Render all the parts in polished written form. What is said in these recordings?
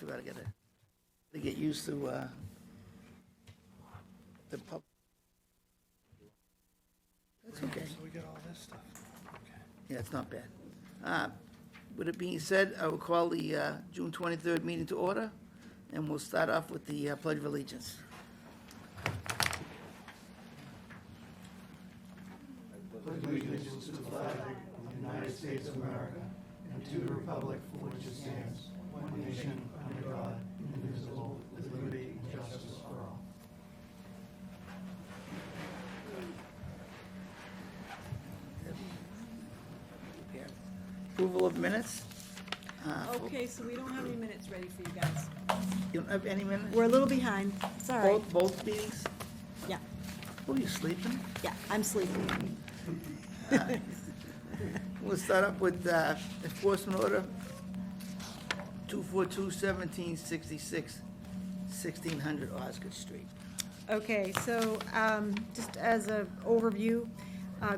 too bad. I gotta get used to the pub. That's okay. So we got all this stuff. Okay. Yeah, it's not bad. With it being said, I will call the June 23rd meeting to order, and we'll start off with the Pledge of Allegiance. Allegiance to the flag of the United States of America and to the republic for which it stands, one nation, under God, indivisible, with liberty and justice for all. Approval of minutes. Okay, so we don't have any minutes ready for you guys. You don't have any minutes? We're a little behind. It's all right. Both meetings? Yeah, Oh, you sleeping? yeah, I'm sleeping. We'll start up with enforcement order 242-1766, 1600 Osgood Street. Okay, so just as an overview,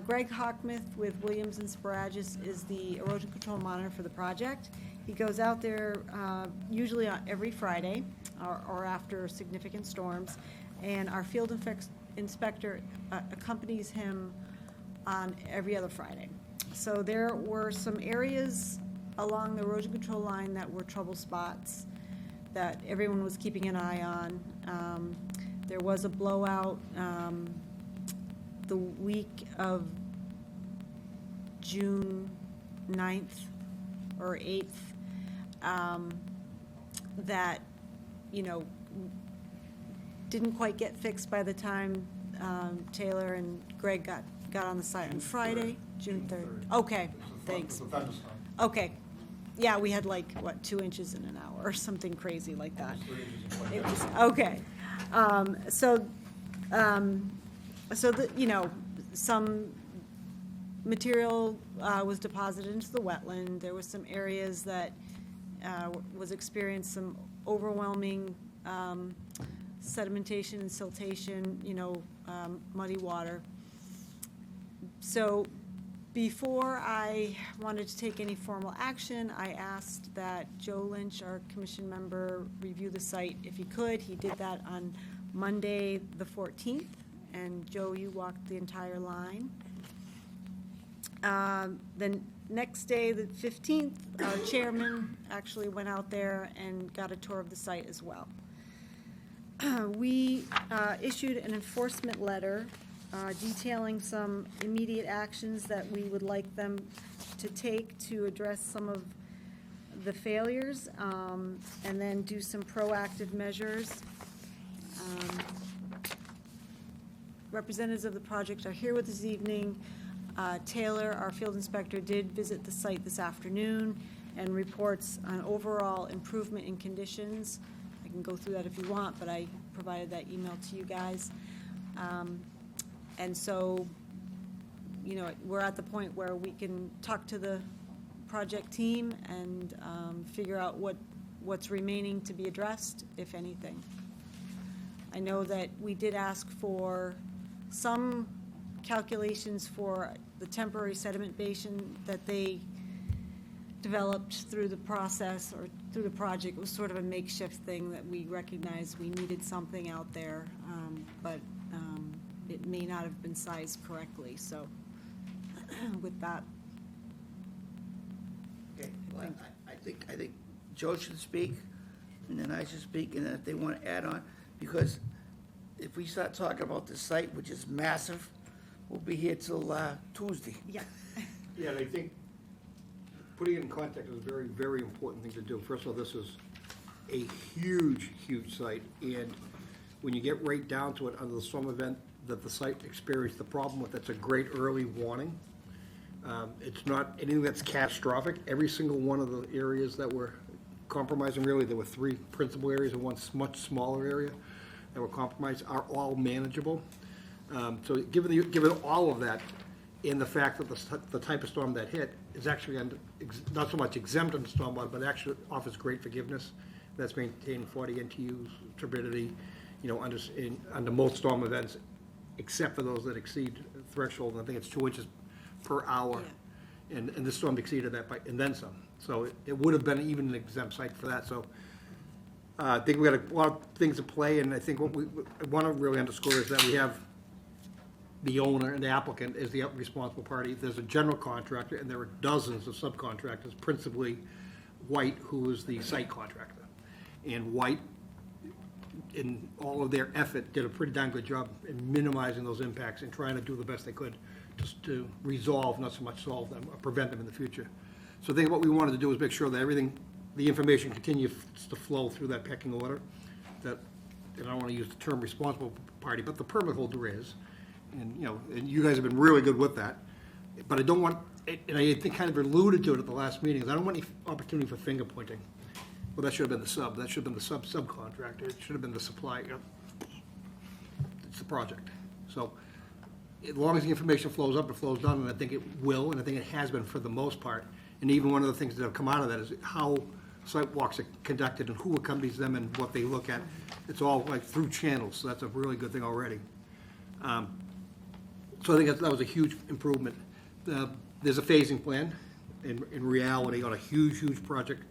Greg Hockmith with Williams and Sparagus is the erosion control monitor for the project. He goes out there usually on every Friday or after significant storms, and our field inspector accompanies him on every other Friday. So there were some areas along the erosion control line that were trouble spots that everyone was keeping an eye on. There was a blowout the week of June 9th or 8th that, you know, didn't quite get fixed by the time Taylor and Greg got on the site on Friday, June 3rd. Okay, thanks. Okay. Yeah, we had like, what, 2 inches in an hour or something crazy like that. It was, okay. So you know, some material was deposited into the wetland. There was some areas that was experienced some overwhelming sedimentation and siltation, you know, muddy water. So before I wanted to take any formal action, I asked that Joe Lynch, our commission member, review the site if he could. He did that on Monday, the 14th, and Joe, you walked the entire line. The next day, the 15th, our chairman actually went out there and got a tour of the site as well. We issued an enforcement letter detailing some immediate actions that we would like them to take to address some of the failures, and then do some proactive measures. Representatives of the project are here with us this evening. Taylor, our field inspector, did visit the site this afternoon and reports an overall improvement in conditions. I can go through that if you want, but I provided that email to you guys. And so, you know, we're at the point where we can talk to the project team and figure out what's remaining to be addressed, if anything. I know that we did ask for some calculations for the temporary sediment basin that they developed through the process or through the project. It was sort of a makeshift thing that we recognized we needed something out there, but it may not have been sized correctly. So with that. Okay, well, I think Joe should speak, and then I should speak, and then if they want to add on, because if we start talking about the site, which is massive, we'll be here till Tuesday. Yeah. Yeah, and I think putting it in context is a very, very important thing to do. First of all, this is a huge, huge site, and when you get right down to it, under the storm event that the site experienced the problem with, that's a great early warning. It's not anything that's catastrophic. Every single one of the areas that were compromised, and really there were 3 principal areas and one much smaller area that were compromised, are all manageable. So given all of that, in the fact that the type of storm that hit is actually not so much exempt under stormwater, but actually offers great forgiveness. That's maintaining 40 NTUs turbidity, you know, under most storm events, except for those that exceed threshold. And I think it's 2 inches per hour, yeah. And this storm exceeded that and then some. So it would have been even an exempt site for that. So I think we got a lot of things to play, and I think what we want to really underscore is that we have the owner and the applicant is the responsible party. There's a general contractor, and there are dozens of subcontractors, principally White, who is the site contractor. And White, in all of their effort, did a pretty darn good job in minimizing those impacts and trying to do the best they could just to resolve, not so much solve them, or prevent them in the future. So I think what we wanted to do is make sure that everything, the information continues to flow through that pecking order, that, and I don't want to use the term responsible party, but the permit holder is. And, you know, and you guys have been really good with that. But I don't want, and I think kind of alluded to it at the last meetings, I don't want any opportunity for finger pointing. Well, that should have been the sub, that should have been the subcontractor, it should have been the supplier. You know, it's the project. So, as long as the information flows up, it flows down, and I think it will, and I think it has been for the most part. And even one of the things that have come out of that is how site walks are conducted and who accompanies them and what they look at. It's all like through channels, so that's a really good thing already. So I think that was a huge improvement. There's a phasing plan in reality on a huge, huge project.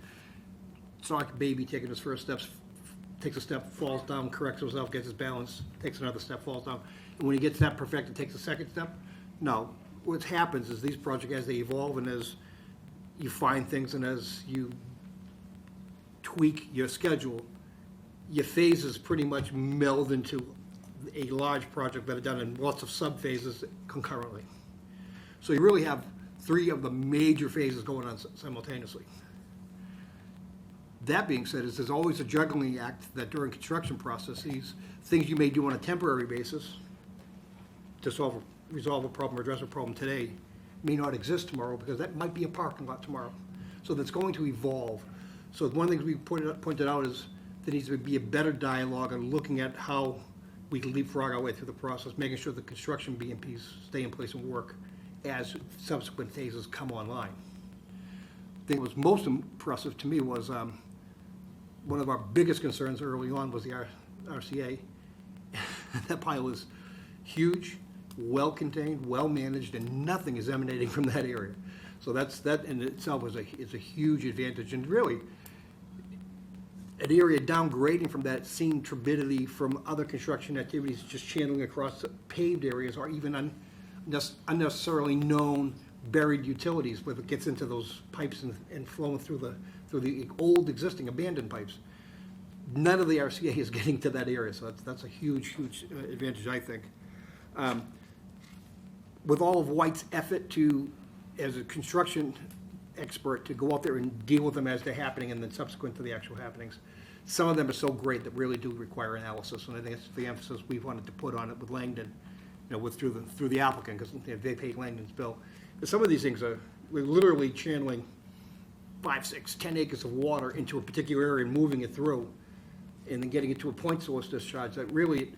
It's not like a baby taking his first steps, takes a step, falls down, corrects himself, gets his balance, takes another step, falls down. And when he gets that perfected, takes a second step? No. What happens is these projects, as they evolve and as you find things and as you tweak your schedule, your phases pretty much meld into a large project that are done in lots of sub-phases concurrently. So you really have 3 of the major phases going on simultaneously. That being said, there's always a juggling act that during construction processes, things you may do on a temporary basis to resolve a problem or address a problem today may not exist tomorrow because that might be a parking lot tomorrow. So that's going to evolve. So one of the things we pointed out is there needs to be a better dialogue on looking at how we can leapfrog our way through the process, making sure the construction BMPs stay in place and work as subsequent phases come online. I think what was most impressive to me was one of our biggest concerns early on was the RCA. That pile is huge, well-contained, well-managed, and nothing is emanating from that area. So that in itself is a huge advantage, and really, an area downgrading from that seen turbidity from other construction activities just channeling across paved areas or even unnecessarily known buried utilities, where it gets into those pipes and flowing through the old existing abandoned pipes. None of the RCA is getting to that area, so that's a huge, huge advantage, I think. With all of White's effort as a construction expert, to go out there and deal with them as they're happening and then subsequent to the actual happenings, some of them are so great that really do require analysis, and I think that's the emphasis we've wanted to put on it with Langdon, through the applicant, because they paid Langdon's bill. But some of these things we're literally channeling 5, 6, 10 acres of water into a particular area and moving it through, and then getting it to a point source discharge that really,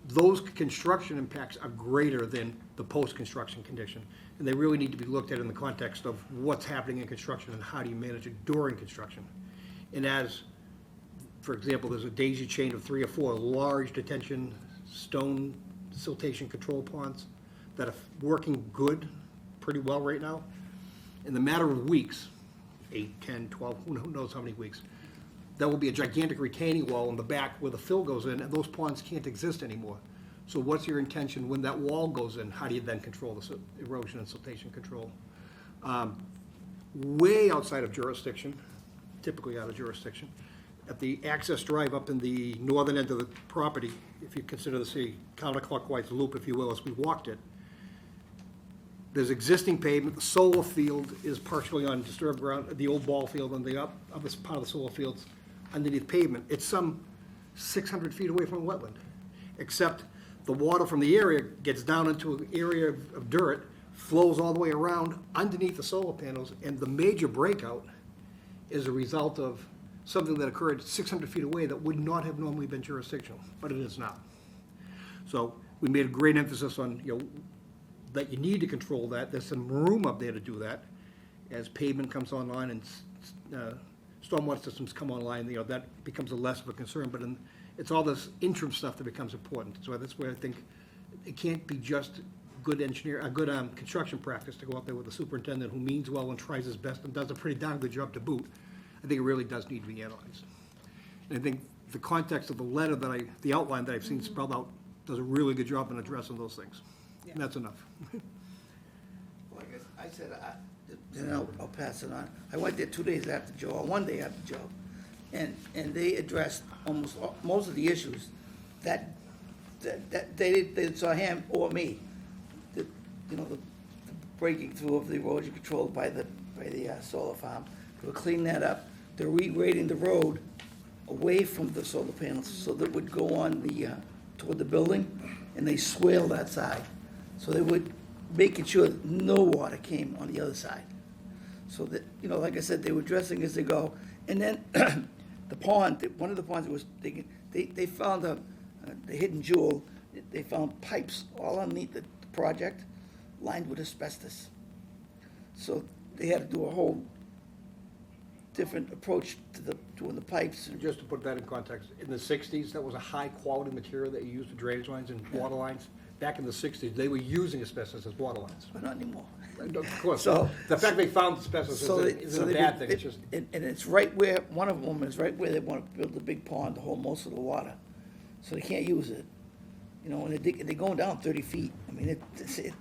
those construction impacts are greater than the post-construction condition. And they really need to be looked at in the context of what's happening in construction and how do you manage it during construction. And as, for example, there's a daisy chain of 3 or 4 large detention stone siltation control ponds that are working pretty well right now. In the matter of weeks, 8, 10, 12, who knows how many weeks, there will be a gigantic retaining wall in the back where the fill goes in, and those ponds can't exist anymore. So what's your intention when that wall goes in? How do you then control the erosion and siltation control? Way outside of jurisdiction, typically out of jurisdiction, at the access drive up in the northern end of the property, if you consider this a counterclockwise loop, if you will, as we walked it, there's existing pavement. The solar field is partially on disturbed ground, the old ball field on the other part of the solar field's underneath pavement. It's some 600 feet away from a wetland, except the water from the area gets down into an area of dirt, flows all the way around underneath the solar panels, and the major breakout is a result of something that occurred 600 feet away that would not have normally been jurisdictional, but it is now. So we made a great emphasis on, that you need to control that. There's some room up there to do that. As pavement comes online and stormwater systems come online, that becomes a less of a concern, but it's all this interim stuff that becomes important. So that's where I think it can't be just good construction practice to go out there with a superintendent who means well and tries his best and does a pretty darn good job to boot. I think it really does need to be analyzed. And I think the context of the letter the outline that I've seen spelled out does a really good job in addressing those things. And that's enough. Like I said, then I'll pass it on. I went there 2 days after Joe, or 1 day after Joe, and they addressed most of the issues that they saw him or me. The breaking through of the erosion control by the solar farm. They were cleaning that up. They're regrading the road away from the solar panels so that it would go on toward the building, and they swale that side. So they would making sure that no water came on the other side. So that, like I said, they were addressing as they go. And then the pond, one of the ponds was, they found the hidden jewel. They found pipes all underneath the project lined with asbestos. So they had to do a whole different approach to doing the pipes. And just to put that in context, in the 60s, that was a high-quality material that you used for drainage lines and water lines. Back in the 60s, they were using asbestos as water lines. But not anymore. Of course. So- The fact they found asbestos isn't a bad thing, it's just... And it's right where, one of them is right where they want to build the big pond to hold most of the water. So they can't use it. And they're going down 30 feet. I mean,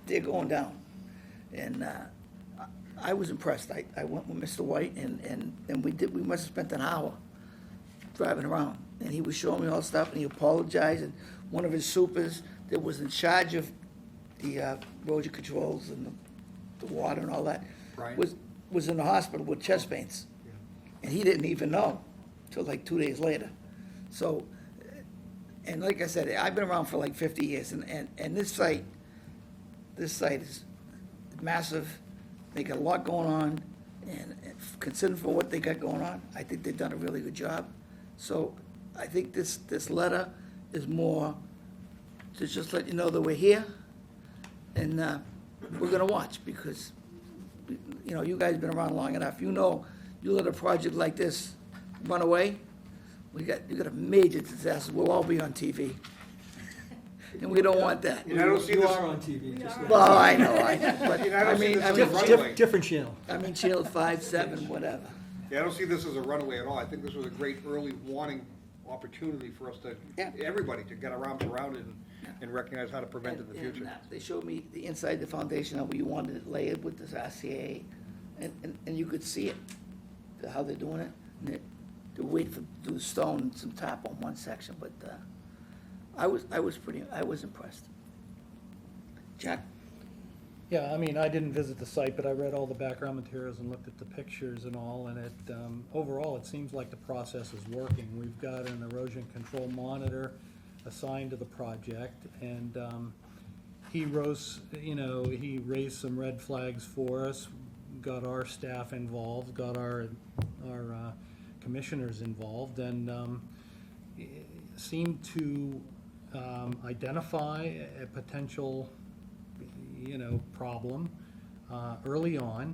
they're going down. And I was impressed. I went with Mr. White, and we must have spent an hour driving around. And he was showing me all stuff, and he apologized, and one of his supers that was in charge of the erosion controls and the water and all that Brian? was in the hospital with chest pains. And he didn't even know till like 2 days later. So, and like I said, I've been around for like 50 years, and this site is massive. They got a lot going on, and considering for what they got going on, I think they've done a really good job. So I think this letter is more to just let you know that we're here, and we're gonna watch, because, you guys have been around long enough. You let a project like this run away, you got a major disaster. We'll all be on TV. And we don't want that. And I don't see You this... are on TV, just like. Well, I know, but, I don't see this as a I runway. Different channel. mean, Channel 5, 7, whatever. Yeah, I don't see this as a runaway at all. I think this was a great early warning opportunity for us to, Yeah. everybody to get around it and recognize how to prevent it in the And, future. they showed me the inside the foundation, how we wanted it layered with this RCA, and you could see it, how they're doing it. And they're waiting to do the stone and some top on one section, but I was impressed. Jack? Yeah, I mean, I didn't visit the site, but I read all the background materials and looked at the pictures and all, and overall, it seems like the process is working. We've got an erosion control monitor assigned to the project, and he raised some red flags for us, got our staff involved, got our commissioners involved, and seemed to identify a potential problem early on.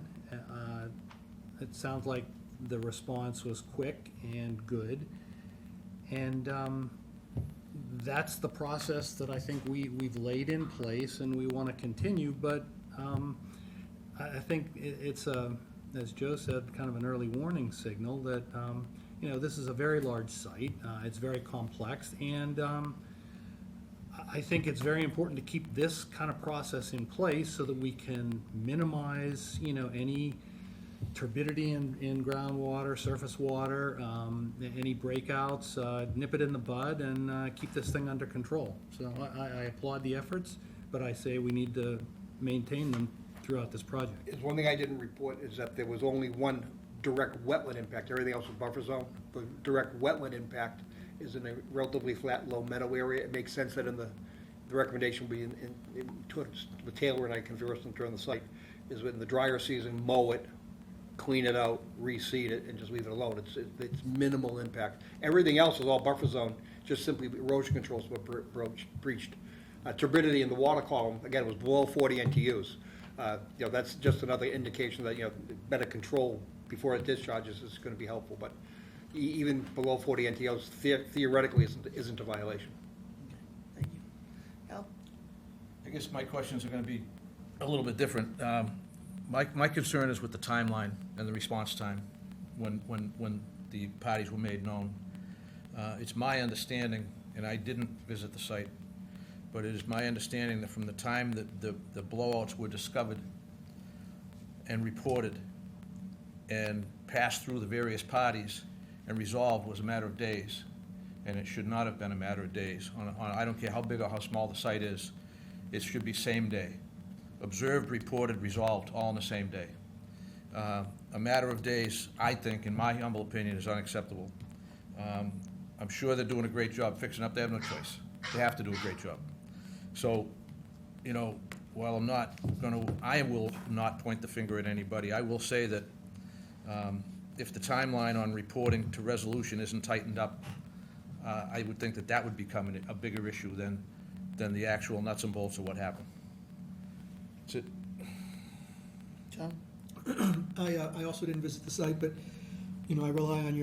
It sounds like the response was quick and good, and that's the process that I think we've laid in place, and we want to continue. But I think it's as Joe said, kind of an early warning signal that this is a very large site. It's very complex, and I think it's very important to keep this kind of process in place so that we can minimize, any turbidity in groundwater, surface water, any breakouts, nip it in the bud, and keep this thing under control. So I applaud the efforts, but I say we need to maintain them throughout this project. It's one thing I didn't report is that there was only one direct wetland impact. Everything else was buffer zone. The direct wetland impact is in a relatively flat, low meadow area. It makes sense that in the recommendation will be towards the Taylor and I conversed during the site, is in the drier season, mow it, clean it out, reseed it, and just leave it alone. It's minimal impact. Everything else is all buffer zone, just simply erosion controls were breached. Turbidity in the water column, again, was below 40 NTUs. That's just another indication that, better control before it discharges is going to be helpful. But even below 40 NTUs theoretically isn't a violation. Thank you. Al? I guess my questions are going to be a little bit different. My concern is with the timeline and the response time when the parties were made known. It's my understanding, and I didn't visit the site, but it is my understanding that from the time that the blowouts were discovered and reported and passed through the various parties and resolved was a matter of days, and it should not have been a matter of days. I don't care how big or how small the site is, it should be same day. Observed, reported, resolved, all in the same day. A matter of days, I think, in my humble opinion, is unacceptable. I'm sure they're doing a great job fixing up. They have no choice. They have to do a great job. So, you know, while I will not point the finger at anybody. I will say that if the timeline on reporting to resolution isn't tightened up, I would think that would become a bigger issue than the actual nuts and bolts of what happened. That's it. John? I also didn't visit the site, but, you know, I rely on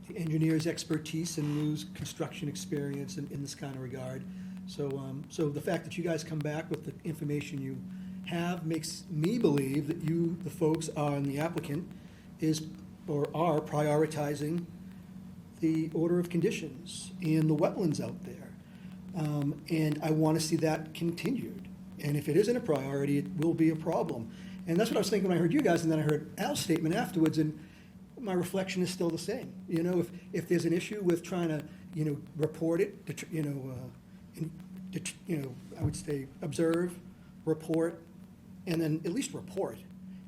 the engineer's expertise and Lou's construction experience in this kind of regard. So the fact that you guys come back with the information you have makes me believe that you, the folks and the applicant, are prioritizing the order of conditions and the wetlands out there. And I want to see that continued. And if it isn't a priority, it will be a problem. And that's what I was thinking when I heard you guys, and then I heard Al's statement afterwards, and my reflection is still the same. You know, if there's an issue with trying to, you know, report it, I would say observe, report, and then at least report.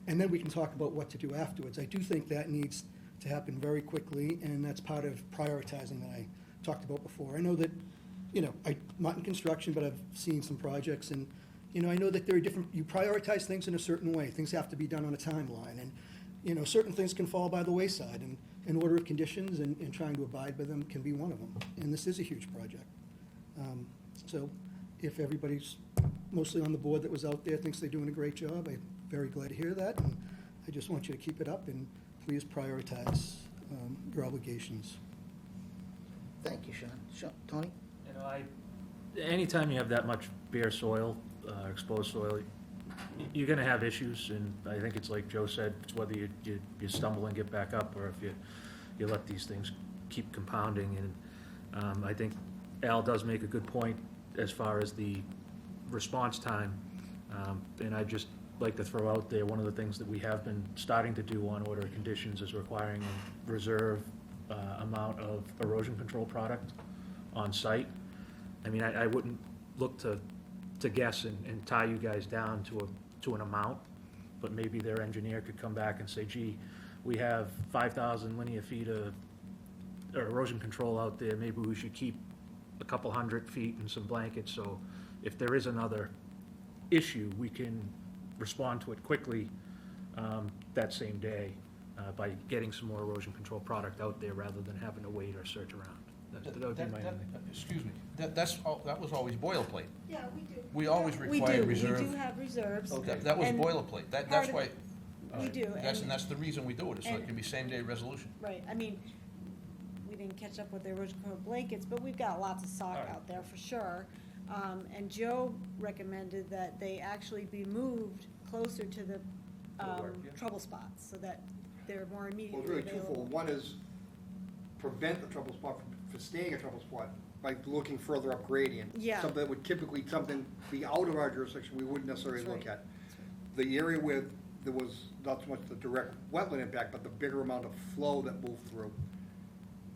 And then we can talk about what to do afterwards. I do think that needs to happen very quickly, and that's part of prioritizing that I talked about before. I know that, you know, I'm not in construction, but I've seen some projects, and, you know, I know that there are you prioritize things in a certain way. Things have to be done on a timeline, and, you know, certain things can fall by the wayside, and an order of conditions and trying to abide by them can be one of them. And this is a huge project. So if everybody's mostly on the board that was out there thinks they're doing a great job, I'm very glad to hear that, and I just want you to keep it up, and please prioritize your obligations. Thank you, Sean. Tony? You know, anytime you have that much bare soil, exposed soil, you're gonna have issues, and I think it's like Joe said, it's whether you stumble and get back up, or if you let these things keep compounding, and I think Al does make a good point as far as the response time, and I just like to throw out there, one of the things that we have been starting to do on order of conditions is requiring a reserve amount of erosion control product on site. I mean, I wouldn't look to guess and tie you guys down to an amount, but maybe their engineer could come back and say, gee, we have 5,000 linear feet of erosion control out there, maybe we should keep a couple 100 feet and some blankets, so if there is another issue, we can respond to it quickly that same day by getting some more erosion control product out there rather than having to wait or search around. That would be my only. Excuse me, that was always boilerplate. Yeah, we do. We always require reserve. We do have reserves. That was And boilerplate. That's part of why. it- We do. And that's the reason we do it, is so it and- can be same-day resolution. Right, I mean, we didn't catch up with the erosion control blankets, but we've got lots of stock out there for sure. And Joe recommended that they actually be moved closer to the trouble spots, so that they're more Well, immediately it's really available. twofold. One is prevent the trouble spot from staying a trouble spot by looking further up gradient. Yeah. Something that would typically be out of our jurisdiction, we wouldn't necessarily That's look right. at. The area where there was not so much the direct wetland impact, but the bigger amount of flow that moved through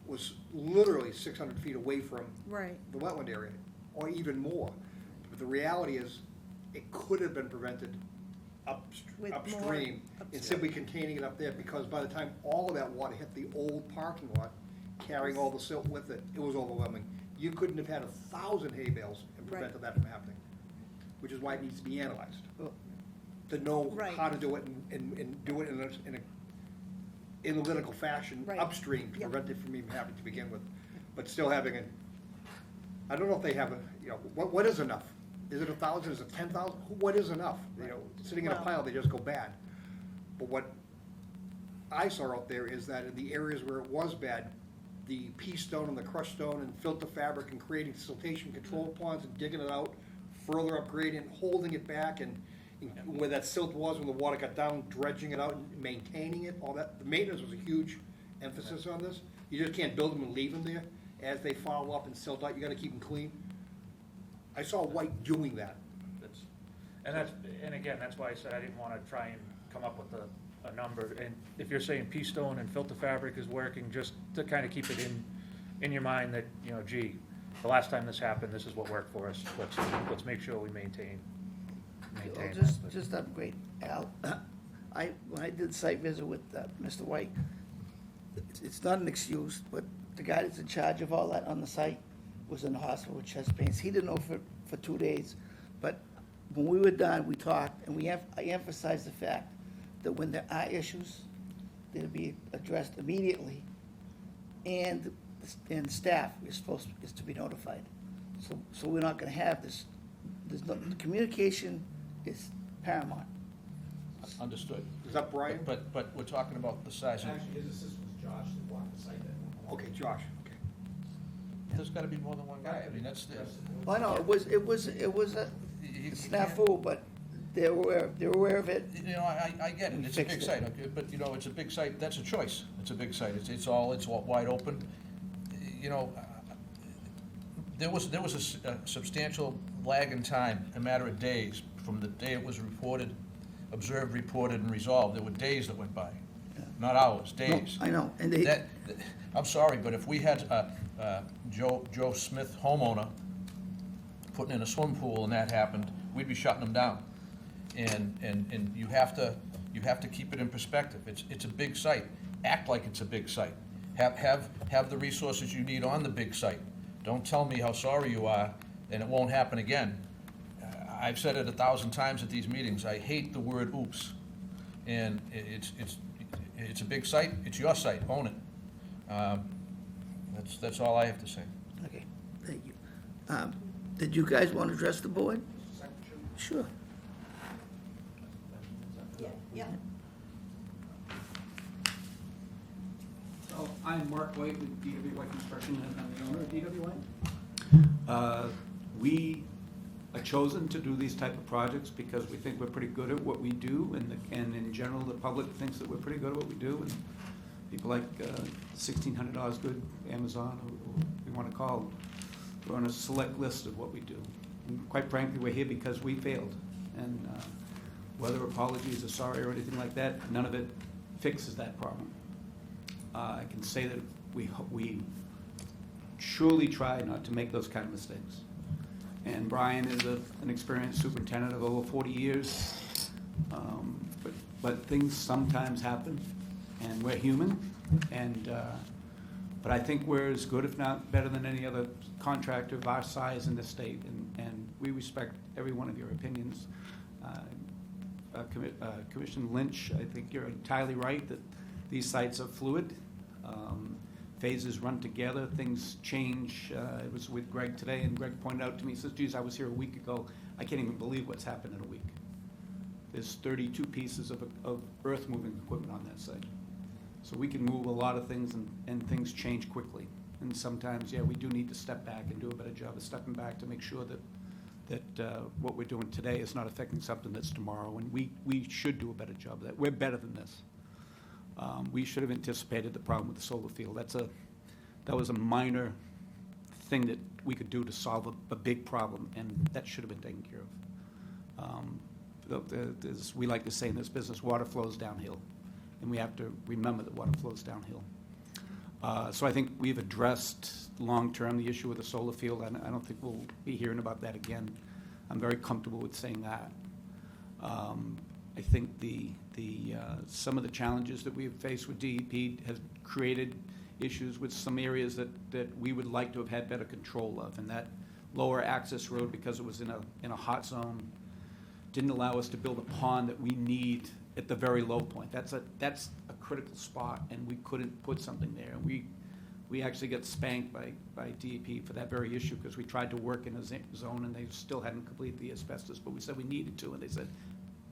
was literally 600 feet away from Right, the wetland area, or even more. But the reality is, it could have been prevented With more upstream, and simply containing it up there, because by the time all of that water hit the old parking lot, carrying all the silt with it, it was overwhelming. You couldn't have had 1,000 hay bales and prevented that from happening, which is why it needs to be analyzed, to know Right. how to do it and do it in an analytical fashion Right. upstream to Yep. prevent it from even happening to begin with. But still having I don't know if they have what is enough? Is it 1,000, is it 10,000? What is enough? You know, sitting in a Well- pile, they just go bad. But what I saw out there is that in the areas where it was bad, the pea stone and the crushed stone and filter fabric and creating siltation control ponds and digging it out further up gradient, holding it back, and where that silt was when the water got down, dredging it out and maintaining it, all that. The maintenance was a huge emphasis on this. You just can't build them and leave them there. as they follow up and silt out, you gotta keep them clean. I saw White doing that. And again, that's why I said I didn't wanna try and come up with a number. And if you're saying pea stone and filter fabric is working, just to kind of keep it in your mind that, you know, gee, the last time this happened, this is what worked for us. Let's make sure we maintain that. Just upgrade, Al. When I did the site visit with Mr. White, it's not an excuse, but the guy that's in charge of all that on the site was in the hospital with chest pains. He didn't know for 2 days, but when we were done, we talked, and I emphasized the fact that when there are issues, they'll be addressed immediately, and staff is to be notified. So we're not gonna have this, communication is paramount. Understood. Is that Brian? But we're talking about the size of, Actually, his assistant was Josh that walked the site that morning. Okay, Josh, okay. there's gotta be more than one guy. I mean, that's, Well, no, it was a snafu, but they're aware of it. you know, I get it, We it's a big fixed it. site, okay, but, you know, it's a big site, that's a choice. It's a big site, it's all wide open. You know, there was a substantial lag in time, a matter of days, from the day it was reported, observed, reported, and resolved. There were days that went by, not hours, No, days. I know, and I'm sorry, but if we had Joe Smith homeowner putting in a swim pool and that happened, we'd be shutting them down. And you have to keep it in perspective. It's a big site. Act like it's a big site. Have the resources you need on the big site. Don't tell me how sorry you are and it won't happen again. I've said it 1,000 times at these meetings. I hate the word oops. And it's a big site. It's your site. Own it. That's all I have to say. okay, thank you. Did you guys want to address the board? Sure. Yeah. So I'm Mark White with DW White Construction, and I'm the owner of DW White. We are chosen to do these type of projects because we think we're pretty good at what we do, and in general, the public thinks that we're pretty good at what we do, and people like $1,600 good, Amazon, or we want to call, we're on a select list of what we do. And quite frankly, we're here because we failed, and whether apologies are sorry or anything like that, none of it fixes that problem. I can say that we surely try not to make those kind of mistakes. And Brian is an experienced superintendent of over 40 years, but things sometimes happen, and we're human. But I think we're as good, if not better, than any other contractor of our size in the state, and we respect every one of your opinions. Commissioner Lynch, I think you're entirely right that these sites are fluid. Phases run together, things change. I was with Greg today, and Greg pointed out to me, he says, geez, I was here a week ago. I can't even believe what's happened in a week. There's 32 pieces of earth-moving equipment on that site. So we can move a lot of things, and things change quickly. And sometimes, yeah, we do need to step back and do a better job of stepping back to make sure that what we're doing today is not affecting something that's tomorrow. And we should do a better job of that. We're better than this. We should have anticipated the problem with the solar field. That was a minor thing that we could do to solve a big problem, and that should have been taken care of. As we like to say in this business, water flows downhill, and we have to remember that water flows downhill. So I think we've addressed long-term the issue with the solar field, and I don't think we'll be hearing about that again. I'm very comfortable with saying that. I think some of the challenges that we have faced with DEP have created issues with some areas that we would like to have had better control of, and that lower access road, because it was in a hot zone, didn't allow us to build a pond that we need at the very low point. That's a critical spot, and we couldn't put something there. We actually got spanked by DEP for that very issue, because we tried to work in a zone and they still hadn't completed the asbestos, but we said we needed to, and they said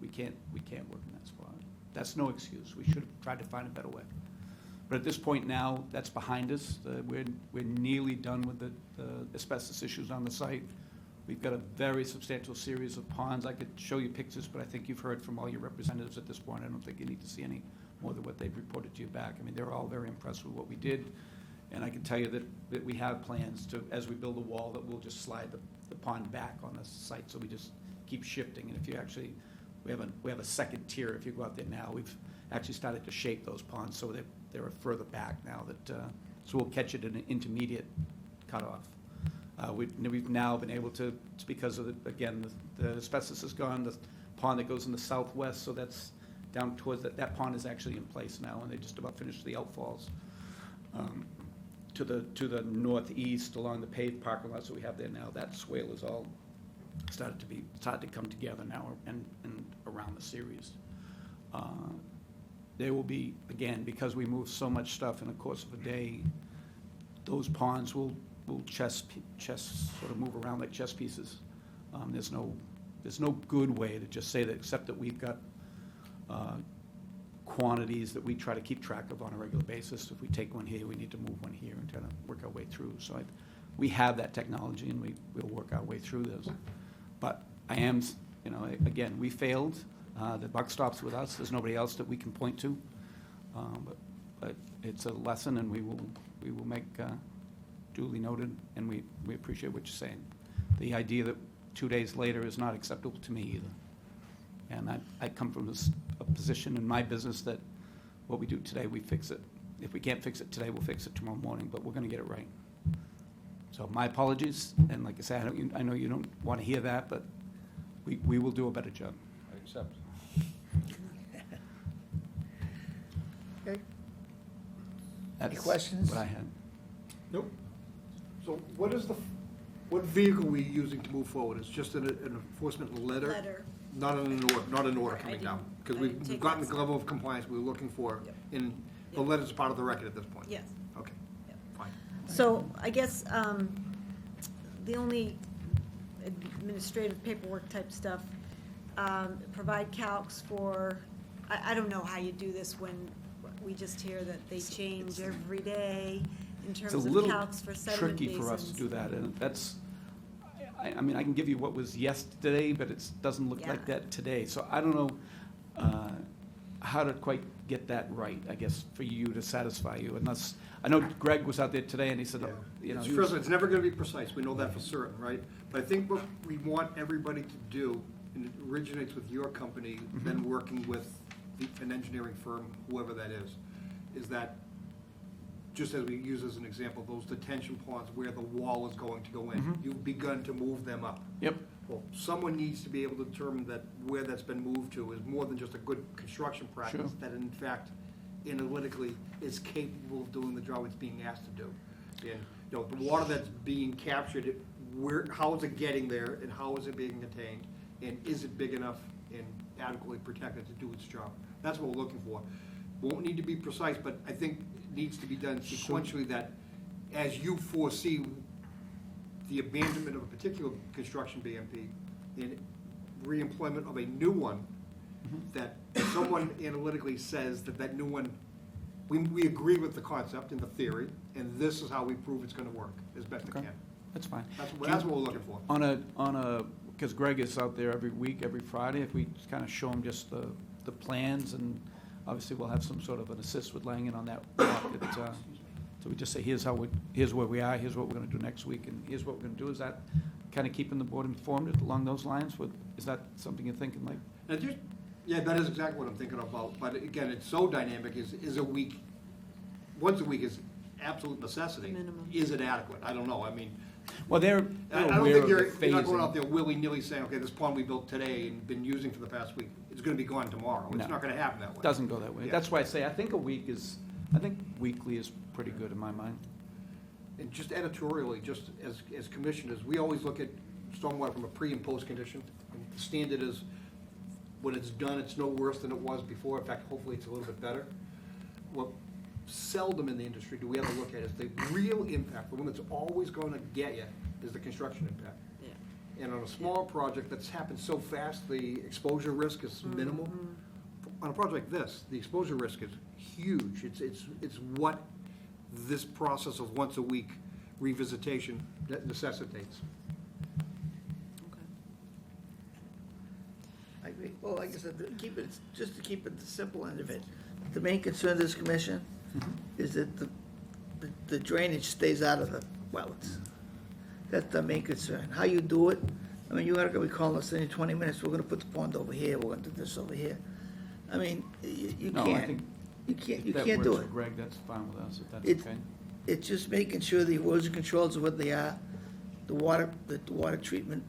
we can't work in that spot. That's no excuse. We should have tried to find a better way. But at this point now, that's behind us. We're nearly done with the asbestos issues on the site. We've got a very substantial series of ponds. I could show you pictures, but I think you've heard from all your representatives at this point. I don't think you need to see any more than what they've reported to you back. I mean, they're all very impressed with what we did. And I can tell you that we have plans to, as we build a wall, that we'll just slide the pond back on the site, so we just keep shifting. And if you actually, we have a second tier, if you go out there now, we've actually started to shape those ponds so that they're further back now, that, so we'll catch it in an intermediate cutoff. We've now been able to, it's because of, again, the asbestos is gone, the pond that goes in the southwest, so that's down towards, that pond is actually in place now, and they just about finished the outfalls. To the northeast, along the paved parking lots that we have there now, that swale is all started to come together now, and around the series. There will be, again, because we move so much stuff in the course of a day, those ponds will chess sort of move around like chess pieces. There's no good way to just say that, except that we've got quantities that we try to keep track of on a regular basis. If we take one here, we need to move one here and try to work our way through. So we have that technology, and we'll work our way through this. But I am, again, we failed. The buck stops with us. There's nobody else that we can point to. But it's a lesson, and we will make duly noted, and we appreciate what you're saying. The idea that 2 days later is not acceptable to me either. And I come from a position in my business that what we do today, we fix it. If we can't fix it today, we'll fix it tomorrow morning, but we're going to get it right. So my apologies, and like I said, I know you don't want to hear that, but we will do a better job. I accept. Okay. That's questions? what I had. Nope. So what vehicle are we using to move forward? It's just an enforcement letter? Letter. Not an order Right, I coming down? didn't- Because I we've didn't take gotten that the level of compliance we were looking for, Yep. and the Yep. letter's part of the record at this point? Yes. Okay, Yep. fine. So I guess the only administrative paperwork type stuff, provide calcs for, I don't know how you do this when we just hear that they change every day in It's terms a of little calcs for sediment tricky for us to basins. do that, and that's, I mean, I can give you what was yesterday, but it doesn't look like Yeah. that today. So I don't know how to quite get that right, I guess, for you to satisfy you, unless, I know Greg was out there today, and he said, It's he was- first, it's never gonna be precise, we know that for certain, right? But I think what we want everybody to do, and it originates with your company, then working with an engineering firm, whoever that is that, just as we use as an example, those detention ponds where the wall is going to go in, you've begun to move them up. Yep, Well, someone needs to be able to determine that where that's been moved to is more than just a good construction practice, Sure. that in fact, analytically, is capable of doing the job it's being asked to do. And, the water that's being captured, how is it getting there, and how is it being contained, and is it big enough and adequately protected to do its job? That's what we're looking for. Won't need to be precise, but I think it needs to be done sequentially, that as you foresee the abandonment of a particular construction BMP and reemployment of a new one, that someone analytically says that new one, we agree with the concept and the theory, and this is how we prove it's gonna work as best it Okay. can. that's fine. That's what we're looking for. Because Greg is out there every week, every Friday, if we kind of show him just the plans, and obviously we'll have some sort of an assist with Langen on that. So we just say, here's where we are, here's what we're gonna do next week, and here's what we're gonna do. Is that kind of keeping the board informed along those lines? Is that something you're thinking, like? Yeah, that is exactly what I'm thinking about, but again, it's so dynamic, is a week, once a week is absolute necessity. Minimum. Is it adequate? I don't know, I mean, Well, they're I don't aware think of you're the not going out phasing. there willy-nilly saying, okay, this pond we built today and been using for the past week, it's gonna be gone tomorrow. No. It's not gonna happen that way. Doesn't go that way. Yeah. That's why I say, I think weekly is pretty good in my mind. And just editorially, just as commissioners, we always look at stormwater from a pre and post condition. And the standard is, when it's done, it's no worse than it was before. In fact, hopefully it's a little bit better. What seldom in the industry do we ever look at is the real impact, the one that's always gonna get you, is the construction impact. Yeah. And on a small project that's happened so fast, the exposure risk is minimal. On a project like this, the exposure risk is huge. It's what this process of once a week revisitation that necessitates. I agree. Well, like I said, just to keep it the simple end of it, the main concern of this commission is that the the drainage stays out of the wetlands. That's the main concern. How you do it, I mean, you're not gonna be calling us in 20 minutes, we're gonna put the pond over here, we're gonna do this over here. I mean, you No, I can't, think you that can't do works it. for Greg, that's fine with us, if that's It's- okay. It's just making sure the erosion controls are what they are, the water treatment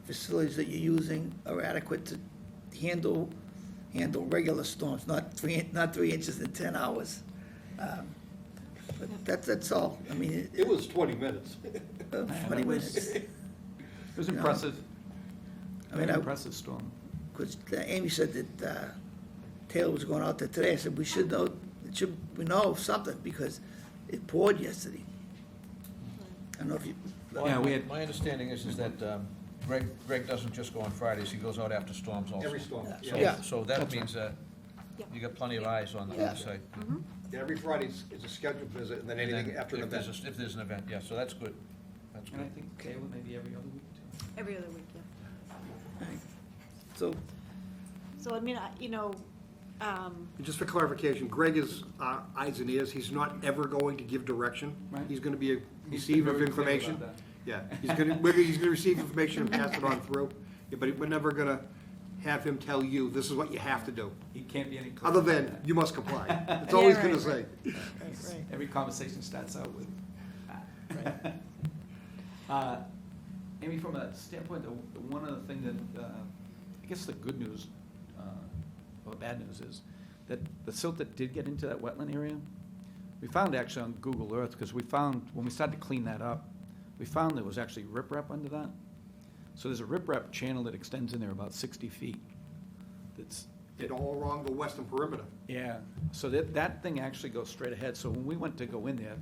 facilities that you're using are adequate to handle regular storms, not 3 inches in 10 hours. But that's all. I mean, It was 20 minutes. 20 minutes. It was impressive. I mean, Very impressive storm. Because Amy said that Taylor was going out there today. I said, we should know, we know something, because it poured yesterday. I don't know if you, Yeah, we had- My understanding is that Greg doesn't just go on Fridays, he goes out after storms also. Every storm, So- yeah. So that means that Yeah. you got plenty of eyes on the Yeah. site. Every Friday is a scheduled visit, and then And anything then after an if there's event. If there's an event, yeah, so that's good. That's And I good. think Taylor maybe every other week, too. Every other week, yeah. so, So, I mean, And just for clarification, Greg is eyes and ears. He's not ever going to give direction. Right. He's going to be a He's been receiver of very clear about information. that. Yeah, he's going to receive information and pass it on through. Yeah, but we're never going to have him tell you, this is what you have to do. He can't be any clearer. Other than than, that. you must comply. That's all he's Yeah, going right, to say. right. Every conversation starts out with, Amy, from a standpoint, one of the things that, I guess the good news, or bad news is, that the silt that did get into that wetland area, we found actually on Google Earth, because we found, when we started to clean that up, we found there was actually riprap under that. So there's a riprap channel that extends in there about 60 feet. That's, It all along the western perimeter. yeah, so that thing actually goes straight ahead, so when we went to go in there,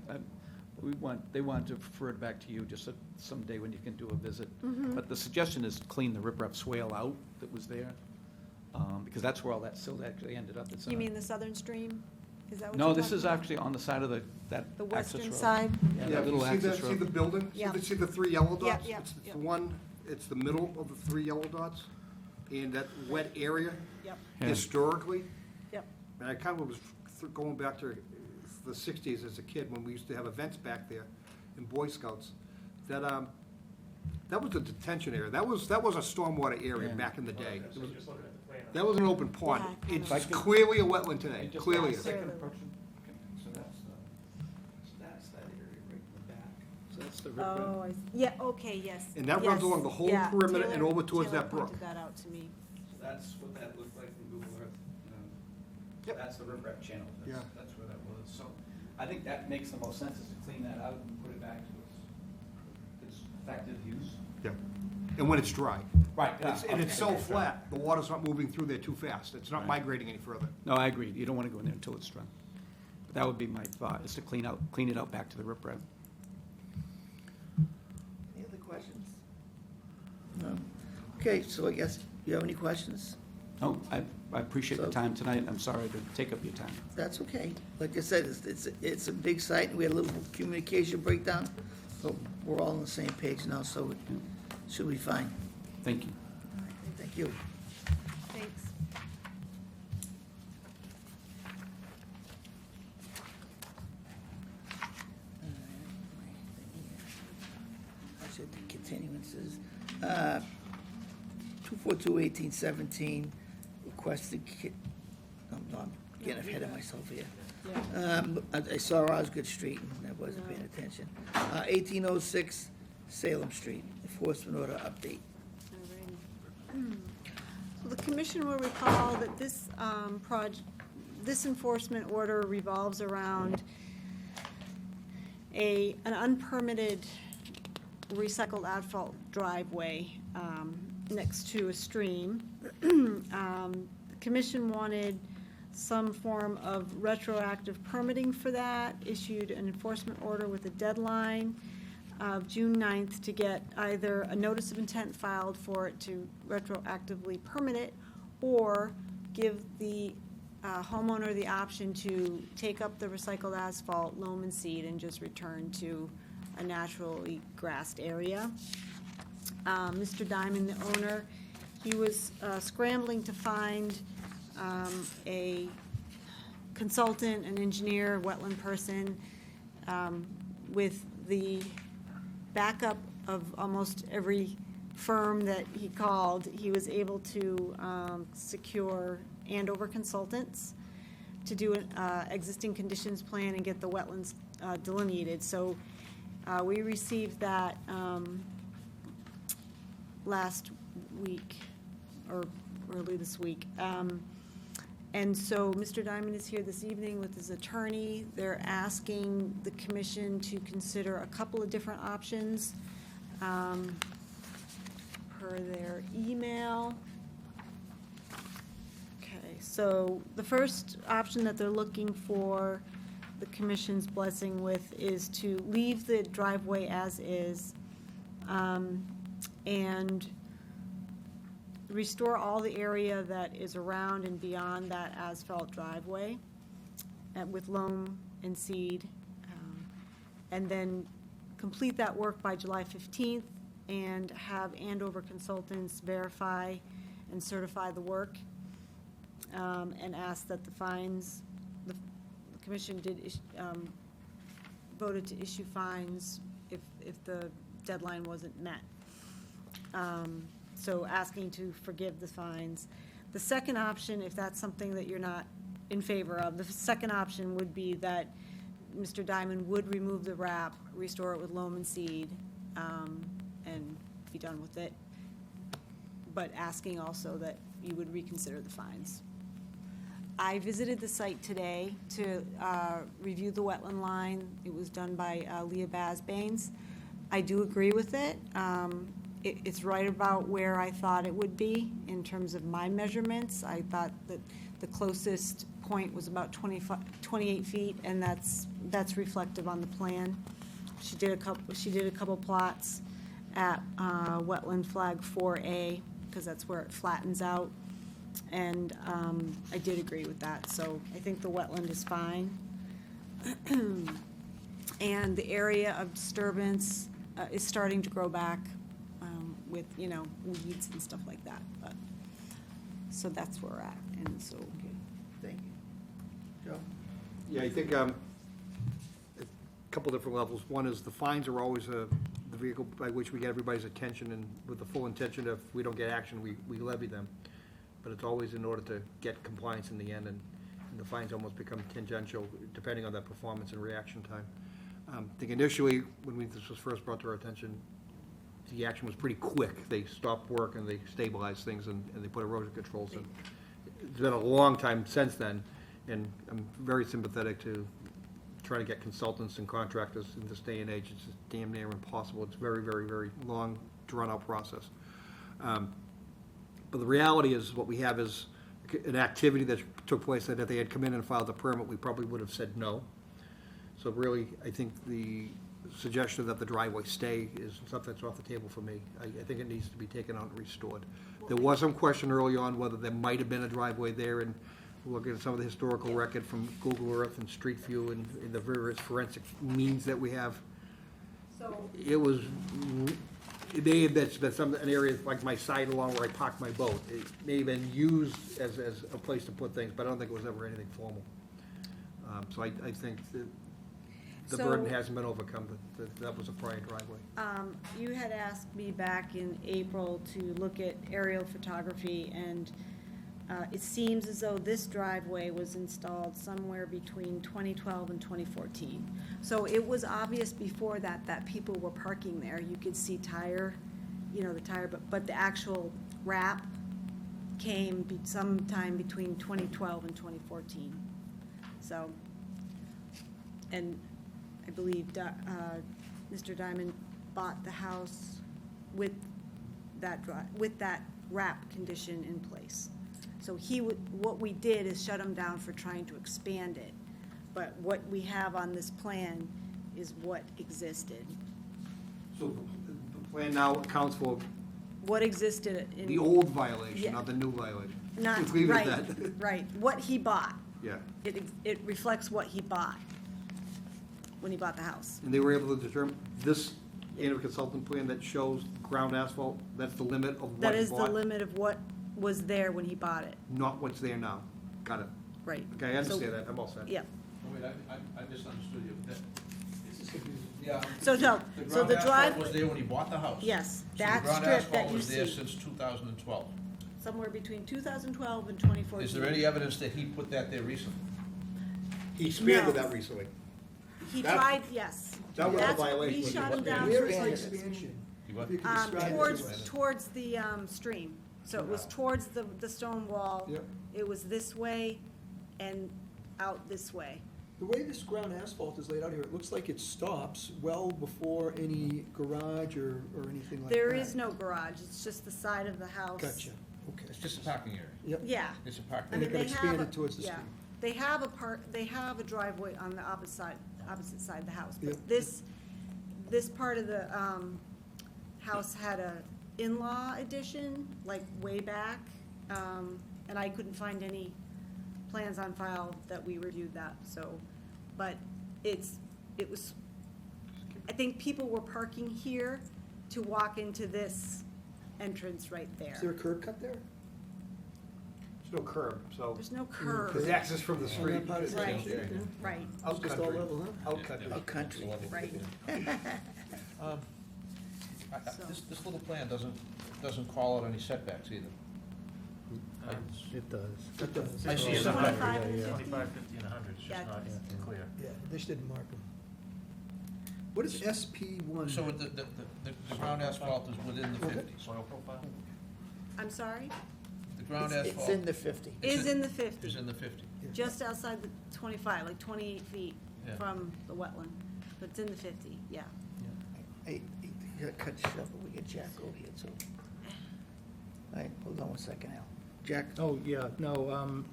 they wanted to refer it back to you just someday when you can do a visit. But the suggestion is to clean the riprap swale out that was there, because that's where all that silt actually ended up. It's, You mean the southern stream? Is that what No, you're this talking is about? actually on the side of that The access western road. side? Yeah, Yeah, that little see access See the road. building? Yeah. See the three yellow Yeah, dots? yeah, It's yeah. the one, it's the middle of the three yellow dots. And that wet area, Yep, Yeah. historically, yep. and I kind of was going back to the 60s as a kid, when we used to have events back there in Boy Scouts, that was a detention area. That was a stormwater area Yeah. back in the day. That was an open pond. Yeah, It's kind of. clearly a wetland today, Just clearly a is. second approach. Okay, so that's that area right in the back. So that's the riprap. Oh, yeah, okay, yes. And that runs yes, along the whole yeah. perimeter and Taylor- over towards Taylor that brook. pointed that out to me. So that's what that looked like from Google Earth. Yep. That's the riprap channel. Yeah. That's where that was. So I think that makes the most sense, is to clean that out and put it back to its effective use. Yeah. And when it's dry. Right. And it's so flat, the water's not moving through there too fast. It's not Right. migrating any further. No, I agree. You don't want to go in there until it's dry. But that would be my thought, is to clean it out back to the riprap. any other questions? No? Okay, so I guess, you have any questions? No, I appreciate the So- time tonight. I'm sorry to take up your time. That's okay. Like I said, it's a big site, and we had a little communication breakdown, but we're all on the same page now, so it should be fine. Thank you. Thank you. Thanks. I said the continuances. 242-1817, requested, I'm getting ahead of myself here. Yeah. I saw Osgood Street, and I wasn't paying attention. 1806 Salem Street, enforcement order update. Alrighty. So the commission will recall that this this enforcement order revolves around an unpermitted recycled asphalt driveway next to a stream. The commission wanted some form of retroactive permitting for that, issued an enforcement order with a deadline of June 9th to get either a notice of intent filed for it to retroactively permit it, or give the homeowner the option to take up the recycled asphalt, loam and seed, and just return to a naturally grassed area. Mr. Diamond, the owner, he was scrambling to find a consultant, an engineer, wetland person, with the backup of almost every firm that he called, he was able to secure Andover consultants to do an existing conditions plan and get the wetlands delineated. So we received that last week, or early this week. And so Mr. Diamond is here this evening with his attorney. They're asking the commission to consider a couple of different options per their email. Okay, so the first option that they're looking for the commission's blessing with is to leave the driveway as is, and restore all the area that is around and beyond that asphalt driveway with loam and seed, and then complete that work by July 15th and have Andover consultants verify and certify the work, and ask that the fines, the commission voted to issue fines if the deadline wasn't met. So asking to forgive the fines. The second option, if that's something that you're not in favor of, the second option would be that Mr. Diamond would remove the wrap, restore it with loam and seed, and be done with it, but asking also that you would reconsider the fines. I visited the site today to review the wetland line. It was done by Leah Basbanes. I do agree with it. It's right about where I thought it would be in terms of my measurements. I thought that the closest point was about 28 feet, and that's reflective on the plan. She did a couple plots at wetland flag 4A, because that's where it flattens out, and I did agree with that. So I think the wetland is fine. And the area of disturbance is starting to grow back with, weeds and stuff like that. But so that's where we're at, and so. Okay, thank you. Joe? Yeah, I think a couple different levels. One is the fines are always the vehicle by which we get everybody's attention, and with the full intention of if we don't get action, we levy them. But it's always in order to get compliance in the end, and the fines almost become tangential depending on that performance and reaction time. I think initially, when this was first brought to our attention, the action was pretty quick. They stopped work and they stabilized things and they put erosion controls in. It's been a long time since then, and I'm very sympathetic to trying to get consultants and contractors in this day and age. It's just damn near impossible. It's very, very, very long, drawn-out process. But the reality is what we have is an activity that took place that if they had come in and filed a permit, we probably would have said no. So really, I think the suggestion that the driveway stay is something that's off the table for me. I think it needs to be taken out and restored. There was some question early on whether there might have been a driveway there, and looking at some of the historical record from Google Earth and Street View and the various forensic means that we have. So It may have been an area like my side along where I parked my boat. It may have been used as a place to put things, but I don't think it was ever anything formal. So I think that the burden hasn't been overcome, that was a prior driveway. You had asked me back in April to look at aerial photography, and it seems as though this driveway was installed somewhere between 2012 and 2014. So it was obvious before that people were parking there. You could see tire, the tire, but the actual wrap came sometime between 2012 and 2014. So, and I believe Mr. Diamond bought the house with that wrap condition in place. So what we did is shut him down for trying to expand it, but what we have on this plan is what existed. So the plan now accounts for What existed in. the old violation, Yeah. not the new violation. Not, Let's leave it right, at that. right, what he bought. Yeah, It reflects what he bought when he bought the house. and they were able to determine this Andover consultant plan that shows ground asphalt, that's the limit of what That he is the bought, limit of what was there when he bought it, not what's there now. Got it. right. Okay, I So- understand that, I'm all set. Yeah, Oh, wait, I misunderstood you. Yeah. So no, so the ground asphalt drive, was there when he bought the house. yes, So that the ground strip asphalt that you was there see, since 2012. somewhere between 2012 and 2014. Is there any evidence that he put that there recently? He expanded No. that recently. He That- tried, yes. that was a That's- violation We when he shot him was down there. for Where is expansion. expansion? You what? If you could describe it to us. Towards the stream. So it was towards the stone wall. Yep. It was this way and out this way. The way this ground asphalt is laid out here, it looks like it stops well before any garage or anything like that. There is no garage, it's just the side of the house. Gotcha, okay. It's just a parking area. Yep. Yeah. It's a I parking And mean, it area. got they have expanded a- towards the yeah. street. They have a driveway on the opposite side of the house. Yep. But this part of the house had a in-law addition, like way back, and I couldn't find any plans on file that we reviewed that, so, but it was, I think people were parking here to walk into this entrance right there. Is there a curb cut there? There's no curb, so There's no curb. there's access from the street. On that part of the Right, street? right, Out Just all country. level, huh? Out country. A country. right. This little plan doesn't call out any setbacks either. It does. It does. I see It's some- 25 and 50. 25, 50, and 100, it's Yeah. just not clear. Yeah, they just didn't mark them. What is SP1? So the ground asphalt is within the 50. Soil profile? I'm sorry? The ground It's asphalt. in the 50. Is in the 50. Is in the 50. Just outside the 25, like 28 feet Yeah. from the wetland, but it's in the 50, yeah. Hey, you gotta cut short, but we get Jack over here too. All right, hold on one second, Al. Jack? Oh, yeah, no,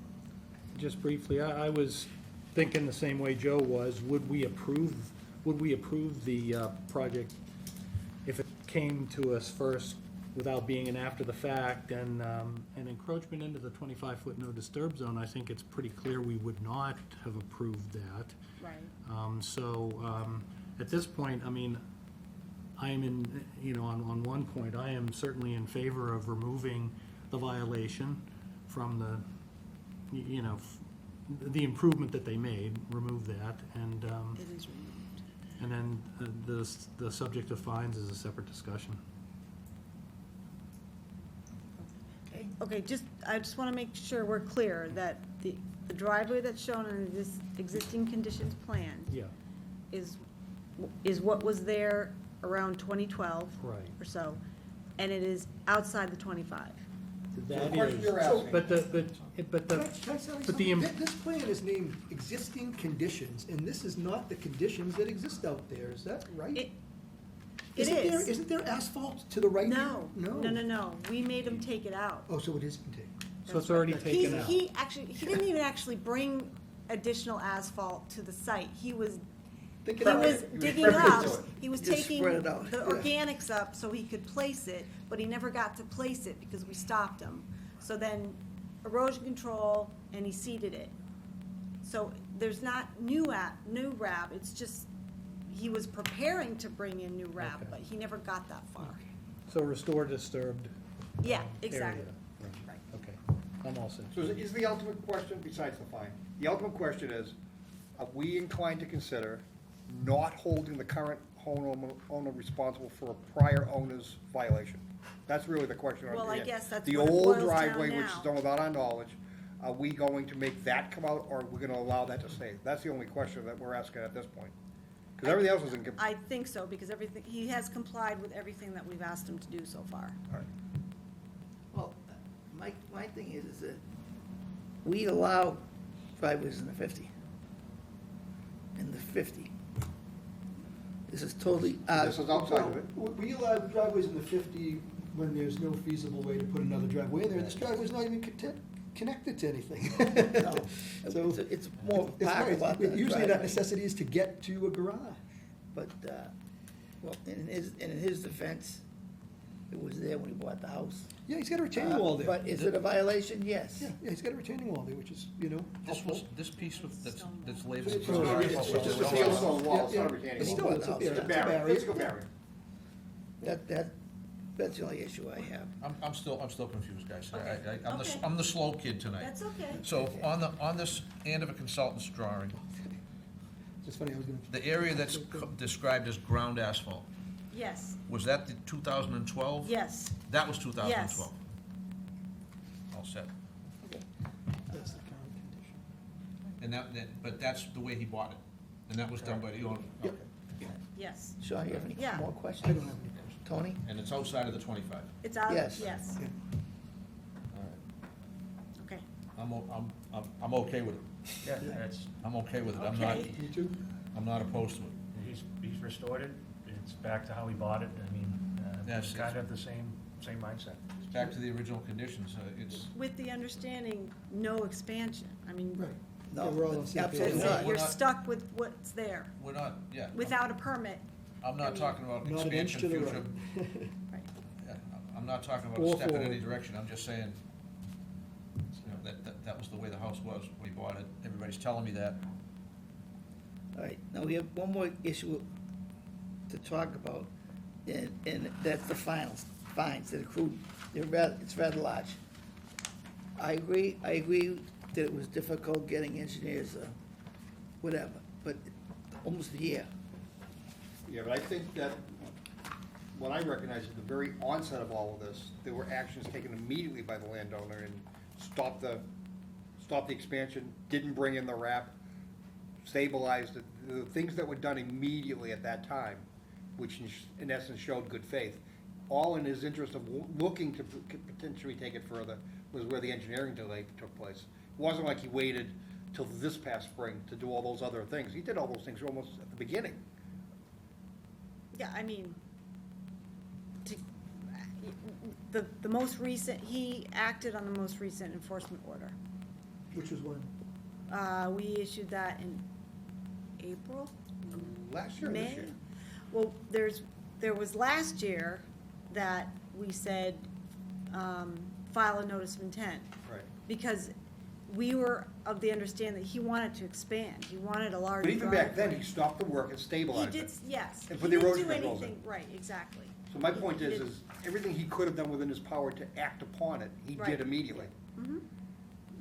just briefly, I was thinking the same way Joe was. Would we approve the project if it came to us first without being an after the fact? And an encroachment into the 25-foot no disturb zone, I think it's pretty clear we would not have approved that. Right. So, at this point, I mean, I'm in, on one point, I am certainly in favor of removing the violation from the improvement that they made, remove that, and, It is removed. and then the subject of fines is a separate discussion. Okay, I just want to make sure we're clear that the driveway that's shown in this existing conditions plan Yeah, is what was there around 2012 right. or so, and it is outside the 25. That The question is, you're asking. but the, Can I say but the, something? This plan is named existing conditions, and this is not the conditions that exist out there, is that right? It Isn't is. there asphalt to the right here? No. We made him take it out. Oh, so it is contained. so it's already He, taken out. he didn't even actually bring additional asphalt to the site. He was Think He it out. was You digging refer up, to it. he was Just taking spread it out. the Yeah. organics up so he could place it, but he never got to place it because we stopped him. So then erosion control, and he seeded it. So there's not new wrap, it's just, he was preparing to bring in new wrap, Okay. but he never got that far. So restore disturbed. Yeah, area. exactly. Right. Okay, I'm all set. So is the ultimate question, besides the fine, the ultimate question is, are we inclined to consider not holding the current owner responsible for a prior owner's violation? That's really the question. Well, I And guess that's the what it old boils down driveway, which is now. done without our knowledge, are we going to make that come out, or are we gonna allow that to stay? That's the only question that we're asking at this point. Because everything else is in. I think so, because everything, he has complied with everything that we've asked him to do so far. All right. Well, my thing is that we allow driveways in the 50. In the 50. This is totally, This is outside of it. We allow driveways in the 50 when there's no feasible way to put another driveway in there. This driveway's not even connected to anything. no, So it's more of a It's parking right. lot than a Usually that driveway. necessity is to get to a garage. But, well, in his defense, it was there when he bought the house. Yeah, he's got a retaining wall there. But is it a violation? Yes. Yeah, he's got a retaining wall there, which is, This piece that's labeled. It's just a field stone wall, it's not a Yeah, retaining it's wall. still, it's a It's a barrier. Physical barrier. That's the only issue I have. I'm still confused, guys. Okay. Okay. I'm the slow kid tonight. That's okay. So on this Andover consultant's drawing, Just funny, I was gonna. The area that's described as ground asphalt, Yes, was that the 2012? yes, That was 2012? All set. That's the current condition. And but that's the way he bought it, and that was done by the owner? Yep. Okay. yes. Sean, you have any Yeah. more I questions? don't have any questions. Tony? And it's outside of the 25? It's out, Yes. yes, Yeah. All right. okay. I'm okay with it. Yeah, that's, I'm okay with it. I'm not, Okay. You too? I'm not opposed to it. he's restored it, it's back to how he bought it, I mean, Yes, it's kind of the same mindset. It's back to the original conditions. It's, With the understanding, no expansion. I mean, Right. No, Yeah, we're all on the same page. absolutely that's not. it. We're You're not- stuck with what's there, we're not, yeah. without a permit. I'm not talking about Not an inch expansion to the future. right. Right. Yeah, I'm not talking about Or a step in any forward. direction. I'm just saying, you know, that was the way the house was when he bought it. Everybody's telling me that. All right, now we have one more issue to talk about, and that's the fines that accrued, it's rather large. I agree that it was difficult getting engineers, whatever, but almost a year. Yeah, but I think that what I recognize at the very onset of all of this, there were actions taken immediately by the landowner and stopped the expansion, didn't bring in the wrap, stabilized it, the things that were done immediately at that time, which in essence showed good faith, all in his interest of looking to potentially take it further, was where the engineering delay took place. It wasn't like he waited till this past spring to do all those other things. He did all those things almost at the beginning. Yeah, I mean, the most recent, he acted on the most recent enforcement order. Which was when? We issued that in April, Last year or this May? year? Well, there was last year that we said, file a notice of intent. Right. Because we were of the understanding that he wanted to expand, he wanted a larger But even back then, driveway. he stopped the work and He stabilized did, it. yes. And He put the didn't erosion do controls in. anything, right, exactly. So my point He is did- everything he could have done within his power to act upon it, he Right. did immediately. Mhm.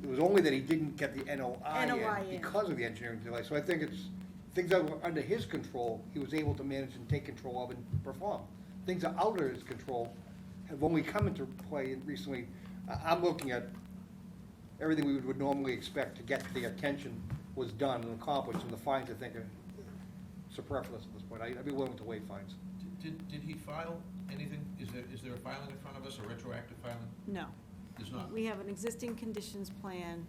It was only that he didn't get the NOI NOI in in. because of the engineering delay. So I think it's, things that were under his control, he was able to manage and take control of and perform. Things that are out of his control have only come into play recently. I'm looking at everything we would normally expect to get the attention was done and accomplished, and the fines, I think, are superfluous at this point. I'd be willing to waive fines. Did he file anything? Is there a filing in front of us, a retroactive filing? No. There's not. We have an existing conditions plan,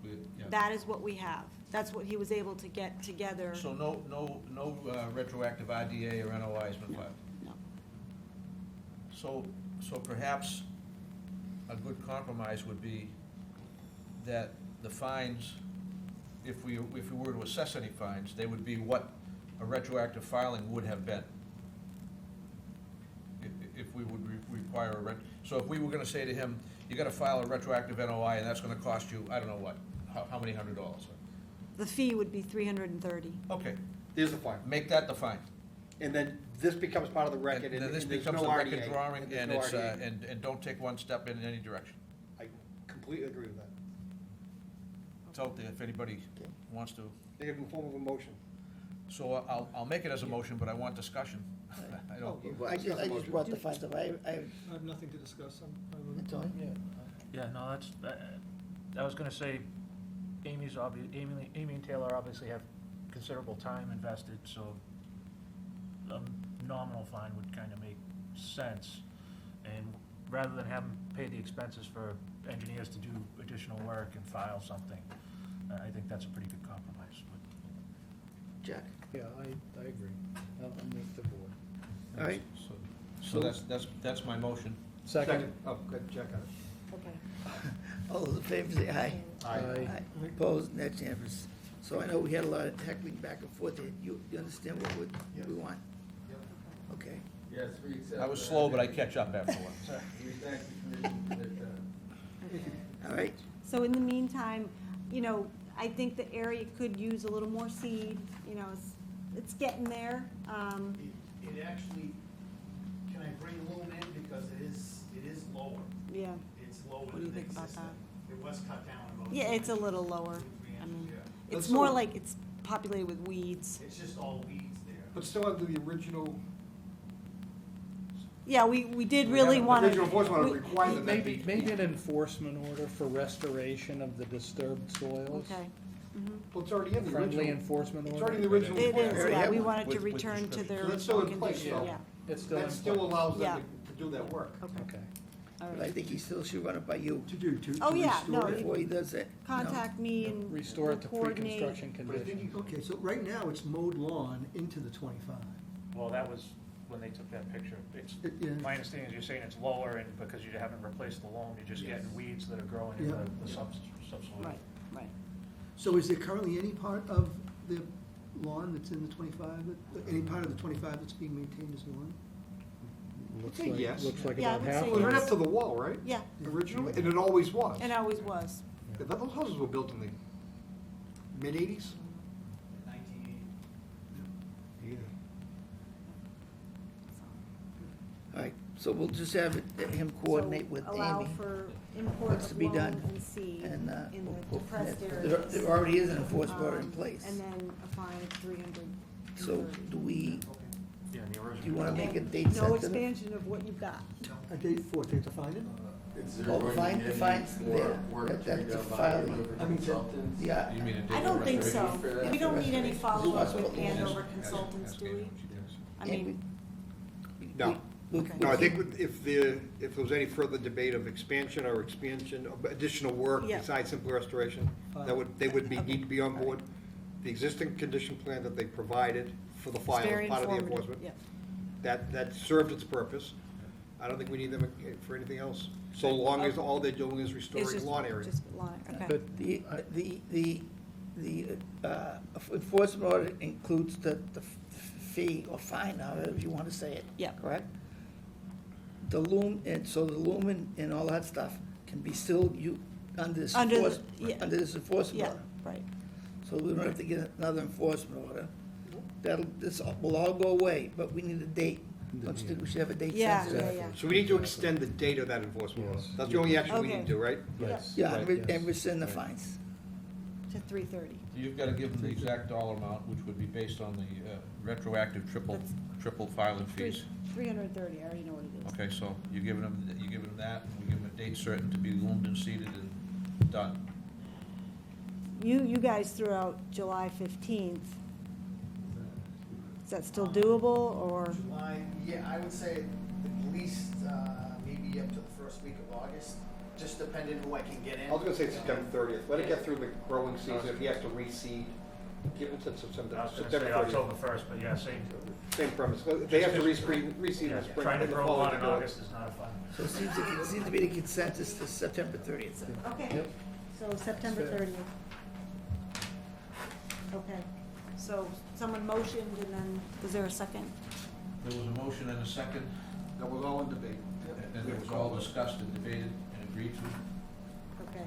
Yeah. that is what we have. That's what he was able to get together. So no retroactive IDA or NOI has been filed? No. So perhaps a good compromise would be that the fines, if we were to assess any fines, they would be what a retroactive filing would have been. If we would require so if we were gonna say to him, you gotta file a retroactive NOI and that's gonna cost you, I don't know what, how many $100? The fee would be $330. Okay, There's the fine. make that the fine. And then this becomes part of the record, And and then this there's becomes no a RDA. record drawing, there's and no it's, RDA. and don't take one step in any direction. I completely agree with that. It's out there if anybody wants to. They have in the form of a motion. So I'll make it as a motion, but I want discussion. I don't, Well, I just brought the fines up, I I have nothing to discuss. Tony? Yeah, no, that's, I was gonna say, Amy and Taylor obviously have considerable time invested, so a nominal fine would kind of make sense. And rather than have them pay the expenses for engineers to do additional work and file something, I think that's a pretty good compromise. Jack? Yeah, I agree. I'm with the board. All right. so that's my motion. Second. Oh, good, check on it. Okay. All those in favor say aye. Aye. Opposed, that's unanimous. So I know we had a lot of heckling back and forth there. You understand what we want? Okay. Yes, we accept. I was slow, but I catch up afterwards. We thank the commission that, All right. So in the meantime, I think the area could use a little more seed, it's getting there. It actually, can I bring loom in, because it is lower, Yeah, it's lower What do you than the think about existing. that? It was cut down about. yeah, it's a little lower. 200, 300, I mean, yeah. it's Let's more look. like it's populated with weeds. It's just all weeds there. But still under the original, Yeah, we did really want to. original enforcement order required that Maybe, be. maybe an enforcement order for restoration of the disturbed soils. Okay. Well, it's already in the Friendly original. enforcement It's order. already in the original It plan. is, Already yeah, have we one wanted to with return to their So that's still original in place, condition, though. yeah. It's still in That still place. allows Yeah. them to do that work. Okay, Okay. all But I right. think he still should run it by you Oh, yeah, no, before he does it. you know. contact me and Restore it to we'll coordinate. pre-construction But I think, conditions. okay, so right now, it's mowed lawn into the 25. Well, that was when they took that picture. It's, Yeah. my understanding is you're saying it's lower, and because you haven't replaced the loam, you're just getting weeds that are growing in Yeah. the subsoil. Right, right. So is there currently any part of the lawn that's in the 25, any part of the 25 that's being maintained as lawn? Looks think like- yes. Looks like Yeah, I about would half. say It was right yes. up to the wall, right? Yeah, Originally, and it always was. and always was. Yeah, but those houses were built in the mid-eighties? 1980. All right, so we'll just have him coordinate So with allow Amy. for import what's to of be loam done, and seed And, in we'll the go from depressed there. areas. There already is an enforcement order in Um, place. And then a fine of 300. So do we, Yeah, in the original. do you wanna make a And date no set to expansion of what you've got. A date for, to find it? Is Well, there the going to be fines any there. more work That- to be that's done a by filing. Andover I mean, consultants? yeah, You mean a date I of don't think so. restoration for that? We don't need any Who follow-up wants to with put Andover Andover consultants, do we? I And mean, No. Okay. No, I think if there was any further debate of expansion, of additional work Yeah. besides simple restoration, they would need to be on board. The existing condition plan that they provided for the it's file very as part of the informative, enforcement, yeah. that served its purpose. I don't think we need them for anything else, so long as all they're doing is It's restoring just- lawn area. just lawn, okay. But the enforcement order includes the fee or fine, however you wanna say it. Yeah. Correct? The loom, and so the lumen and all that stuff can be still under this Under the- enforcement, yeah. under this enforcement Yeah, order. right. So we don't have to get another enforcement order. This will all go away, but we need a date. Don't you think we should have a date? Yeah, sensitive? yeah, yeah. So we need to extend the date of that enforcement order. That's the only action we need to do, right? Yes. Yeah, Right, and yes. rescind the Right. fines. To 330. You've got to give them the exact dollar amount, which would be based on the retroactive triple filing fees. 330, I already know what it is. Okay, so you're giving them that, and we give them a date certain to be loomed and seeded and done. You guys threw out July 15th. Is that still doable, or? July, yeah, I would say at least, maybe up to the first week of August, just depending who I can get in. I was gonna say September 30th, let it get through the growing season, if he has to reseed, give it to September I was gonna 30th. say October 1st, but yeah, same. Same premise, they have to reseed in Yeah, the spring. trying to in the grow fall, lawn they in do it. August is not fun. So it seems to be the consensus to September 30th. then. Okay, so September 30th. Okay, so someone motioned, and then, was there a second? There was a motion and a second, That was all in debate. and it was all discussed and debated and agreed to, Okay.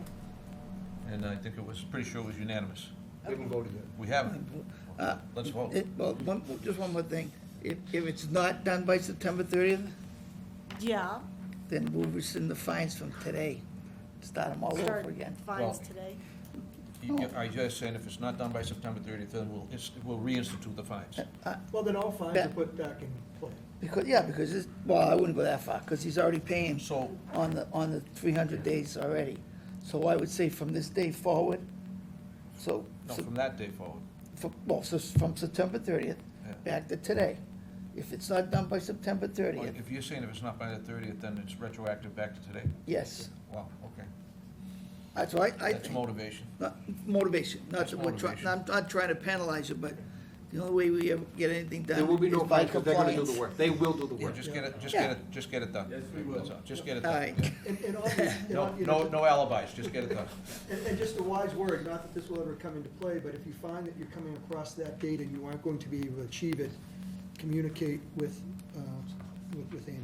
and I think it was, pretty sure it was unanimous. We haven't voted yet. We haven't. Uh, Let's vote. Well, just one more thing. If it's not done by September 30th, Yeah. then we'll rescind the fines from today. Start them all Start over again. fines Well- today. Are you just saying if it's not done by September 30th, then we'll reinstitute the fines? Well, then all fines are put back in play. Because it's, well, I wouldn't go that far, because he's already paying So, on the 300 days already. So I would say from this day forward, so, no, from that day forward. so from September 30th Yeah. back to today. If it's not done by September Well, 30th, if you're saying if it's not by the 30th, then it's retroactive back to today? yes. Wow, okay. That's why I That's think. motivation. Not motivation, not That's that we're trying, motivation. I'm not trying to penalize you, but the only way we ever get anything done There will be no is by fines, 'cause they're gonna do compliance. the work, they will do the Yeah, work. just get it, Yeah. just get it done. Yes, we will. That's all. Just get it All done. right. And obviously, No alibis, just get it done. And just a wise word, not that this will ever come into play, but if you find that you're coming across that date and you aren't going to be able to achieve it, communicate with Amy.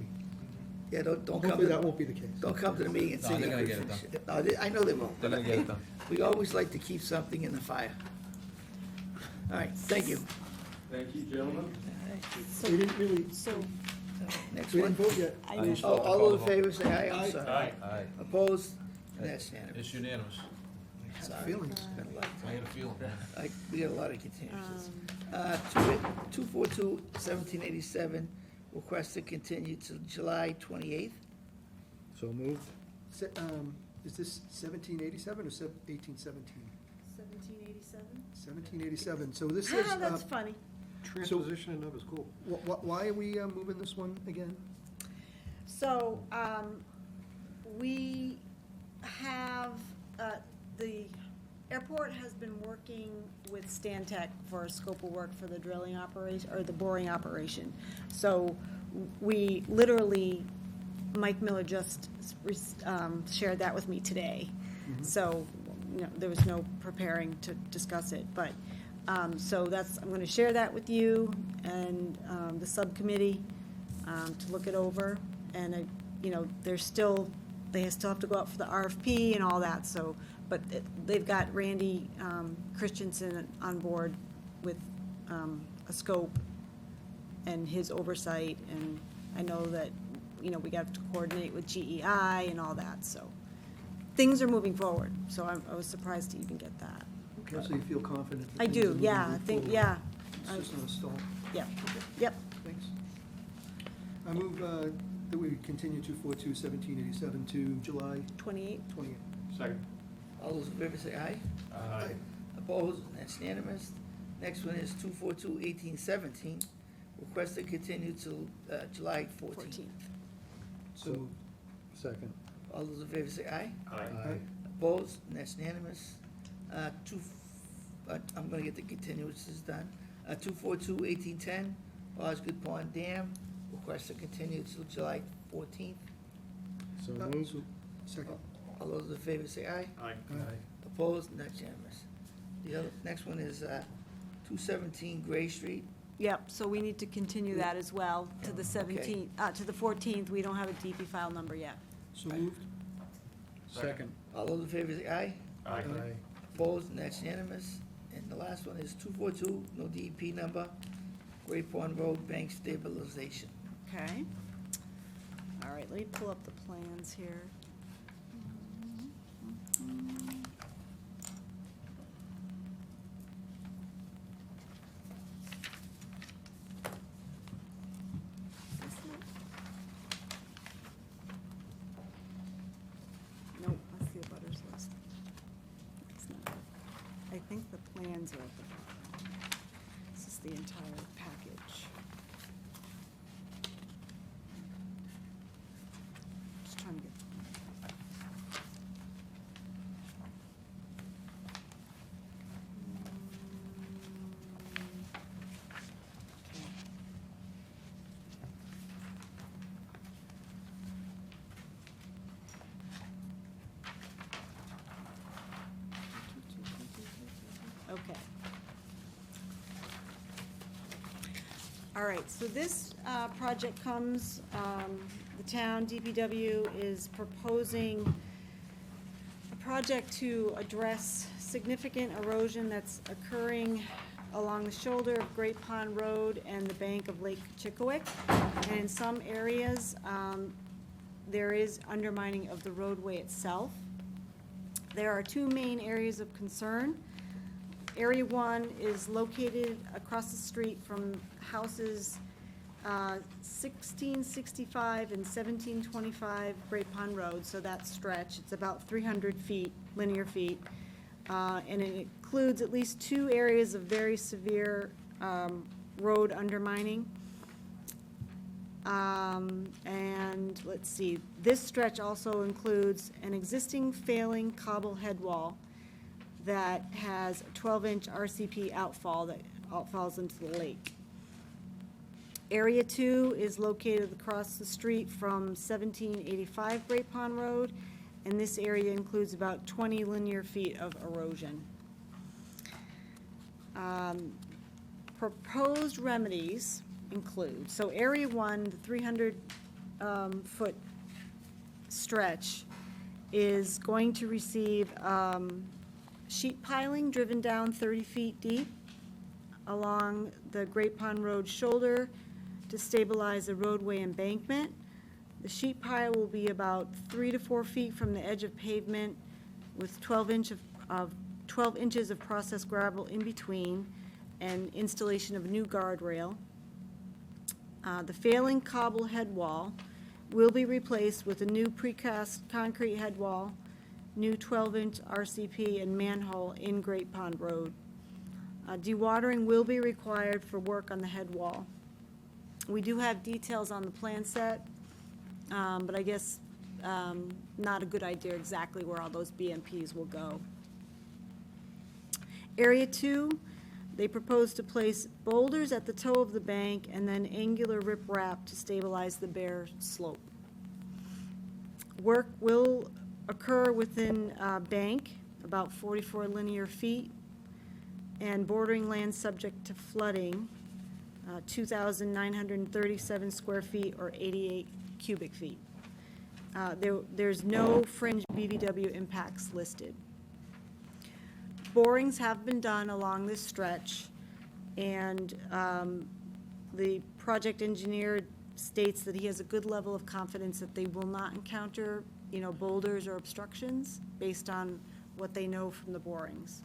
Yeah, don't come Hopefully that to, won't be the case. don't come to the meeting and No, say they're you gonna could get it fix it. No, I know they won't. They're but gonna get it done. We always like to keep something in the fire. All right, thank you. Thank you, gentlemen. We didn't really, So, Next we one. didn't vote yet. I know. All those in favor say aye, I'm sorry. Aye. Aye. Opposed? That's unanimous. It's unanimous. Sorry. Feelings. Got a lot of I time. had a feeling. We got a lot of continuances. Um, 242-1787, request to continue to July 28th. So moved. Is this 1787 or 1817? 1787? 1787, so this is, Ah, that's funny. Transposition and of is cool. why are we moving this one again? So, we have, the airport has been working with Stantec for a scope of work for the drilling operation, or the boring operation. So, we literally, Mike Miller just shared that with me today. So, there was no preparing to discuss it, but, so that's, I'm gonna share that with you and, the subcommittee, to look it over. And, they still have to go out for the RFP and all that, so, but they've got Randy Christensen on board with a scope and his oversight, and I know that, we got to coordinate with GEI and all that, so things are moving forward, so I was surprised to even get that. Okay, so you feel confident? that I things do, are moving yeah, I think, forward? yeah, It's just not a stall? yep, yep. Thanks. I move that we continue 242-1787 to July 28. 28th. Second. All those in favor say aye. Aye. Opposed? That's unanimous. Next one is 242-1817, request to continue to July 14th. 14th. So moved. Second. All those in favor say aye. Aye. Opposed? And that's unanimous. I'm gonna get the continuances done. 242-1810, Osgood Pond Dam, request to continue till July 14th. So moved. Second. All those in favor say aye. Aye. Aye. Opposed? And that's unanimous. The other, next one is 217 Gray Street. Yep, so we need to continue that as well to the 17th, to the 14th. We don't have a DP file number yet. So moved. Second. All those in favor say aye. Aye. Opposed? And that's unanimous. And the last one is 242, no DEP number, Great Pond Road Bank Stabilization. Okay. All right, let me pull up the plans here. Nope, that's the abutters list. It's not. I think the plans are at the bottom. This is the entire package. Just trying to get. Okay. All right, so this project comes, the town DPW is proposing a project to address significant erosion that's occurring along the shoulder of Great Pond Road and the bank of Lake Chickawick. And in some areas, there is undermining of the roadway itself. There are two main areas of concern. Area 1 is located across the street from houses 1665 and 1725 Great Pond Road, so that stretch, it's about 300 feet, linear feet. And it includes at least two areas of very severe road undermining. And let's see, this stretch also includes an existing failing cobble head wall that has a 12-inch RCP outfall that outfalls into the lake. Area 2 is located across the street from 1785 Great Pond Road, and this area includes about 20 linear feet of erosion. Proposed remedies include, so Area 1, the 300-foot stretch, is going to receive sheet piling driven down 30 feet deep along the Great Pond Road shoulder to stabilize the roadway embankment. The sheet pile will be about 3 to 4 feet from the edge of pavement with 12-inch of of 12 inches of processed gravel in between and installation of a new guardrail. The failing cobble head wall will be replaced with a new precast concrete head wall, new 12-inch RCP and manhole in Great Pond Road. Dewatering will be required for work on the head wall. We do have details on the plan set, but I guess not a good idea exactly where all those BMPs will go. Area 2, they propose to place boulders at the toe of the bank and then angular riprap to stabilize the bare slope. Work will occur within bank, about 44 linear feet, and bordering land subject to flooding, 2,937 square feet or 88 cubic feet. There's no fringe BVW impacts listed. Borings have been done along this stretch, and the project engineer states that he has a good level of confidence that they will not encounter, boulders or obstructions based on what they know from the borings.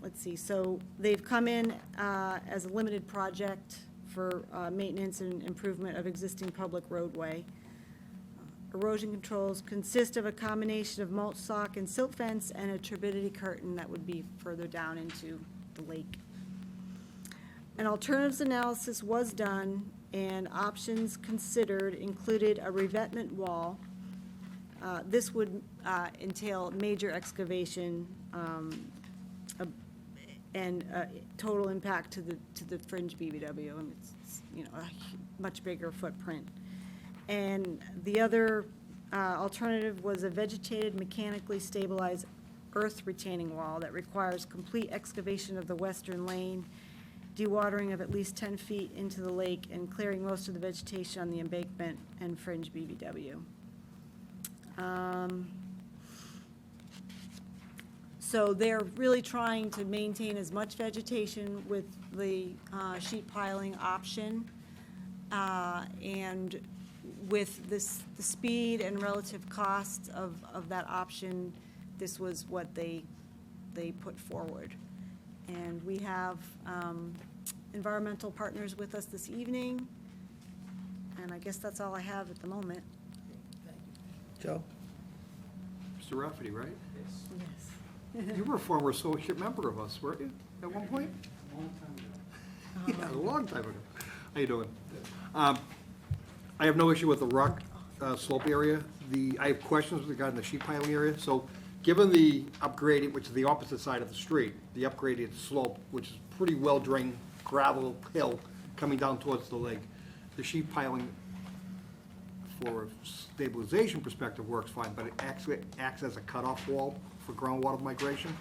Let's see, so they've come in as a limited project for maintenance and improvement of existing public roadway. Erosion controls consist of a combination of mulch sock and silt fence and a turbidity curtain that would be further down into the lake. An alternatives analysis was done, and options considered included a revetment wall. This would entail major excavation and total impact to the fringe BVW, and it's a much bigger footprint. And the other alternative was a vegetated, mechanically stabilized earth retaining wall that requires complete excavation of the western lane, dewatering of at least 10 feet into the lake, and clearing most of the vegetation on the embankment and fringe BVW. So they're really trying to maintain as much vegetation with the sheet piling option, and with the speed and relative cost of that option, this was what they put forward. And we have environmental partners with us this evening, and I guess that's all I have at the moment. Joe? Mr. Rafferty, right? Yes. You were a former associate member of us, weren't you, at one point? Yeah, a long time ago. How you doing? I have no issue with the rock slope area. I have questions regarding the sheet piling area. So given the upgraded, which is the opposite side of the street, the upgraded slope, which is pretty well-drained gravel hill coming down towards the lake, the sheet piling for a stabilization perspective works fine, but it acts as a cutoff wall for groundwater migration.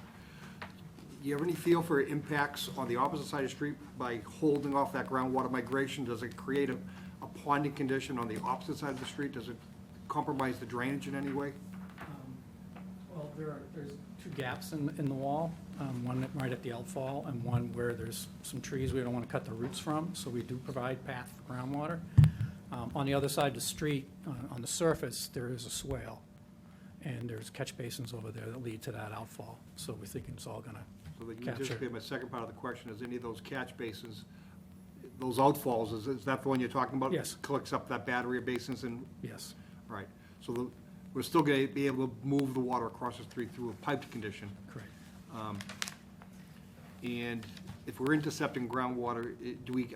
Do you have any feel for impacts on the opposite side of the street by holding off that groundwater migration? Does it create a ponding condition on the opposite side of the street? Does it compromise the drainage in any way? Well, there's two gaps in the wall, one right at the outfall and one where there's some trees we don't want to cut the roots from, so we do provide path for groundwater. On the other side of the street, on the surface, there is a swale, and there's catch basins over there that lead to that outfall, so we're thinking it's all going to So that you capture. anticipate my second part of the question, is any of those catch basins, those outfalls, is that the one you're talking about? Yes. Collects up that battery of basins and, Yes, right. So we're still going to be able to move the water across the street through a piped condition. correct. And if we're intercepting groundwater,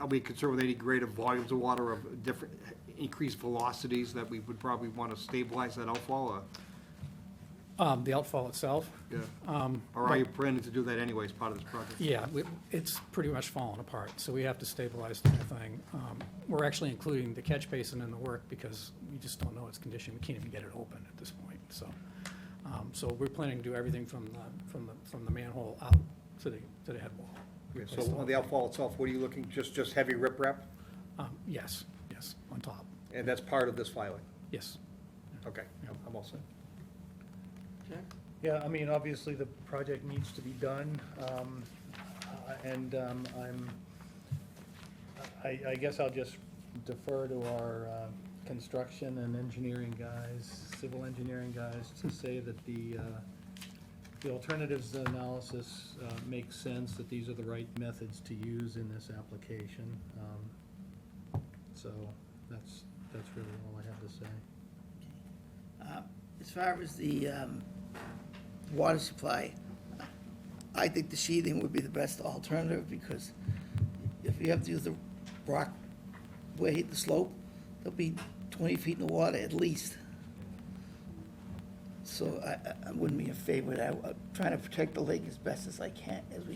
are we concerned with any greater volumes of water of different, increased velocities that we would probably want to stabilize that outfall, or, The outfall itself, yeah? Or are you planning to do that anyway as part of this project? yeah, it's pretty much fallen apart, so we have to stabilize the whole thing. We're actually including the catch basin in the work because we just don't know its condition. We can't even get it open at this point, so. So we're planning to do everything from the manhole out to the head wall. Okay, so on the outfall itself, what are you looking, just heavy riprap? Yes, on top, And that's part of this filing? yes. Okay, I'm all set. Yeah, I mean, obviously, the project needs to be done, and I guess I'll just defer to our construction and engineering guys, civil engineering guys, to say that the alternatives analysis makes sense, that these are the right methods to use in this application. So that's really all I have to say. As far as the water supply, I think the sheathing would be the best alternative, because if you have to use the rock way, the slope, there'll be 20 feet in the water at least. So I wouldn't be in favor of that. I'm trying to protect the lake as best as we can. Sorry,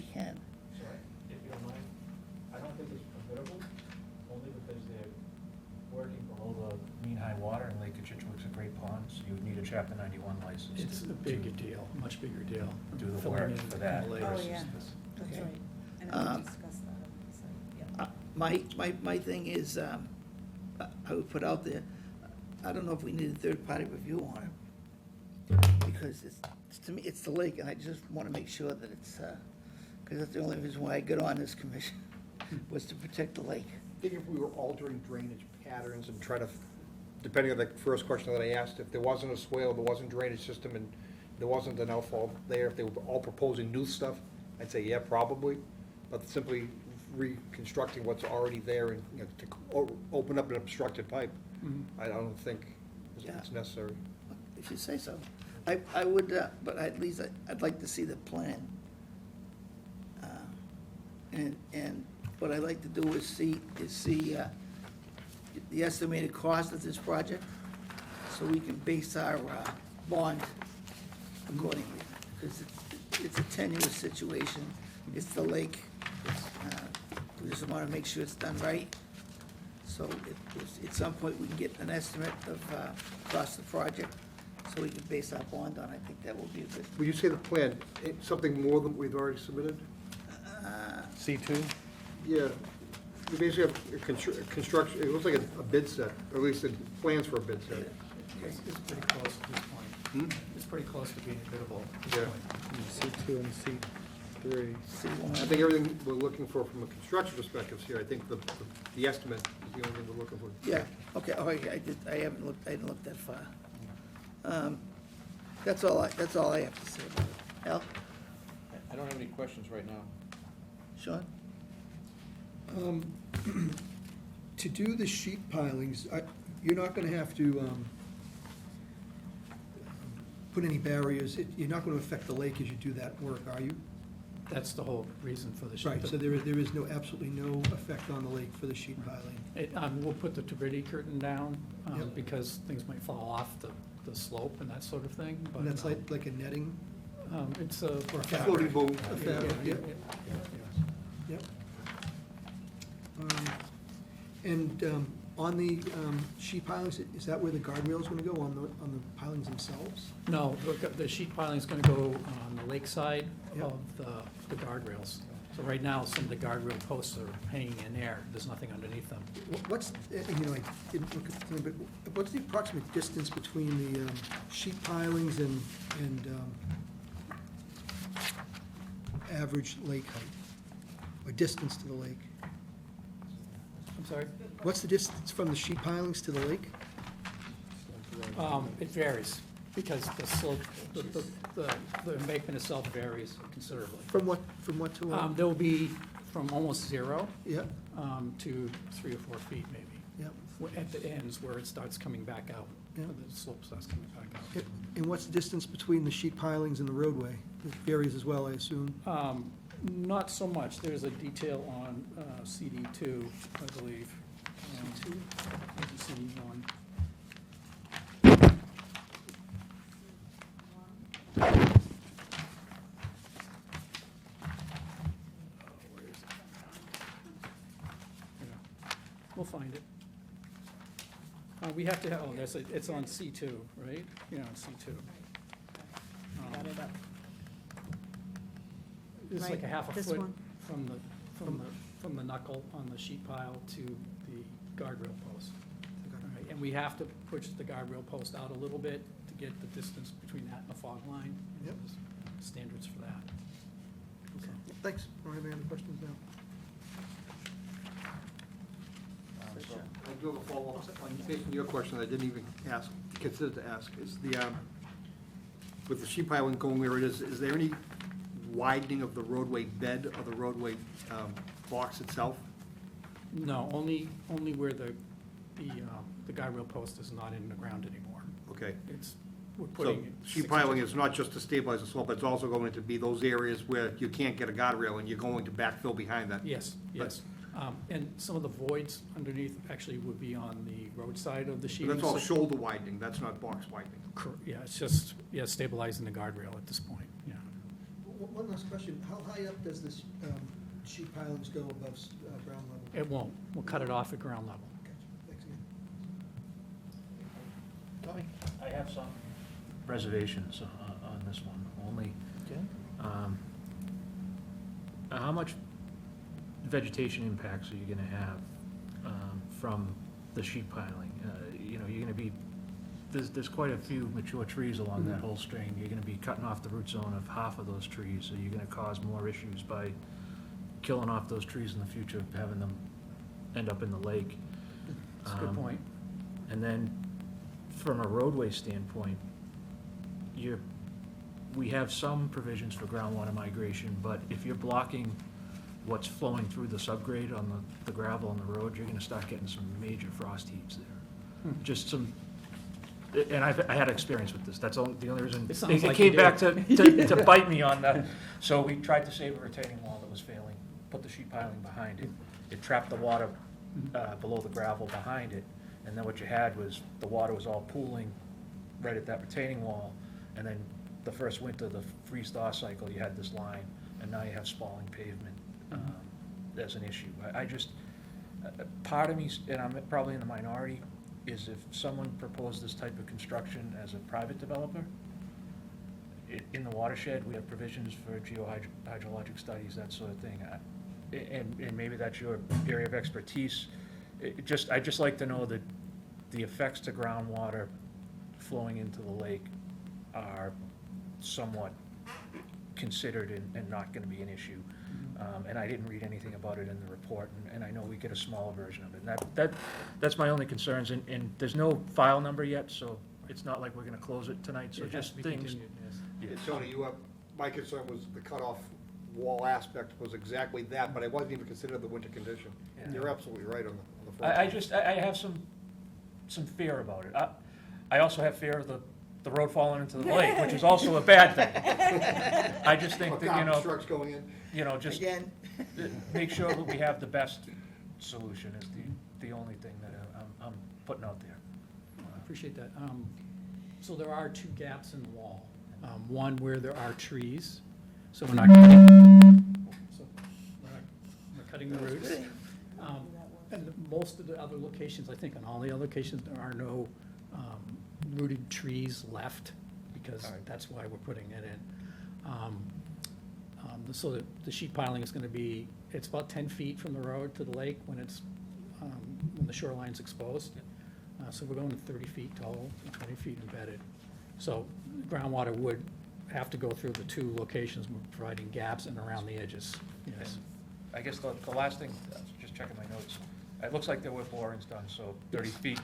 if you don't mind, I don't think it's preventable, only because they're working below the mean high water in Lake Achitchewicks and Great Ponds. You would need a Chapter 91 license. It's a bigger deal, much bigger deal. Do the Filling work in for that later. versus yeah. this. That's Okay. right. And we discussed that on the site, yeah. My thing is, I would put out there, I don't know if we need a third-party review on it, because to me, it's the lake, and I just want to make sure that it's, because that's the only reason why I got on this commission, was to protect the lake. I think if we were altering drainage patterns and try to, depending on the first question that I asked, if there wasn't a swale, there wasn't drainage system, and there wasn't an outfall there, if they were all proposing new stuff, I'd say, yeah, probably. But simply reconstructing what's already there and, to open up an obstructed pipe, I don't think it's necessary. If you say so. I would, but at least I'd like to see the plan. And what I'd like to do is see the estimated cost of this project, so we can base our bond accordingly. Because it's a tenuous situation, it's the lake, we just want to make sure it's done right. So at some point, we can get an estimate of cost of the project, so we can base our bond on. I think that will be a good. When you say the plan, something more than we've already submitted? C2? Yeah, we basically have a construction, it looks like a bid set, or at least the plans for a bid set. It's pretty close at this point. It's pretty close to being biddable at this Yeah. point. C2 and C3. I think everything we're looking for from a construction perspective here, I think the estimate is the only thing we're looking for. Yeah, okay, oh, I didn't look that far. That's all I have to say about it. Al, I don't have any questions right now. Sean? To do the sheet pilings, you're not gonna have to put any barriers, you're not gonna affect the lake as you do that work, are you? That's the whole reason for the sheet. Right, so there is absolutely no effect on the lake for the sheet piling. We'll put the turbidity curtain down, Yep. because things might fall off the slope and that sort of thing, but. And that's like a netting? It's a. Or a Floating boom. A fabric, Yeah, yep, yeah. yep. And on the sheet pilings, is that where the guardrail's gonna go, on the pilings themselves? No, the sheet piling's gonna go on the lakeside Yep. of the guardrails. So right now, some of the guardrail posts are hanging in there, there's nothing underneath them. What's, I didn't look at the thing, but what's the approximate distance between the sheet pilings and average lake height? Or distance to the lake? I'm sorry? What's the distance from the sheet pilings to the lake? It varies, because the slope, the embankment itself varies considerably. From what to what? There'll be from almost zero Yeah, to 3 or 4 feet maybe, yeah. at the ends where it starts coming back out, Yeah. where the slope starts coming back out. And what's the distance between the sheet pilings and the roadway? It varies as well, I assume. Not so much, there's a detail on CD2, I believe. CD1. We'll find it. We have to have, it's on C2, right? Yeah, on C2. Got it up. It's like a Right, half a this foot one. from the knuckle on the sheet pile to the guardrail post. All right, and we have to push the guardrail post out a little bit to get the distance between that and the fog line. Yep. There's standards for that. Thanks. I don't have any other questions now. I do have a follow-up on facing your question I didn't even consider to ask, is with the sheet piling going where it is there any widening of the roadway bed or the roadway box itself? No, only where the guide rail post is not in the ground anymore. Okay. We're So putting. it sheet 6 piling inches. is not just to stabilize the slope, but it's also going to be those areas where you can't get a guardrail and you're going to backfill behind that? Yes, yes. And some of the voids underneath actually would be on the roadside of the But sheeting. that's all so- shoulder widening, that's not box widening. Yeah, it's just, stabilizing the guardrail at this point, yeah. One last question, how high up does this sheet pilings go above ground level? It won't. We'll cut it off at ground level. Gotcha. Thanks again. Tommy? I have some reservations on this one, only, how much vegetation impacts are you gonna have from the sheet piling? You know, you're gonna be, there's quite a few mature trees along that whole string. You're gonna be cutting off the root zone of half of those trees, so you're gonna cause more issues by killing off those trees in the future, having them end up in the lake. That's a good point. And then, from a roadway standpoint, we have some provisions for groundwater migration, but if you're blocking what's flowing through the subgrade on the gravel on the road, you're gonna start getting some major frost heaves there. Just some, and I had experience with this, that's the only reason, It sounds it like came you back do. to bite me on that. So we tried to save a retaining wall that was failing, put the sheet piling behind it. It trapped the water below the gravel behind it, and then what you had was, the water was all pooling right at that retaining wall, and then the first winter, the freeze-thaw cycle, you had this line, and now you have spalling pavement as an issue. I just, part of me, and I'm probably in the minority, is if someone proposed this type of construction as a private developer, in the watershed, we have provisions for geohydrologic studies, that sort of thing. And maybe that's your area of expertise. I'd just like to know that the effects to groundwater flowing into the lake are somewhat considered and not gonna be an issue. And I didn't read anything about it in the report, and I know we get a smaller version of it. And that's my only concerns, and there's no file number yet, so it's not like we're gonna close it tonight, so It has just to be things. continued, yes. Yeah. And Tony, my concern was the cutoff wall aspect was exactly that, but I wasn't even considering the winter condition. Yeah. You're absolutely right on the front. I have some fear about it. I also have fear of the road falling into the lake, which is also a bad thing. I just think that, Garbage trucks going in. just Again? make sure that we have the best solution is the only thing that I'm putting out there. I appreciate that. So there are 2 gaps in the wall. One where there are trees, so we're not cutting the roots. And most of the other locations, I think on all the other locations, there are no rooted trees left, because All right. that's why we're putting it in. So the sheet piling is gonna be, it's about 10 feet from the road to the lake when it's, when the shoreline's exposed. So we're going to 30 feet tall, 20 feet embedded. So groundwater would have to go through the 2 locations, providing gaps and around the edges, yes. I guess the last thing, just checking my notes, it looks like there were borings done, so 30 feet,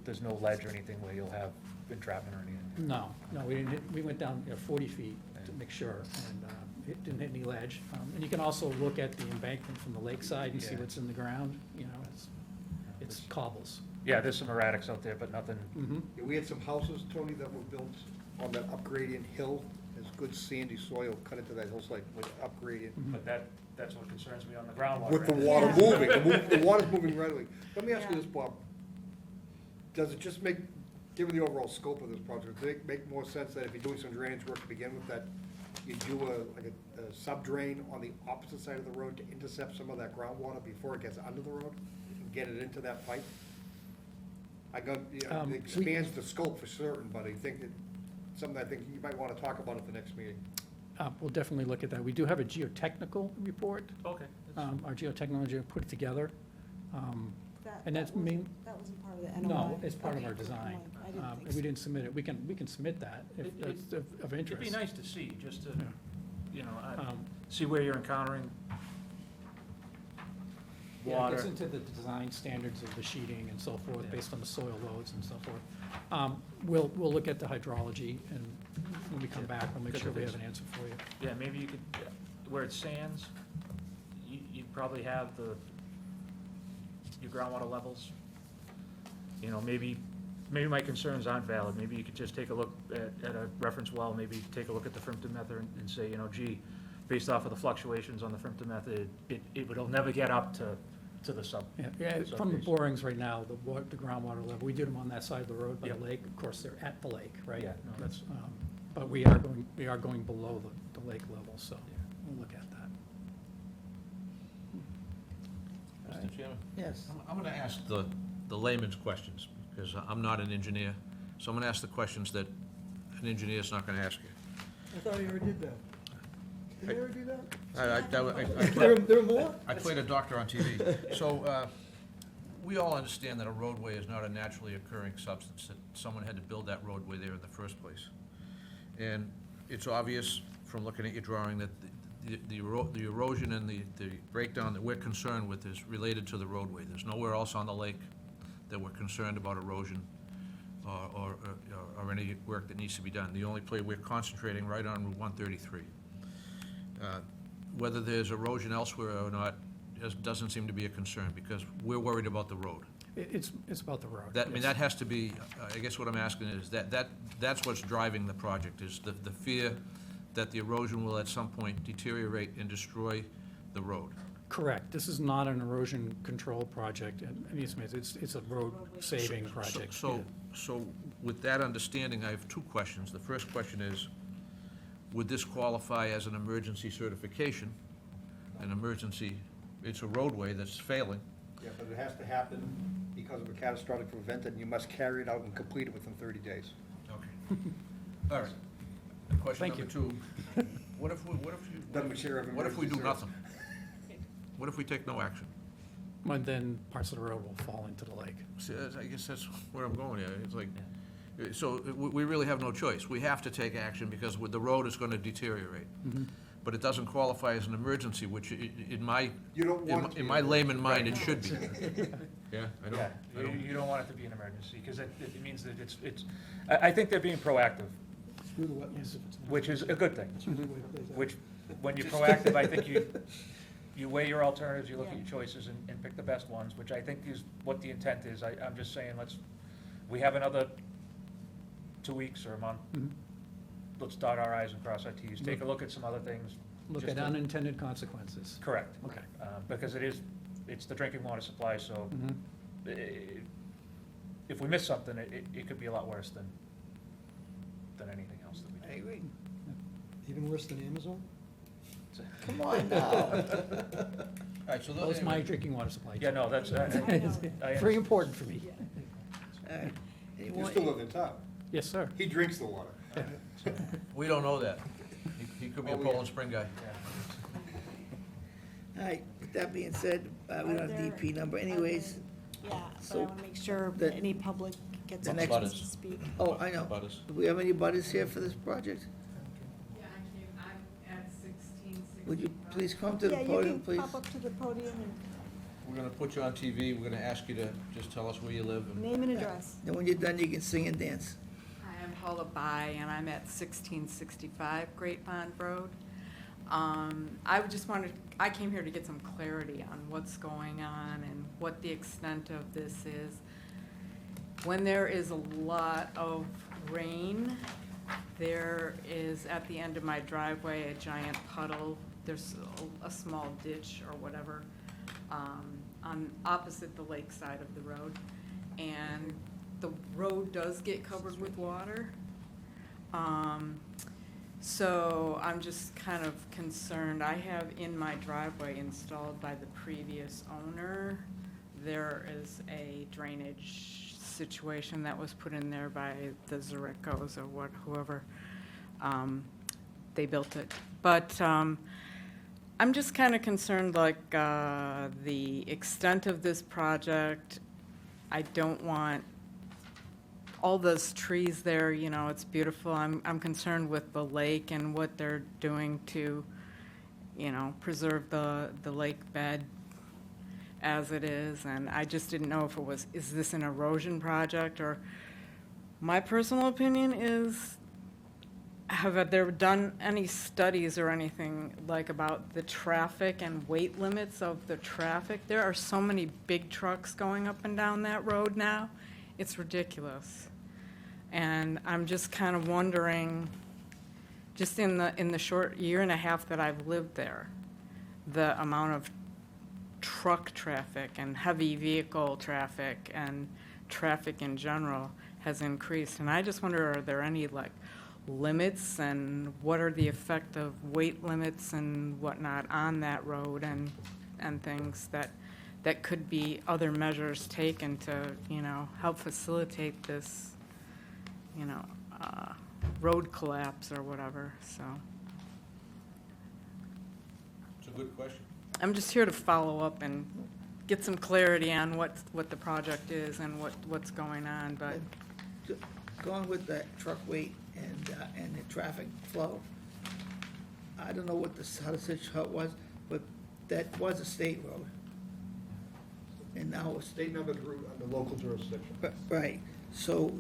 there's no ledge or anything where you'll have entrapment or anything. No, we didn't, we went down 40 feet to make sure, and it didn't hit any ledge. And you can also look at the embankment from the lakeside and see Yeah. what's in the ground, it's cobbles. Yeah, there's some erratics out there, but nothing, Yeah, we had some houses, Tony, that were built on that upgradient hill. There's good sandy soil cut into that hillside with upgradient. but that's what concerns me on the groundwater. With the end. water moving, the water's moving readily. Let me ask you this, Bob. Does it just make, given the overall scope of this project, does it make more sense that if you're doing some drainage work to begin with, that you do a sub-drain on the opposite side of the road to intercept some of that groundwater before it gets under the road and get it into that pipe? It expands the scope for certain, but I think that, something I think you might want to talk about at the next meeting. We'll definitely look at that. We do have a geotechnical report. Okay. Our geotechnical engineer put it together. And that's That wasn't part of the NOI? No, it's part of Okay, our good design. point. I didn't think We so. didn't submit it. We can submit that if It- that's of interest. It'd be nice to see, just to, Yeah. see where you're encountering Yeah, it water. gets into the design standards of the sheeting and so forth, Yeah. based on the soil loads and so forth. We'll look at the hydrology, and when we come back, we'll make Good sure we things. have an answer for you. Yeah, maybe you could, where it's sands, you probably have your groundwater levels. You know, maybe my concerns aren't valid. Maybe you could just take a look at a reference well, maybe take a look at the Frimpton method and say, you know, gee, based off of the fluctuations on the Frimpton method, it'll never get up to the sub. Yeah, So from the there's- borings right now, the groundwater level, we did them on that side of the road by the Yep. lake. Of course, they're at the lake, right? Yeah, no, That's, but we are going below the lake level, so we'll look at that. Mr. Chairman? Yes. I'm going to ask the layman's questions, because I'm not an engineer. So I'm going to ask the questions that an engineer's not going to ask you. I thought you already did that. Did you already do that? There are more? I played a doctor on TV. So, we all understand that a roadway is not a naturally occurring substance, that someone had to build that roadway there in the first place. And it's obvious from looking at your drawing that the erosion and the breakdown that we're concerned with is related to the roadway. There's nowhere else on the lake that we're concerned about erosion or any work that needs to be done. The only place we're concentrating right on Route 133. Whether there's erosion elsewhere or not doesn't seem to be a concern, because we're worried about the road. It's about the road. That, I mean, yes. that has to be, I guess what I'm asking is, that's what's driving the project, is the fear that the erosion will at some point deteriorate and destroy the road. Correct. This is not an erosion control project, and it's a road saving project. So with that understanding, I have two questions. The first question is, would this qualify as an emergency certification? An emergency, it's a roadway that's failing. Yeah, but it has to happen because of a catastrophic event, and you must carry it out and complete it within 30 days. Okay. All right. Question Thank number two, what if we do nothing? What if we take no action? And then parts of the road will fall into the lake. See, I guess that's where I'm going here. It's like, so we really have no choice. We have to take action because the road is going to deteriorate. But it doesn't qualify as an emergency, which in my, You don't want to. in my layman mind, it should be. Yeah, I Yeah, don't. you don't want it to be an emergency, because it means that it's, I think they're being proactive, Through the wetlands if it's not. which is a good thing. That's usually the way it plays out. Which, when you're proactive, I think you weigh your alternatives, you look at your choices and pick the best ones, which I think is what the intent is. I'm just saying, we have another 2 weeks or a month. Mhm. Let's dot our i's and cross our t's, take a look at some other things. Look just at to- unintended consequences. Correct. Okay. Because it's the drinking water supply, so Mhm. if we miss something, it could be a lot worse than anything else that we do. I agree. Even worse than Amazon? Come on now. All right, so Well, those, it's my drinking water supply. Yeah, no, that's, I Very important for me. All right. You Anyone- still live in town. Yes, sir. He drinks the water. we don't know that. He could be a Oh, yeah. Poland Spring guy. All right, with that being said, we don't have DP number anyways. Yeah, but I So want to make sure the- that any public gets the a next- chance to speak. Oh, I know. Butters. Do we have any butters here for this project? Yeah, I'm at 1665. Would you please come to the Yeah, you podium, can please? pop up to the podium and We're gonna put you on TV, we're gonna ask you to just tell us where you live and name and address. Then when you're done, you can sing and dance. I am Paula Bai, and I'm at 1665 Great Pond Road. I came here to get some clarity on what's going on and what the extent of this is. When there is a lot of rain, there is, at the end of my driveway, a giant puddle. There's a small ditch or whatever on opposite the lake side of the road. And the road does get covered with water. So I'm just kind of concerned. I have in my driveway installed by the previous owner, there is a drainage situation that was put in there by the Zaricos or whoever. They built it. But I'm just kind of concerned, like, the extent of this project. I don't want all those trees there, you know, it's beautiful. I'm concerned with the lake and what they're doing to, you know, preserve the lake bed. as it is, and I just didn't know if it was, is this an erosion project, or, my personal opinion is, have there done any studies or anything like about the traffic and weight limits of the traffic? There are so many big trucks going up and down that road now, it's ridiculous. And I'm just kind of wondering, just in the short year and a half that I've lived there, the amount of truck traffic and heavy vehicle traffic and traffic in general has increased. And I just wonder, are there any like limits, and what are the effect of weight limits and whatnot on that road, and things that could be other measures taken to, help facilitate this, road collapse or whatever, so. It's a good question. I'm just here to follow up and get some clarity on what the project is and what's going on, but. Going with that truck weight and the traffic flow, I don't know how it was, but that was a state road. And now it's, State numbered route under local jurisdiction. right, so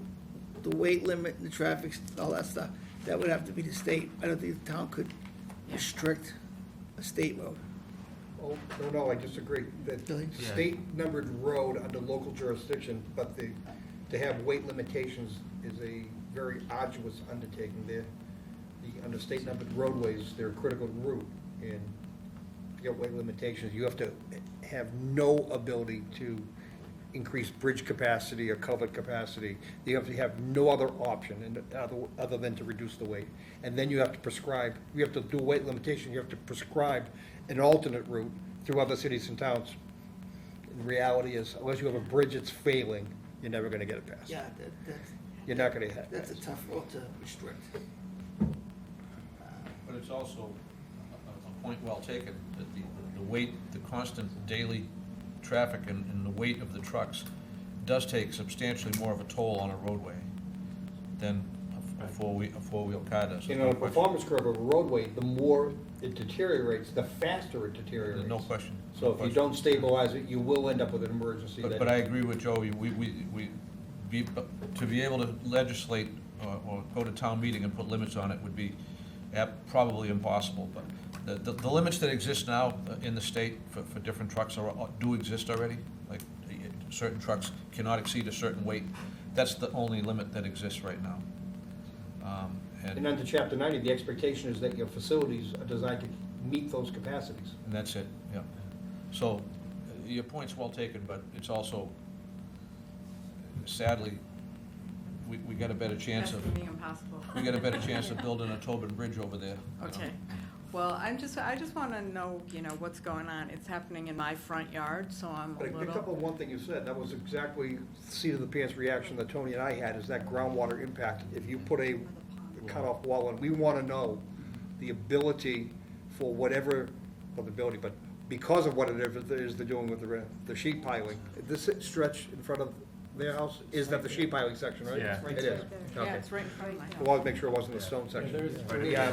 the weight limit and the traffic, all that stuff, that would have to be the state. I don't think the town could restrict a state road. Oh, no, I disagree. The Really? state numbered road under local jurisdiction, but to have weight limitations is a very arduous undertaking there. Under state numbered roadways, they're a critical route, and if you get weight limitations, you have to have no ability to increase bridge capacity or culvert capacity. You have no other option other than to reduce the weight. And then you have to prescribe, you have to do a weight limitation, you have to prescribe an alternate route through other cities and towns. The reality is, unless you have a bridge that's failing, you're never gonna get it passed. Yeah, You're not gonna have. that's a tough road to restrict. But it's also a point well taken, that the weight, the constant daily traffic and the weight of the trucks does take substantially more of a toll on a roadway than a four-wheel car does. You know, the performance curve of a roadway, the more it deteriorates, the faster it deteriorates. There's no question. So if you don't stabilize it, you will end up with an emergency. But I agree with Joe, to be able to legislate or go to town meeting and put limits on it would be probably impossible. But the limits that exist now in the state for different trucks do exist already. Like, certain trucks cannot exceed a certain weight. That's the only limit that exists right now. And under Chapter 90, the expectation is that your facilities are designed to meet those capacities. And that's it, yeah. So, your point's well taken, but it's also, sadly, we got a better chance That's of, being impossible. we got a better chance of building a Tobin Bridge over there. you know. Okay, well, I just wanna know, what's going on. It's happening in my front yard, so I'm But a I picked up little, on one thing you said, that was exactly seat of the pants reaction that Tony and I had, is that groundwater impact. If you put a cutoff wall in, we want to know the ability for whatever, well, the ability, but because of what it is they're doing with the sheet piling. This stretch in front of their house, is that the sheet piling section, right? Yeah. It is. yeah, Okay. it's right in front of my I house. wanted to make sure it wasn't the stone section. Yeah.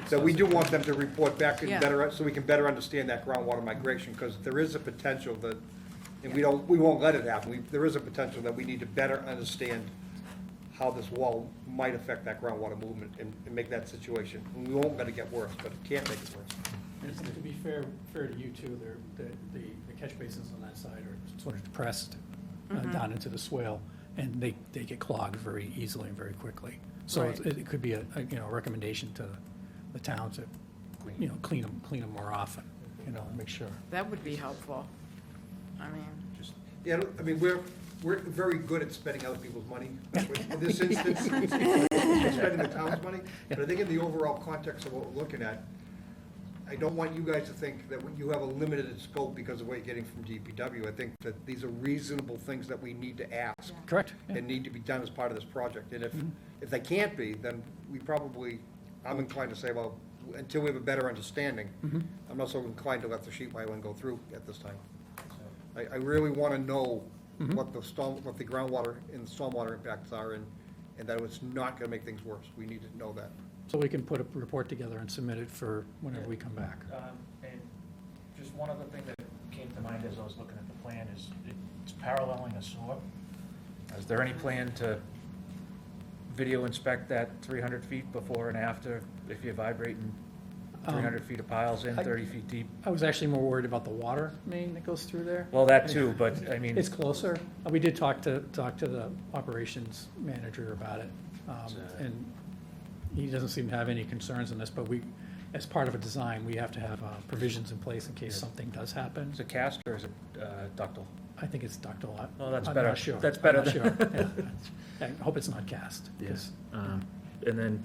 So we do want them to report back and Yeah. better, so we can better understand that groundwater migration, because there is a potential that, and we won't let it happen. There is a potential that we need to better understand how this wall might affect that groundwater movement and make that situation. And we won't let it get worse, but it can't make it worse. And to be fair to you too, the catch basins on that side are sort of depressed down into the swale, and they get clogged very easily and very quickly. So Right. it could be a recommendation to the town to, clean them more often, make sure. That would be helpful. I mean, Yeah, I mean, we're very good at spending other people's money. In this instance, spending the town's money. But I think in the overall context of what we're looking at, I don't want you guys to think that you have a limited scope because of what you're getting from DPW. I think that these are reasonable things that we need to ask Correct. and need to be done as part of this project. And if they can't be, then I'm inclined to say, well, until we have a better understanding, I'm not so inclined to let the sheet piling go through at this time. I really want to know what the groundwater and the stormwater impacts are, and that it's not going to make things worse. We need to know that. So we can put a report together and submit it for whenever we come back. And just one other thing that came came to mind as I was looking at the plan is it's paralleling a sewer. Is there any plan to video inspect that 300 feet before and after if you're vibrating 300 feet of piles in, 30 feet deep? I was actually more worried about the water main that goes through there. Well, that too, but I mean. It's closer. We did talk to the operations manager about it. And he doesn't seem to have any concerns on this, but as part of a design, we have to have provisions in place in case something does happen. Is it cast or is it ductile? I think it's ductile. Oh, that's I'm better. not sure. That's better I'm not than- sure. Yeah. I hope it's not cast. Yes. And then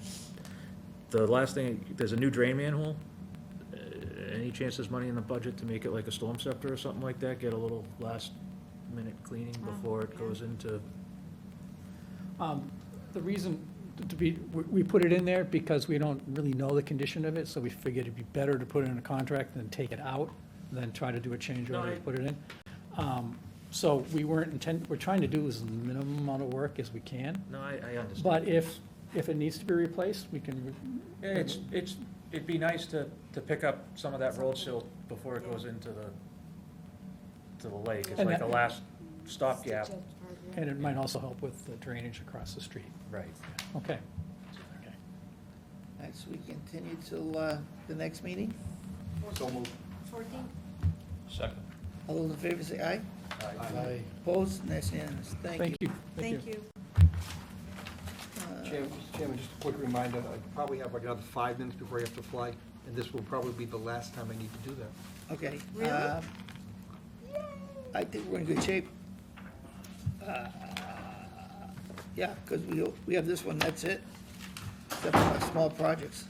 the last thing, there's a new drain manhole. Any chance there's money in the budget to make it like a storm scepter or something like that? Get a little last minute cleaning before it goes into, The reason we put it in there because we don't really know the condition of it, so we figured it'd be better to put it in a contract than take it out, than try to do a change No, order I- to put it in. So we're trying to do as minimum amount of work as we can, no, I understand. but if it needs to be replaced, we can. Yeah, it'd be nice to pick up some of that road silt before it goes into the lake. It's And like that- a last stopgap. And it might also help with the drainage across the street. Right. Okay. All right, so we continue till the next meeting. So moved. 14? Second. All those in favor say aye. Aye. Opposed? And that's unanimous. Thank you. Thank you. Chairman, just a quick reminder, I probably have like another 5 minutes before I have to fly, and this will probably be the last time I need to do that. Okay. Really? I think we're in good shape. Yeah, because we have this one, that's it. Except for our small projects.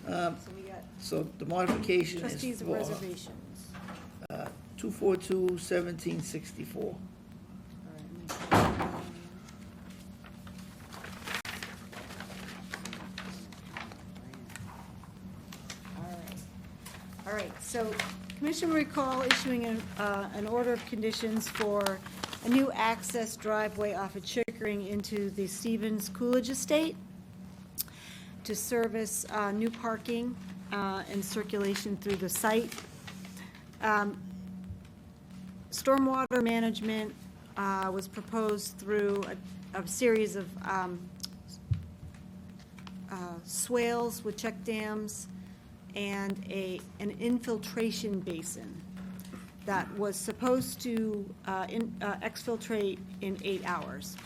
So we got So the modification is trustees of for reservations. 242-1764. All right, so Commission will recall issuing an order of conditions for a new access driveway off of Chickering into the Stevens Coolidge Estate to service new parking and circulation through the site. Stormwater management was proposed through a series of swales with check dams and an infiltration basin that was supposed to exfiltrate in 8 hours.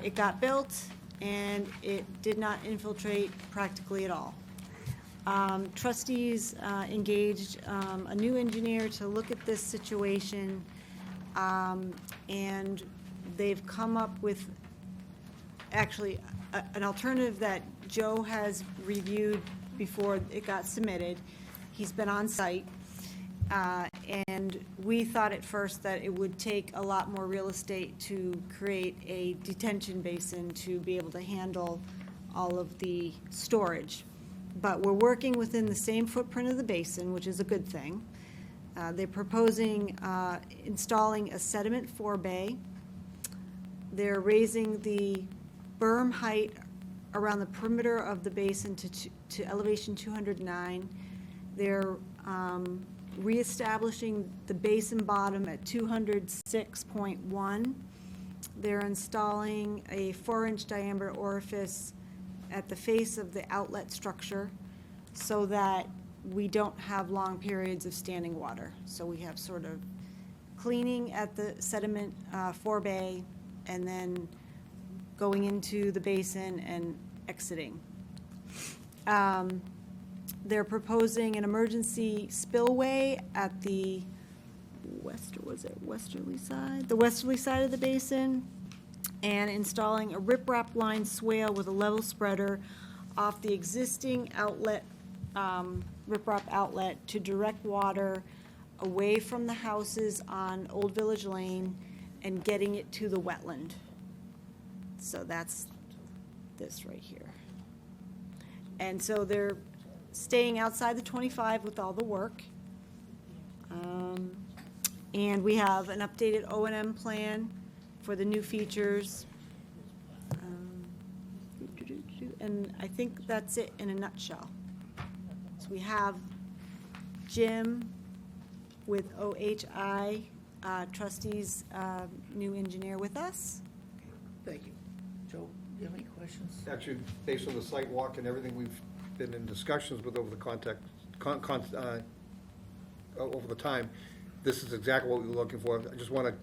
It got built, and it did not infiltrate practically at all. Trustees engaged a new engineer to look at this situation, and they've come up with actually an alternative that Joe has reviewed before it got submitted. He's been on site, and we thought at first that it would take a lot more real estate to create a detention basin to be able to handle all of the storage. But we're working within the same footprint of the basin, which is a good thing. They're proposing installing a sediment forebay. They're raising the berm height around the perimeter of the basin to elevation 209. They're reestablishing the basin bottom at 206.1. They're installing a 4-inch diameter orifice at the face of the outlet structure so that we don't have long periods of standing water. So we have sort of cleaning at the sediment forebay and then going into the basin and exiting. They're proposing an emergency spillway at the westerly side? The westerly side of the basin, and installing a riprap line swale with a level spreader off the existing outlet, riprap outlet, to direct water away from the houses on Old Village Lane and getting it to the wetland. So that's this right here. And so they're staying outside the 25 with all the work. And we have an updated O&M plan for the new features. And I think that's it in a nutshell. So we have Jim with OHI trustees, new engineer with us. Thank you. Joe, do you have any questions? Actually, based on the site walk and everything we've been in discussions with over the over the time, this is exactly what we were looking for. I just want to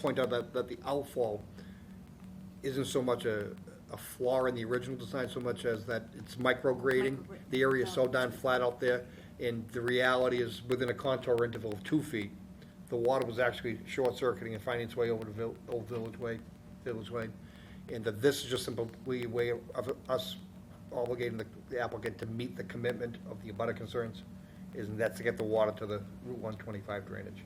point out that the outfall isn't so much a flaw in the original design so much as that it's micrograding. The area is so darn flat out there, and the reality is within a contour interval of 2 feet, the water was actually short-circuiting and finding its way over to Old Village Way, and that this is just simply a way of us obligating the applicant to meet the commitment of the abutter concerns, and that's to get the water to the Route 125 drainage.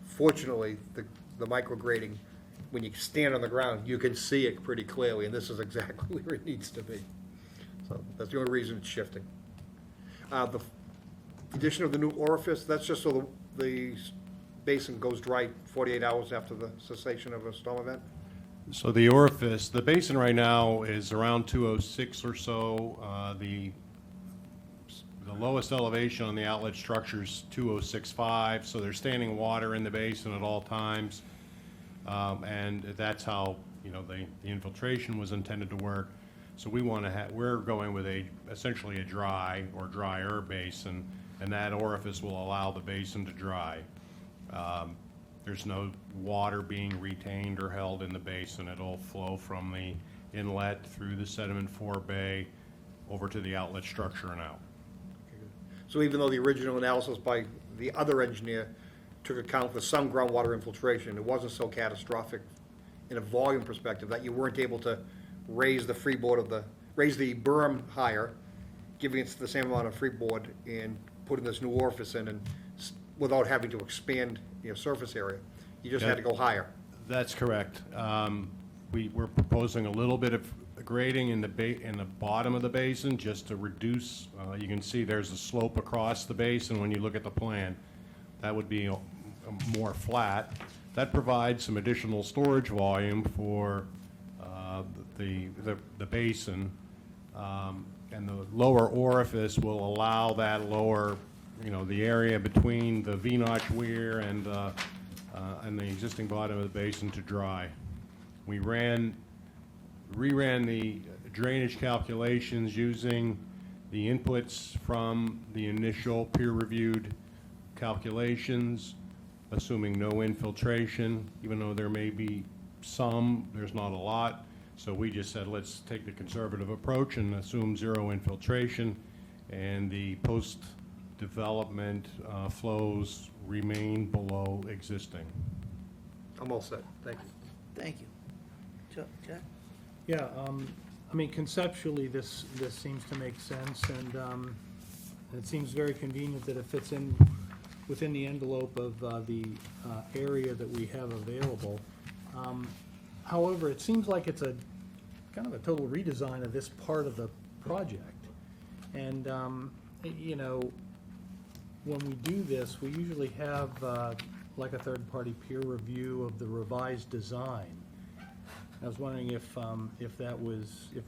Fortunately, the micrograding, when you stand on the ground, you can see it pretty clearly, and this is exactly where it needs to be. So that's the only reason it's shifting. The addition of the new orifice, that's just so the basin goes dry 48 hours after the cessation of a storm event. So the orifice, the basin right now is around 206 or so. The lowest elevation on the outlet structure is 2065, so there's standing water in the basin at all times. And that's how, the infiltration was intended to work. So we're going with essentially a dry or drier basin, and that orifice will allow the basin to dry. There's no water being retained or held in the basin. It'll flow from the inlet through the sediment forebay over to the outlet structure and out. So even though the original analysis by the other engineer took account for some groundwater infiltration, it wasn't so catastrophic in a volume perspective that you weren't able to raise the raise the berm higher, giving it the same amount of freeboard and putting this new orifice in, and without having to expand surface area. You just had to go higher. That's correct. We're proposing a little bit of grading in the bottom of the basin just to reduce. You can see there's a slope across the basin when you look at the plan. That would be more flat. That provides some additional storage volume for the basin, and the lower orifice will allow that lower, the area between the V-notch weir and the existing bottom of the basin to dry. We reran the drainage calculations using the inputs from the initial peer-reviewed calculations, assuming no infiltration, even though there may be some, there's not a lot. So we just said, let's take the conservative approach and assume zero infiltration, and the post-development flows remain below existing. I'm all set. Thank you. Thank you. Jack? Yeah, conceptually, this seems to make sense, and it seems very convenient that it fits in within the envelope of the area that we have available. However, it seems like it's a kind of a total redesign of this part of the project. And, when we do this, we usually have like a third-party peer review of the revised design. I was wondering if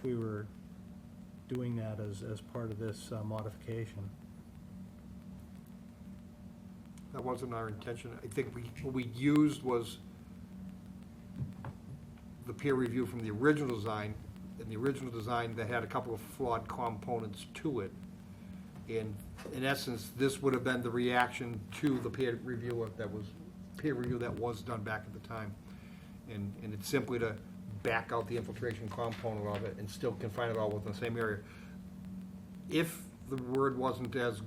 we were doing that as part of this modification. That wasn't our intention. I think what we used was the peer review from the original design. In the original design, that had a couple of flawed components to it. And in essence, this would have been the reaction to the peer review that was done back at the time. And it's simply to back out the infiltration component of it and still confine it all within the same area. If the word wasn't as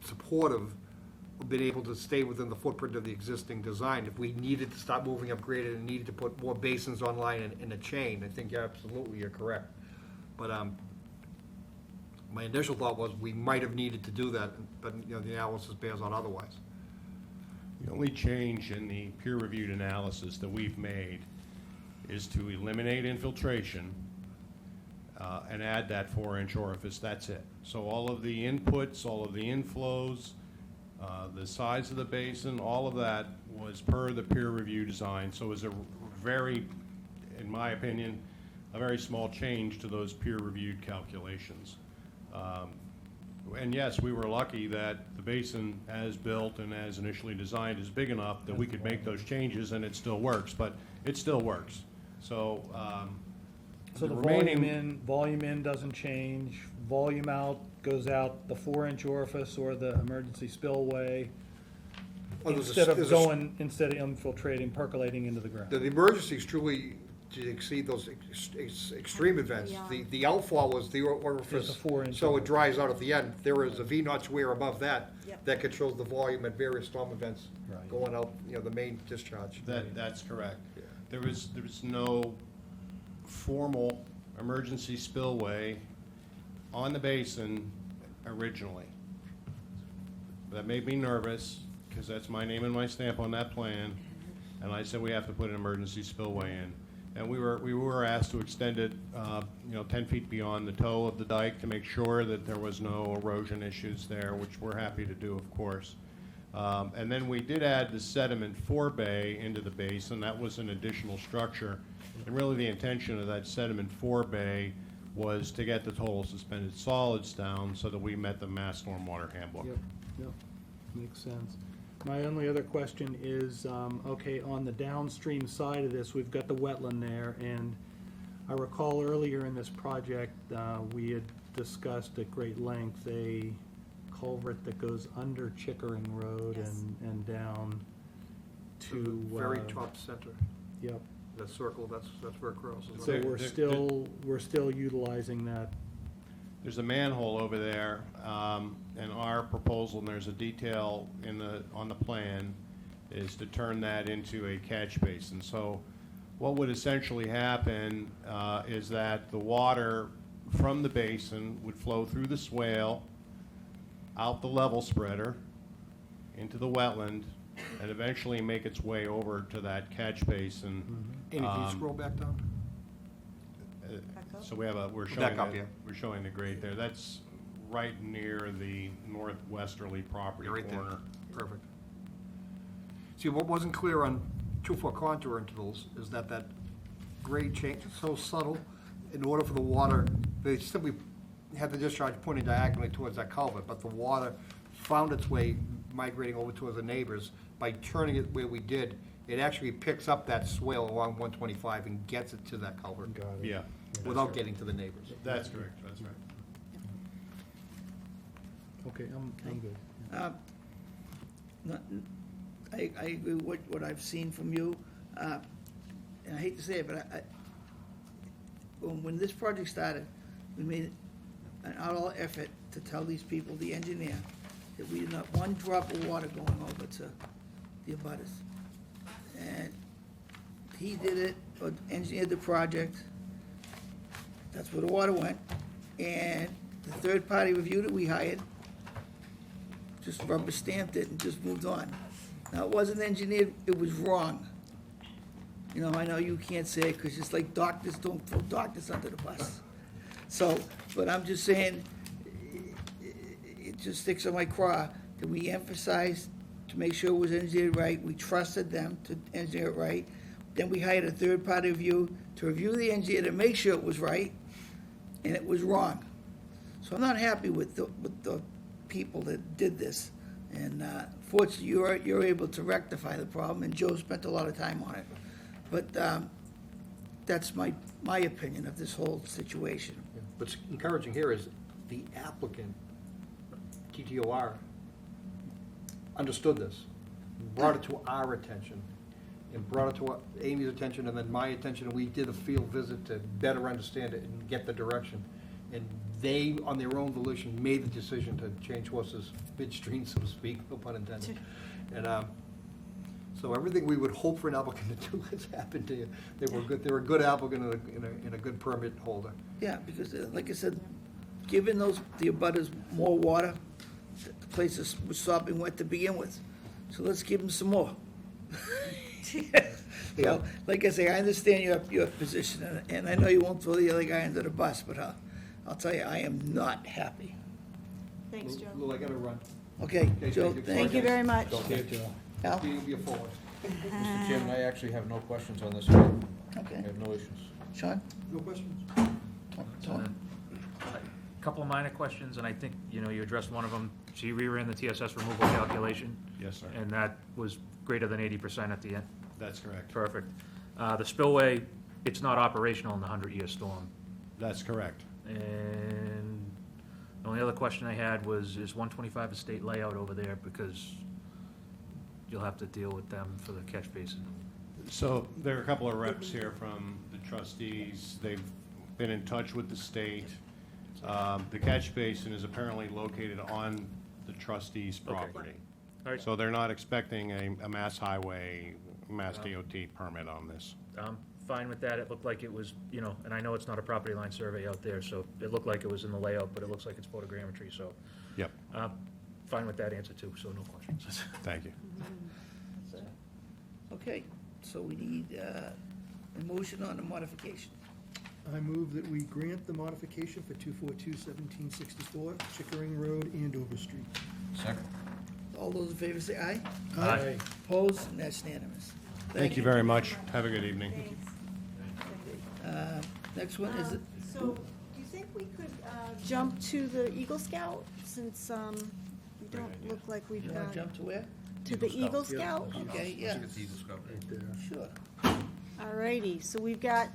supportive of being able to stay within the footprint of the existing design, if we needed to stop moving upgrade it and needed to put more basins online in a chain, I think absolutely you're correct. But my initial thought was we might have needed to do that, but the analysis bears out otherwise. The only change in the peer-reviewed analysis that we've made is to eliminate infiltration and add that 4-inch orifice. That's it. So all of the inputs, all of the inflows, the size of the basin, all of that was per the peer review design. So it was a very, in my opinion, a very small change to those peer-reviewed calculations. and yes, we were lucky that the basin as built and as initially designed is big enough that we could make those changes and it still works, but it still works. So, So the volume in doesn't change, volume out goes out the 4-inch orifice or the emergency spillway, Well, there's a- instead of there's a- instead of infiltrating, percolating into the ground. The emergencies truly to exceed those extreme events. The outfall was the orifice, Just a 4-inch so it dries out at the end. There is a V-notch weir above that Yep. that controls the volume at various storm events Right. going out, the main discharge. that's correct. There was no formal emergency spillway on the basin originally. That made me nervous, because that's my name and my stamp on that plan, and I said we have to put an emergency spillway in. And we were asked to extend it, 10 feet beyond the toe of the dike to make sure that there was no erosion issues there, which we're happy to do, of course. And then we did add the sediment forebay into the basin. That was an additional structure. And really the intention of that sediment forebay was to get the total suspended solids down so that we met the Mass Stormwater Handbook. Yep, makes sense. My only other question is, okay, on the downstream side of this, we've got the wetland there, and I recall earlier in this project, we had discussed at great length a culvert that goes under Chickering Road Yes. and down to. Very top center, Yep, that circle, that's where it crosses. so There- we're still utilizing that. There's a manhole over there, and our proposal, and there's a detail on the plan, is to turn that into a catch basin. So what would essentially happen is that the water from the basin would flow through the swale, out the level spreader, into the wetland, and eventually make its way over to that catch basin. Amy, can you scroll back down? So we're Back showing, up, yeah. we're showing the grade there. That's right near the northwesterly property Right there. corner. Perfect. See, what wasn't clear on 2-foot contour intervals is that grade change is so subtle. In order for the water, they simply had the discharge pointing diagonally towards that culvert, but the water found its way migrating over towards the neighbors. By turning it where we did, it actually picks up that swale along 125 and gets it to that culvert. Got it. Yeah. Without getting to the neighbors. That's correct, that's right. Okay, I'm good. I agree with what I've seen from you. And I hate to say it, but when this project started, we made an all effort to tell these people, the engineer, that we did not one drop of water going over to the abutters. And he did it, or engineered the project. That's where the water went. And the third-party review that we hired just rubber stamped it and just moved on. Now, it wasn't engineered, it was wrong. I know you can't say it, because it's like doctors, don't throw doctors under the bus. So, but I'm just saying, it just sticks on my craw that we emphasized to make sure it was engineered right. We trusted them to engineer it right. Then we hired a third-party review to review the engineer to make sure it was right, and it was wrong. So I'm not happy with the people that did this. And fortunately, you're able to rectify the problem, and Joe spent a lot of time on it. But that's my opinion of this whole situation. What's encouraging here is the applicant, TTOR, understood this, brought it to our attention, and brought it to Amy's attention, and then my attention, and we did a field visit to better understand it and get the direction. And they, on their own volition, made the decision to change horses midstream, so to speak, no pun intended. And so everything we would hope for an applicant to do has happened to you. They were good. They were a good applicant and a good permit holder. Yeah, because like I said, giving the abutters more water, the place was sopping wet to begin with. So let's give them some more. Yeah. So, like I say, I understand your position, and I know you won't throw the other guy under the bus, but I'll tell you, I am not happy. Thanks, Joe. Lou, I gotta run. Okay, Okay, Joe, thank you. Thank you very much. Okay, Joe. Al? Be a forward. Mr. Chairman, I actually have no questions on this one. I Okay. have no issues. Sean? No questions? Tony? Couple of minor questions, and I think, you addressed one of them. She reran the TSS removal calculation, Yes, sir. and that was greater than 80% at the end. That's correct. Perfect. The spillway, it's not operational in the 100-year storm. That's correct. And the only other question I had was, is 125 a state layout over there? Because you'll have to deal with them for the catch basin. So there are a couple of reps here from the trustees. They've been in touch with the state. The catch basin is apparently located on the trustees' property. All right. So they're not expecting a mass highway, mass DOT permit on this. I'm fine with that. It looked like it was, and I know it's not a property line survey out there, so it looked like it was in the layout, but it looks like it's photogrammetry, so. Yep, Fine with that answer too, so no questions. thank you. Okay, so we need a motion on the modification. I move that we grant the modification for 242-1764 Chickering Road, Andover Street. Second. All those in favor say aye. Aye. Opposed, and that's unanimous. Thank you very much. Have a good evening. Next one is, So, do you think we could jump to the Eagle Scout, since we don't look like we've you got... want to jump to where? To the Eagle Scout? Okay, yeah, It's Eagle Scout. sure. Alrighty, so we've got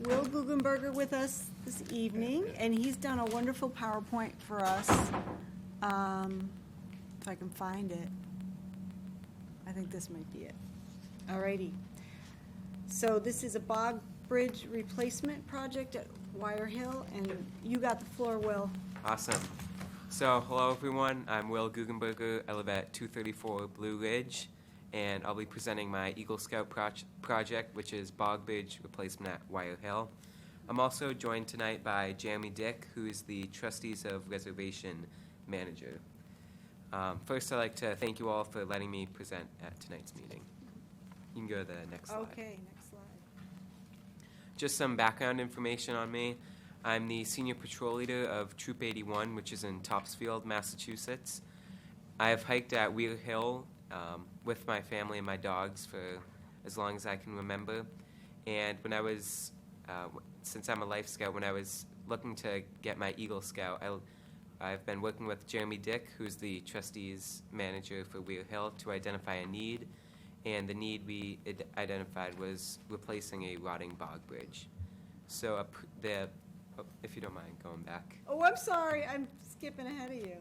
Will Guggenberger with us this evening, and he's done a wonderful PowerPoint for us. If I can find it. I think this might be it. Alrighty. So this is a Bog Bridge replacement project at Wire Hill, and you got the floor, Will. Awesome. So, hello everyone, I'm Will Guggenberger. I live at 234 Blue Ridge, and I'll be presenting my Eagle Scout project, which is Bog Bridge replacement at Wire Hill. I'm also joined tonight by Jeremy Dick, who is the Trustees of Reservation Manager. First, I'd like to thank you all for letting me present at tonight's meeting. You can go to the next slide. Okay, next slide. Just some background information on me. I'm the senior patrol leader of Troop 81, which is in Topsfield, Massachusetts. I have hiked at Wheel Hill with my family and my dogs for as long as I can remember. And when I was, since I'm a Life Scout, when I was looking to get my Eagle Scout, I've been working with Jeremy Dick, who's the trustees manager for Wheel Hill, to identify a need. And the need we identified was replacing a rotting bog bridge. So if you don't mind going back. Oh, I'm sorry, I'm skipping ahead of you.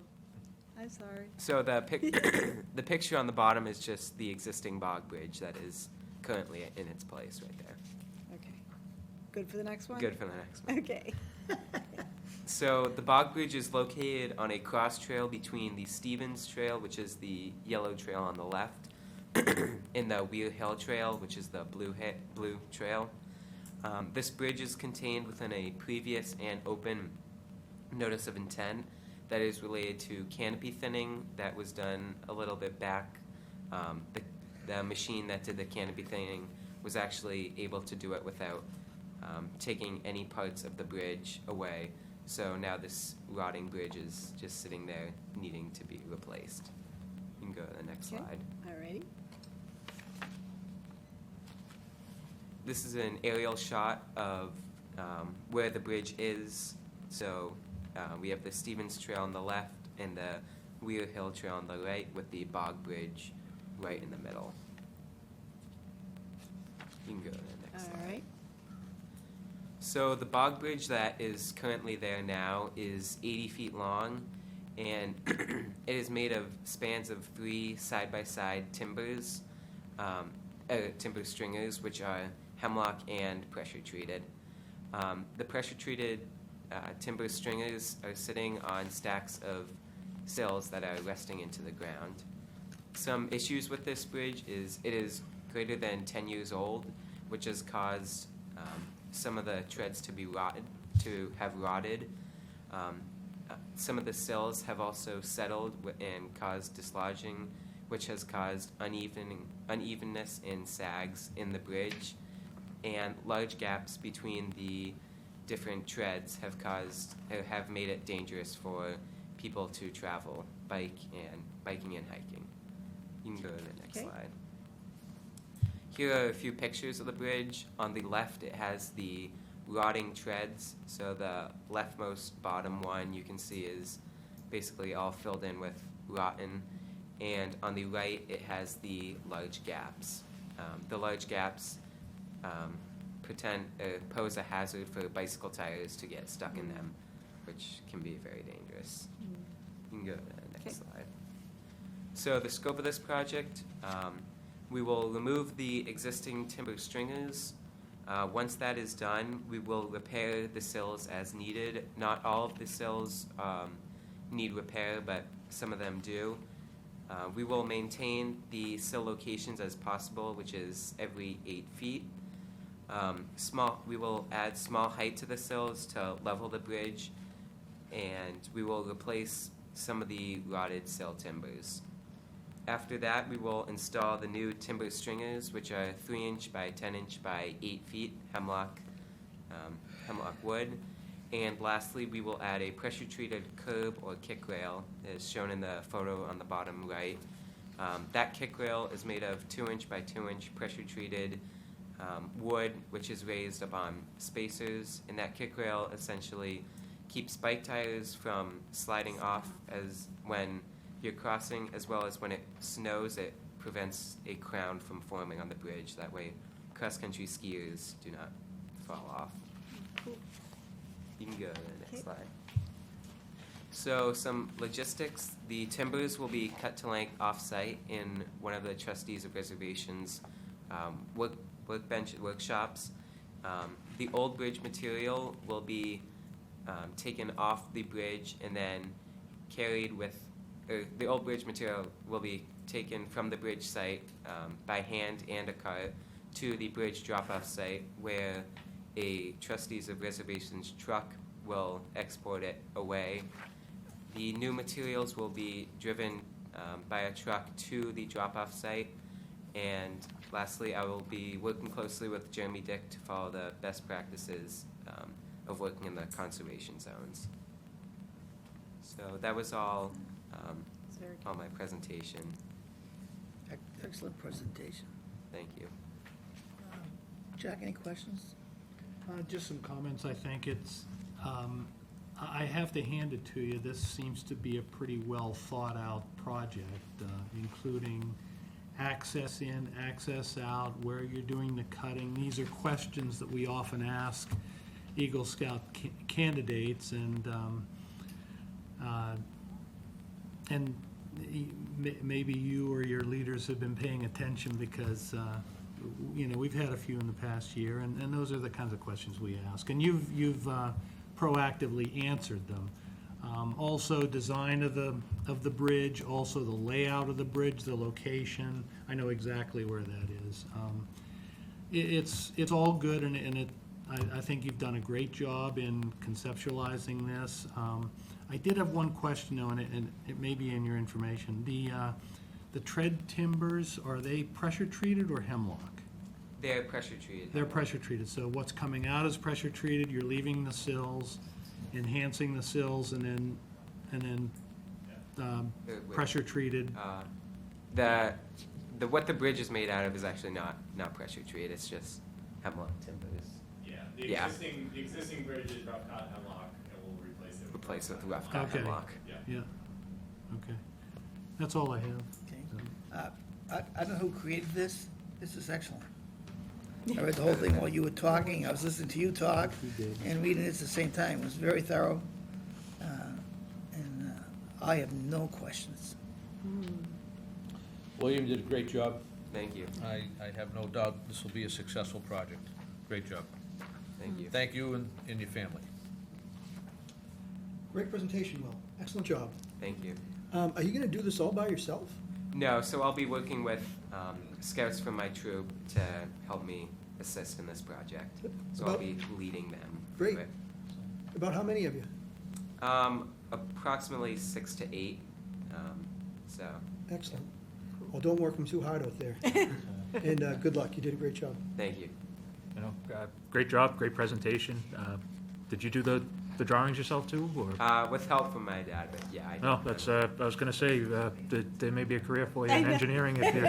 I'm sorry. So the picture on the bottom is just the existing bog bridge that is currently in its place right there. Okay. Good for the next one? Good for the next one. Okay. So the bog bridge is located on a cross trail between the Stevens Trail, which is the yellow trail on the left, and the Wheel Hill Trail, which is the blue trail. This bridge is contained within a previous and open notice of intent that is related to canopy thinning that was done a little bit back. The machine that did the canopy thinning was actually able to do it without taking any parts of the bridge away. So now this rotting bridge is just sitting there needing to be replaced. You can go to the next slide. All righty. This is an aerial shot of where the bridge is. So we have the Stevens Trail on the left and the Wheel Hill Trail on the right, with the Bog Bridge right in the middle. You can go to the next slide. All right. So the bog bridge that is currently there now is 80 feet long, and it is made of spans of 3 side-by-side timbers, timber stringers, which are hemlock and pressure-treated. The pressure-treated timber stringers are sitting on stacks of sills that are resting into the ground. Some issues with this bridge is it is greater than 10 years old, which has caused some of the treads to have rotted. Some of the sills have also settled and caused dislodging, which has caused unevenness and sags in the bridge, and large gaps between the different treads have made it dangerous for people to travel, biking and hiking. You can go to the next slide. Here are a few pictures of the bridge. On the left, it has the rotting treads. So the leftmost bottom one you can see is basically all filled in with rotten. And on the right, it has the large gaps. The large gaps pose a hazard for bicycle tires to get stuck in them, which can be very dangerous. You can go to the next slide. So the scope of this project, we will remove the existing timber stringers. Once that is done, we will repair the sills as needed. Not all of the sills need repair, but some of them do. We will maintain the sill locations as possible, which is every 8 feet. We will add small height to the sills to level the bridge, and we will replace some of the rotted sill timbers. After that, we will install the new timber stringers, which are 3-inch by 10-inch by 8 feet hemlock wood. And lastly, we will add a pressure-treated curb or kick rail, as shown in the photo on the bottom right. That kick rail is made of 2-inch by 2-inch pressure-treated wood, which is raised up on spacers. And that kick rail essentially keeps bike tires from sliding off as when you're crossing, as well as when it snows, it prevents a crown from forming on the bridge. That way, cross-country skiers do not fall off. You can go to the next slide. So some logistics. The timbers will be cut to length off-site in one of the trustees of reservations workshops. The old bridge material will be taken off the bridge and then carried with, the old bridge material will be taken from the bridge site by hand and a cart to the bridge drop-off site, where a trustees of reservations truck will export it away. The new materials will be driven by a truck to the drop-off site. And lastly, I will be working closely with Jeremy Dick to follow the best practices of working in the conservation zones. So that was all my presentation. Excellent presentation. Thank you. Jack, any questions? Just some comments. I think it's, I have to hand it to you, this seems to be a pretty well thought out project, including access in, access out, where you're doing the cutting. These are questions that we often ask Eagle Scout candidates, and maybe you or your leaders have been paying attention, because we've had a few in the past year, and those are the kinds of questions we ask, and you've proactively answered them. Also, design of the bridge, also the layout of the bridge, the location. I know exactly where that is. It's all good, and I think you've done a great job in conceptualizing this. I did have one question on it, and it may be in your information. The tread timbers, are they pressure treated or hemlock? They're pressure treated. They're pressure treated. So what's coming out is pressure treated. You're leaving the sills, enhancing the sills, and then pressure treated. What the bridge is made out of is actually not pressure treated. It's just hemlock timbers. Yeah, the existing bridge is rough cut hemlock, and we'll replace it with rough cut Okay. hemlock. Yeah. Okay. That's all I have. Okay. I don't know who created this. This is excellent. I read the whole thing while you were talking. I was listening to you talk and reading it at the same time. It was very thorough. And I have no questions. William did a great job. Thank you. I have no doubt this will be a successful project. Great job. Thank you. Thank you and your family. Great presentation, Will. Excellent job. Thank you. Are you gonna do this all by yourself? No, so I'll be working with scouts from my troop to help me assist in this project. So I'll be leading them. Great. through it. About how many of you? Approximately 6 to 8. So Excellent. Well, don't work them too hard out there. And good luck. You did a great job. thank you. Great job, great presentation. Did you do the drawings yourself too, or? With help from my dad, but yeah, I did. No, that's, I was gonna say, there may be a career for you in engineering if you,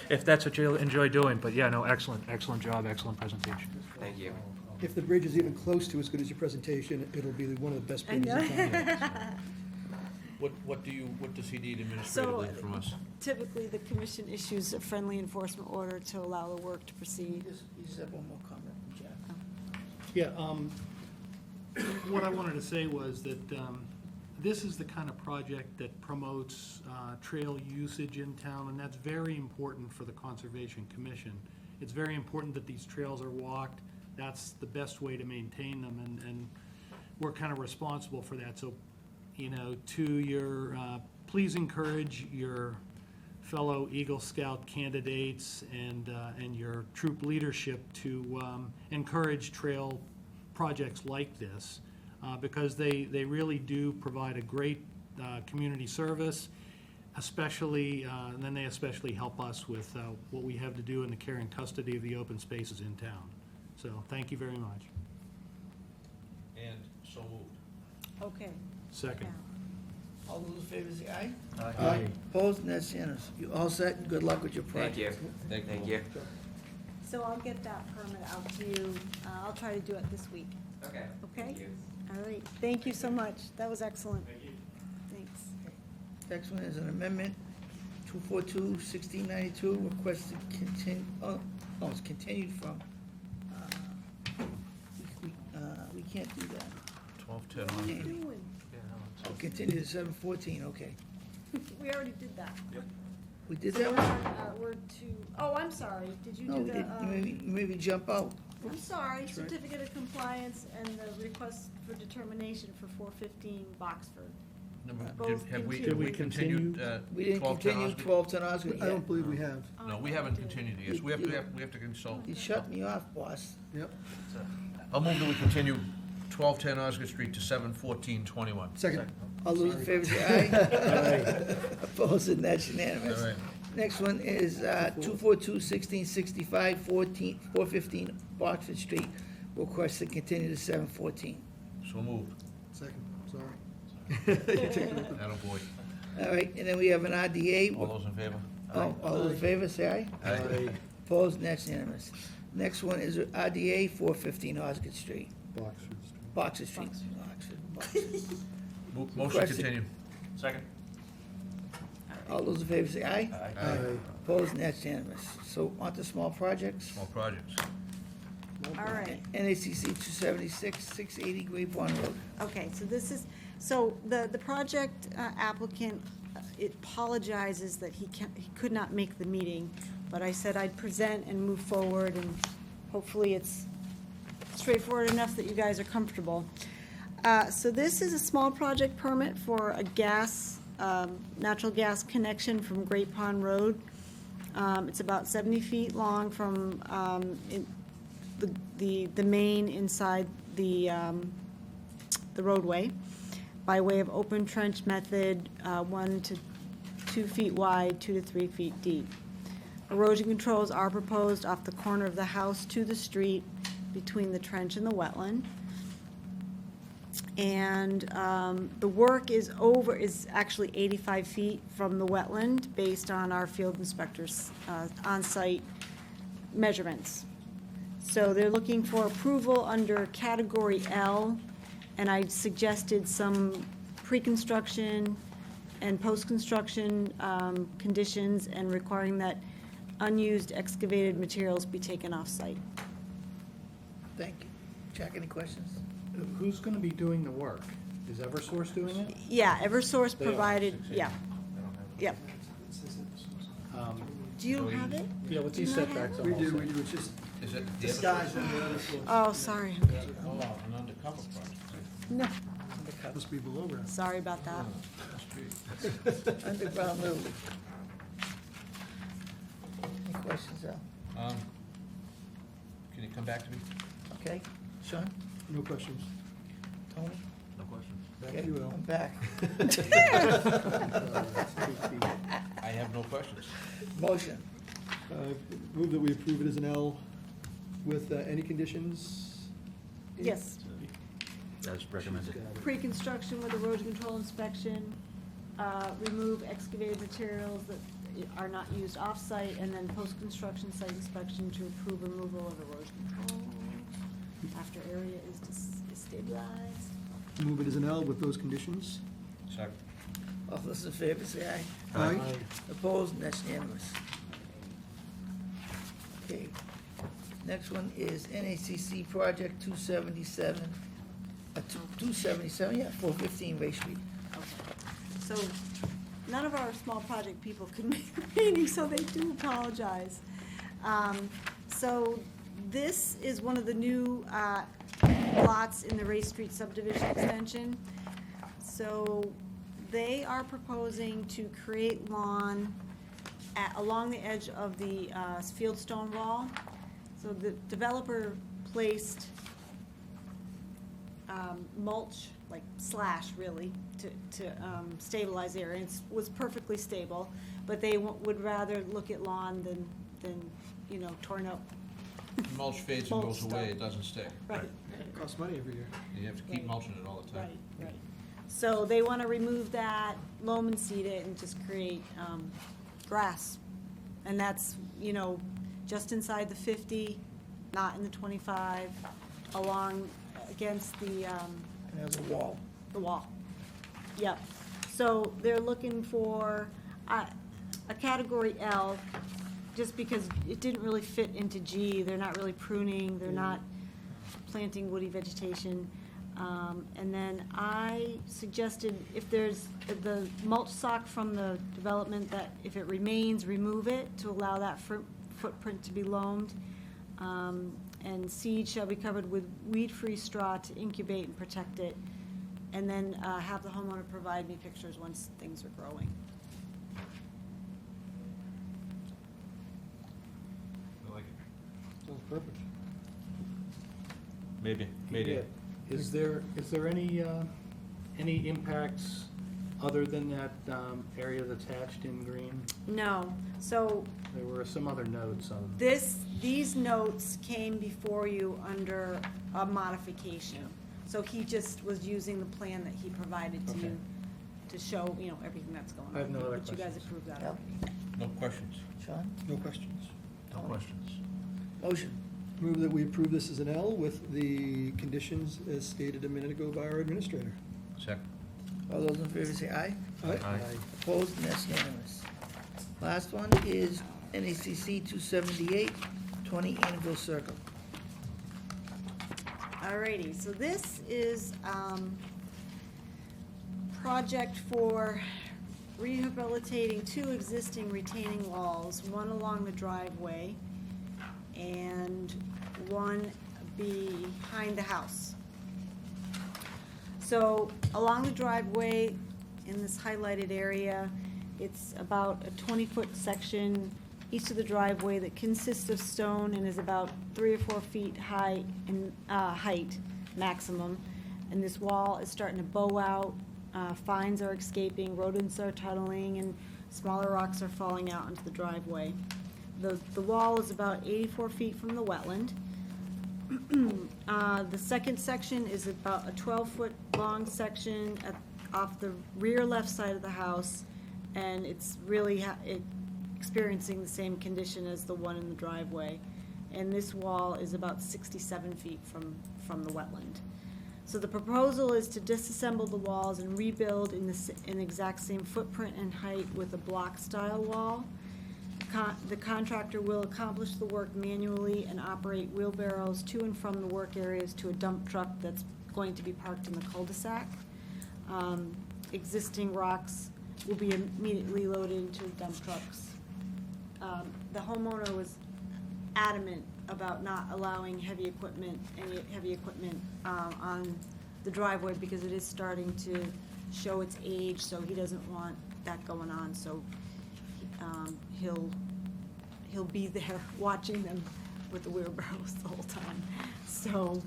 if that's what you enjoy doing, but yeah, no, excellent job, excellent presentation. Thank you. If the bridge is even close to as good as your presentation, it'll be one of the best bridges in town. What does he need administratively from us? Typically, the commission issues a friendly enforcement order to allow the work to proceed. You just have one more comment, Jack. Yeah, what I wanted to say was that this is the kind of project that promotes trail usage in town, and that's very important for the Conservation Commission. It's very important that these trails are walked. That's the best way to maintain them, and we're kind of responsible for that. So, you know, to your, please encourage your fellow Eagle Scout candidates and your troop leadership to encourage trail projects like this, because they really do provide a great community service, especially, and then they especially help us with what we have to do in the care and custody of the open spaces in town. So, thank you very much. And so moved. Okay. Second. All those in favor say aye. Aye. Opposed, and that's unanimous. You all set, and good luck with your project. Thank you. Thank you. So I'll get that permit out to you. I'll try to do it this week. Okay. Okay? Thank you. All right. Thank you so much. That was excellent. Thank you. Thanks. Next one is an amendment, 242-1692, requested continue, oh, no, it's continued from, we can't do that. 12:10 What are you on. doing? Oh, continue to 7/14, okay. We already did that. We did So that one? we're to, oh, I'm sorry. Did you No, do we the, didn't. You maybe jump out. I'm sorry, That's right. certificate of compliance and the request for determination for 415 Boxford. Both Have we continued. continued We didn't 12:10 continue Osgood? 12 Osgood I yet. don't believe we have. No, we haven't continued yet. So we have to consult. You shut me off, boss. Yep. I'll move that we continue 1210 Osgood Street to 7/14/21. Second. All those in favor say aye. Opposed, and that's unanimous. All right. Next one is 242-1665, 415 Boxford Street, request to continue to 7/14. So moved. Second, sorry. Attaboy. All right, and then we have an RDA. All those in favor? Oh, all those in favor, say aye. Aye. Opposed, and that's unanimous. Next one is RDA 415 Osgood Street, Boxford Street. Boxford. Motion to Requested- continue. Second. All those in favor say aye. Aye. Opposed, and that's unanimous. So on to small projects. Small projects. All right. NACC 276, 680 Great Pond Road. Okay, so this is, so the project applicant, it apologizes that he could not make the meeting, but I said I'd present and move forward, and hopefully it's straightforward enough that you guys are comfortable. So this is a small project permit for a natural gas connection from Great Pond Road. It's about 70 feet long from the main inside the roadway by way of open trench method, 1 to 2 feet wide, 2 to 3 feet deep. Erosion controls are proposed off the corner of the house to the street between the trench and the wetland. And the work is actually 85 feet from the wetland based on our field inspector's on-site measurements. So they're looking for approval under Category L, and I suggested some pre-construction and post-construction conditions and requiring that unused excavated materials be taken off-site. Thank you. Jack, any questions? Who's gonna be doing the work? Is Eversource doing it? Yeah, Eversource They are. provided, yeah, yep. Do you So have it? Yeah, what's Do these you not have setbacks it? on all We do, it's just Is it the disguised on the other floor. Oh, sorry. Oh, an undercover project. No, Must be below ground. sorry about that. Underground road. Any questions, Al? Can you come back to me? Okay. Sean? No questions. Tony? No questions. Okay, you, Al. I'm back. I have no questions. Motion. Move that we approve it as an L with any conditions Yes. As recommended. Pre-construction with erosion control inspection, remove excavated materials that are not used off-site, and then post-construction site inspection to approve removal of erosion control after area is stabilized. Move it as an L with those conditions. Second. All those in favor say aye. Aye. Opposed, and that's unanimous. Okay, next one is NACC Project 277, 277, yeah, 415 Ray Street. Okay. So, none of our small project people could make the meeting, so they do apologize. So, this is one of the new lots in the Ray Street subdivision extension. So, they are proposing to create lawn along the edge of the fieldstone wall. So the developer placed mulch, like slash really, to stabilize the area. It was perfectly stable, but they would rather look at lawn than torn up. Mulch fades and Mulch goes away, stuff. it doesn't stick. Right. It costs money every year. You have to keep mulching it all the time. Right. So they want to remove that, loam and seed it, and just create grass. And that's, just inside the 50, not in the 25, along against the There's a wall. the wall. Yep. So they're looking for a category L, just because it didn't really fit into G. They're not really pruning, they're not planting woody vegetation. And then I suggested if there's the mulch stock from the development, that if it remains, remove it to allow that footprint to be loamed. And seed shall be covered with weed-free straw to incubate and protect it. And then have the homeowner provide me pictures once things are growing. I like it. Sounds perfect. Maybe. Is there any impacts other than that area that's hatched in green? No, so There were some other notes on. these notes came before you under a modification. So he just was using the plan that he provided to you to show, everything that's going on. I have no other But you guys questions. approved that Yep. already. No questions. Sean, No questions. No questions. motion. Move that we approve this as an L with the conditions as stated a minute ago by our administrator. Second. All those in favor say aye. Aye. Opposed, and that's unanimous. Last one is NACC 278, 20 Annabelle Circle. Alrighty, so this is project for rehabilitating two existing retaining walls, one along the driveway and one behind the house. So along the driveway, in this highlighted area, it's about a 20-foot section east of the driveway that consists of stone and is about 3 or 4 feet high in height maximum. And this wall is starting to bow out, fines are escaping, rodents are tunneling, and smaller rocks are falling out into the driveway. The wall is about 84 feet from the wetland. The second section is about a 12-foot long section off the rear left side of the house, and it's really experiencing the same condition as the one in the driveway. And this wall is about 67 feet from the wetland. So the proposal is to disassemble the walls and rebuild in the exact same footprint and height with a block-style wall. The contractor will accomplish the work manually and operate wheelbarrows to and from the work areas to a dump truck that's going to be parked in the cul-de-sac. Existing rocks will be immediately loaded into dump trucks. The homeowner was adamant about not allowing any heavy equipment on the driveway because it is starting to show its age, so he doesn't want that going on, so he'll be there watching them with the wheelbarrows the whole time. So,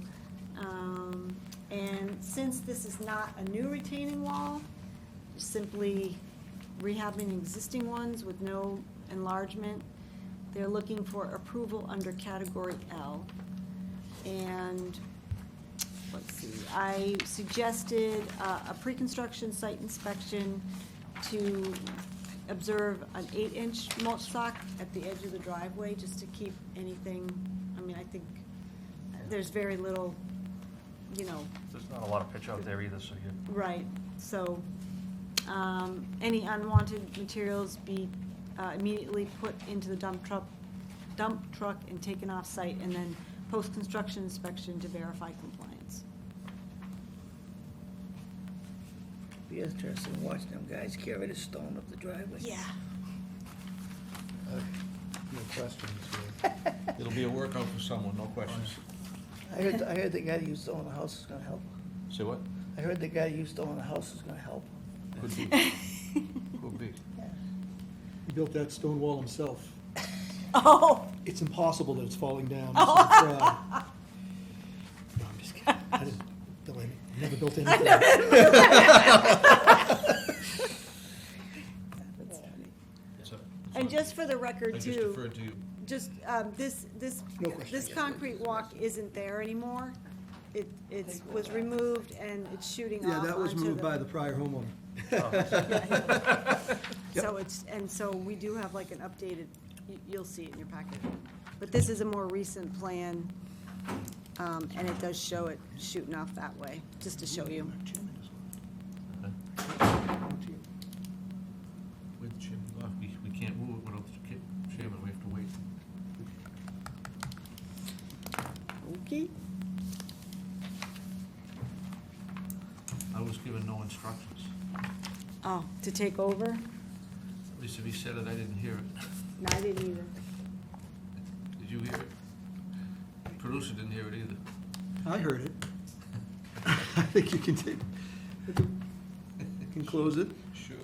and since this is not a new retaining wall, simply rehabbing existing ones with no enlargement, they're looking for approval under category L. And let's see, I suggested a pre-construction site inspection to observe an 8-inch mulch stock at the edge of the driveway, just to keep anything, I mean, I think there's very little, you know, There's not a lot of pitch out there either, so you, right, so, any unwanted materials be immediately put into the dump truck and taken off-site, and then post-construction inspection to verify compliance. Be interested in watching them guys carry the stone up the driveway. Yeah. No questions. It'll be a workout for someone, no questions. I heard the guy that used to own the house is gonna help. Say what? I heard the guy that used to own the house is gonna help. Could be. Could be. He built that stone wall himself. Oh, It's impossible that it's falling down. This is a fraud. No, I'm just kidding. I didn't build any, never built anything. and just for the I record just too, deferred to you. just, No question. this concrete walk isn't there anymore. It was removed and it's shooting off Yeah, that was onto moved by the prior homeowner. So so we do have like an updated, you'll see it in your packet. But this is a more recent plan, and it does show it shooting off that way, just to show you. With the chairman off, we can't move it without the chairman, we have to wait. Okay. I was given no instructions. Oh, to take over? At least if he said it, I didn't hear it. No, I didn't either. Did you hear it? The producer didn't hear it either. I heard it. I think you can take, you can close it, Sure.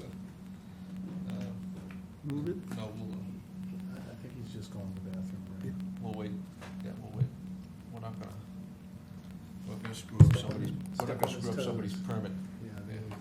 move it. No, I think he's just going to the bathroom, right? we'll wait. Yeah, we'll wait. We're not gonna screw up somebody's, we're not gonna screw up somebody's permit. Yeah, there we go.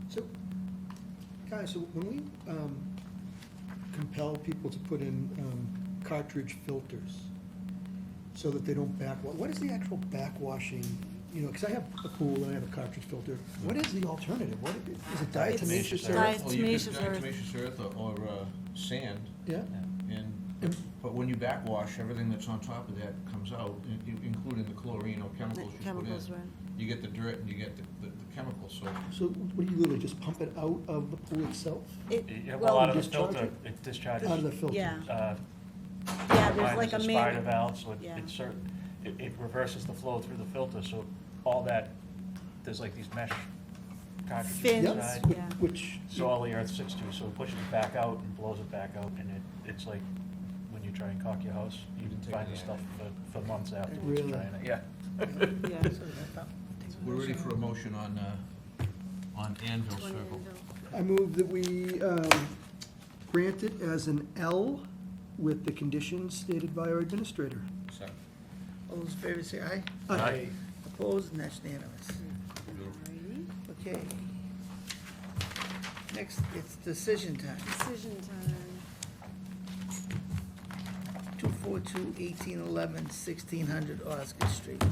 So, guys, so when we compel people to put in cartridge filters so that they don't backwash, what is the actual backwashing? You know, because I have a pool and I have a cartridge filter. What is the alternative? What is it? Diatomaceous It's earth? diatomaceous earth. Diatomaceous earth or sand, Yeah. and, but when you backwash, everything that's on top of that comes out, including the chlorine or chemicals you put Chemicals, in. right. You get the dirt and you get the chemicals, so. So what do you literally just pump it out of the pool itself? well, out of the discharge filter, it? it discharges. Out of the filter? Yeah. uh, Yeah, there's mine like is a a main. spider valve, so Yeah. it reverses the flow through the filter, so all that, there's like these mesh cartridges Fins, inside. yeah. Which, So all the earth sits to, so it pushes it back out and blows it back out, and it's like when you try and caulk your house, you can take find it the out. stuff for months afterwards Really? trying it, yeah. Yeah. We're ready for a motion on Anvil One Circle. Anvil. I move that we grant it as an L with the conditions stated by our administrator. Second. All those in favor say aye. Aye. Opposed, and that's unanimous. Alrighty. Okay. Next, it's decision time. Decision time. 1811, 1600 Osgood Street.